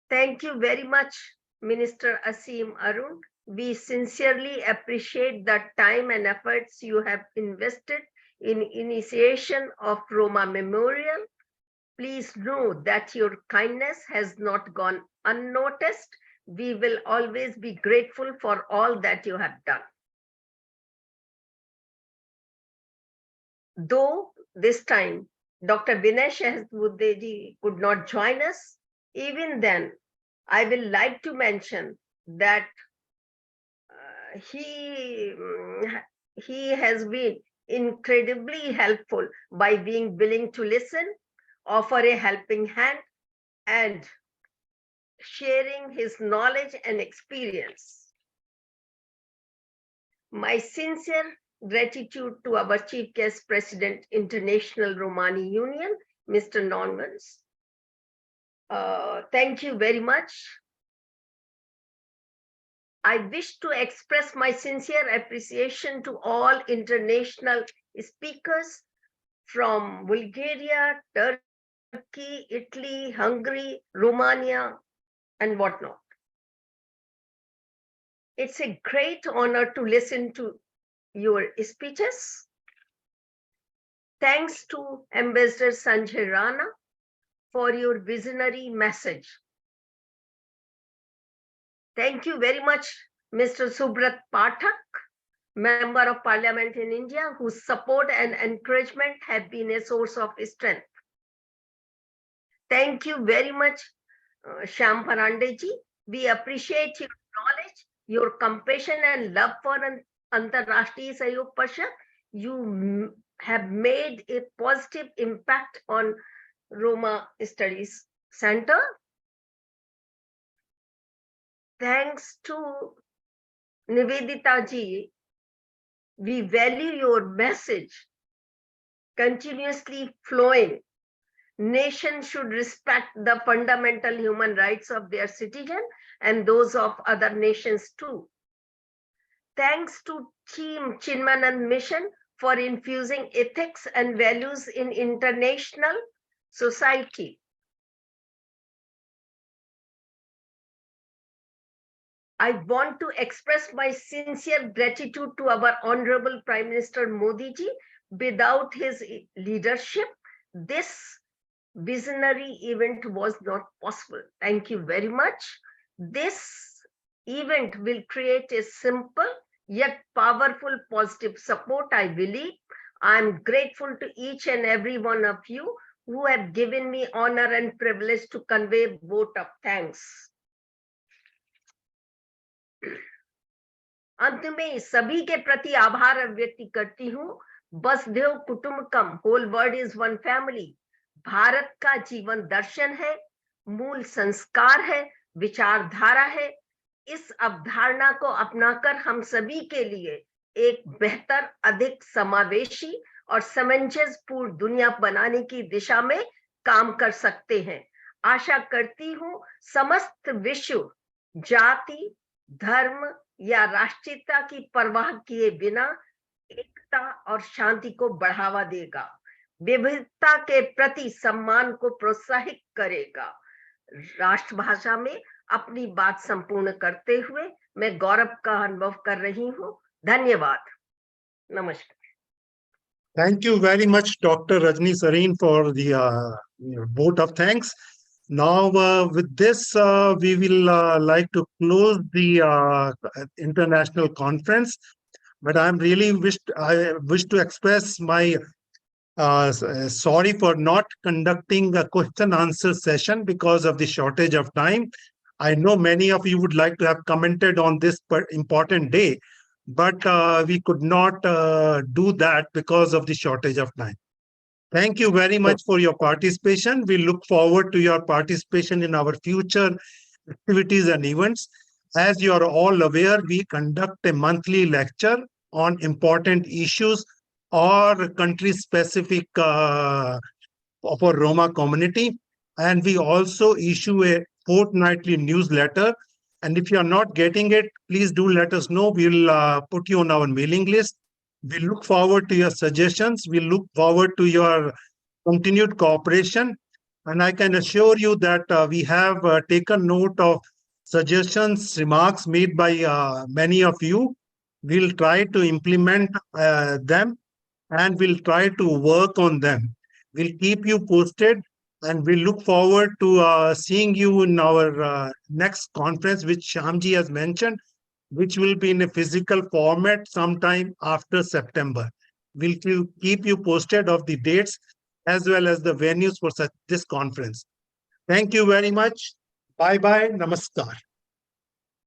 Thank you very much, Minister Asim Arun. We sincerely appreciate the time and efforts you have invested in initiation of Roma Memorial. Please know that your kindness has not gone unnoticed. We will always be grateful for all that you have done. Though this time Dr. Vinay Sahajwudeji could not join us, even then I will like to mention that he has been incredibly helpful by being willing to listen, offer a helping hand, and sharing his knowledge and experience. My sincere gratitude to our Chief Guest President, International Romani Union, Mr. Normunds. Thank you very much. I wish to express my sincere appreciation to all international speakers from Bulgaria, Turkey, Italy, Hungary, Romania, and whatnot. It's a great honor to listen to your speeches. Thanks to Ambassador Sanjay Rana for your visionary message. Thank you very much, Mr. Subrat Pathak, Member of Parliament in India, whose support and encouragement have been a source of strength. Thank you very much, Shyam Parande ji. We appreciate your knowledge, your compassion and love for Antar Sahayog Parishad. You have made a positive impact on Roma Studies Center. Thanks to Nivedita ji, we value your message continuously flowing. Nation should respect the fundamental human rights of their citizens and those of other nations too. Thanks to Team Chinmaya Mission for infusing ethics and values in international society. I want to express my sincere gratitude to our Honorable Prime Minister Modi ji. Without his leadership, this visionary event was not possible. Thank you very much. This event will create a simple yet powerful positive support, I believe. I am grateful to each and every one of you who have given me honor and privilege to convey vote of thanks. अंत में सभी के प्रति आभार व्यक्त करती हूँ. वसुधैव कुटुंबकम, whole world is one family. Bharat का जीवन दर्शन है, मूल संस्कार है, विचारधारा है. इस अवधारणा को अपनाकर हम सभी के लिए एक बेहतर, अधिक समावेशी और सामंजस्यपूर्ण दुनिया बनाने की दिशा में काम कर सकते हैं. आशा करती हूँ समस्त विश्व जाति, धर्म या राष्ट्रीयता की परवाह किए बिना एकता और शांति को बढ़ावा देगा, विविधता के प्रति सम्मान को प्रोत्साहित करेगा. राष्ट्रभाषा में अपनी बात संपूर्ण करते हुए मैं गौरव का अनुभव कर रही हूँ. धन्यवाद. नमस्कार. Thank you very much, Dr. Rajni Sareen, for the vote of thanks. Now, with this, we will like to close the international conference. But I wish to express my sorry for not conducting a question-answer session because of the shortage of time. I know many of you would like to have commented on this important day, but we could not do that because of the shortage of time. Thank you very much for your participation. We look forward to your participation in our future activities and events. As you are all aware, we conduct a monthly lecture on important issues or country-specific for Roma community. And we also issue a fortnightly newsletter. And if you are not getting it, please do let us know. We'll put you on our mailing list. We look forward to your suggestions. We look forward to your continued cooperation. And I can assure you that we have taken note of suggestions, remarks made by many of you. We'll try to implement them and we'll try to work on them. We'll keep you posted and we look forward to seeing you in our next conference, which Shyamji has mentioned, which will be in a physical format sometime after September. We'll keep you posted of the dates as well as the venues for this conference. Thank you very much. Bye-bye. Namaskar.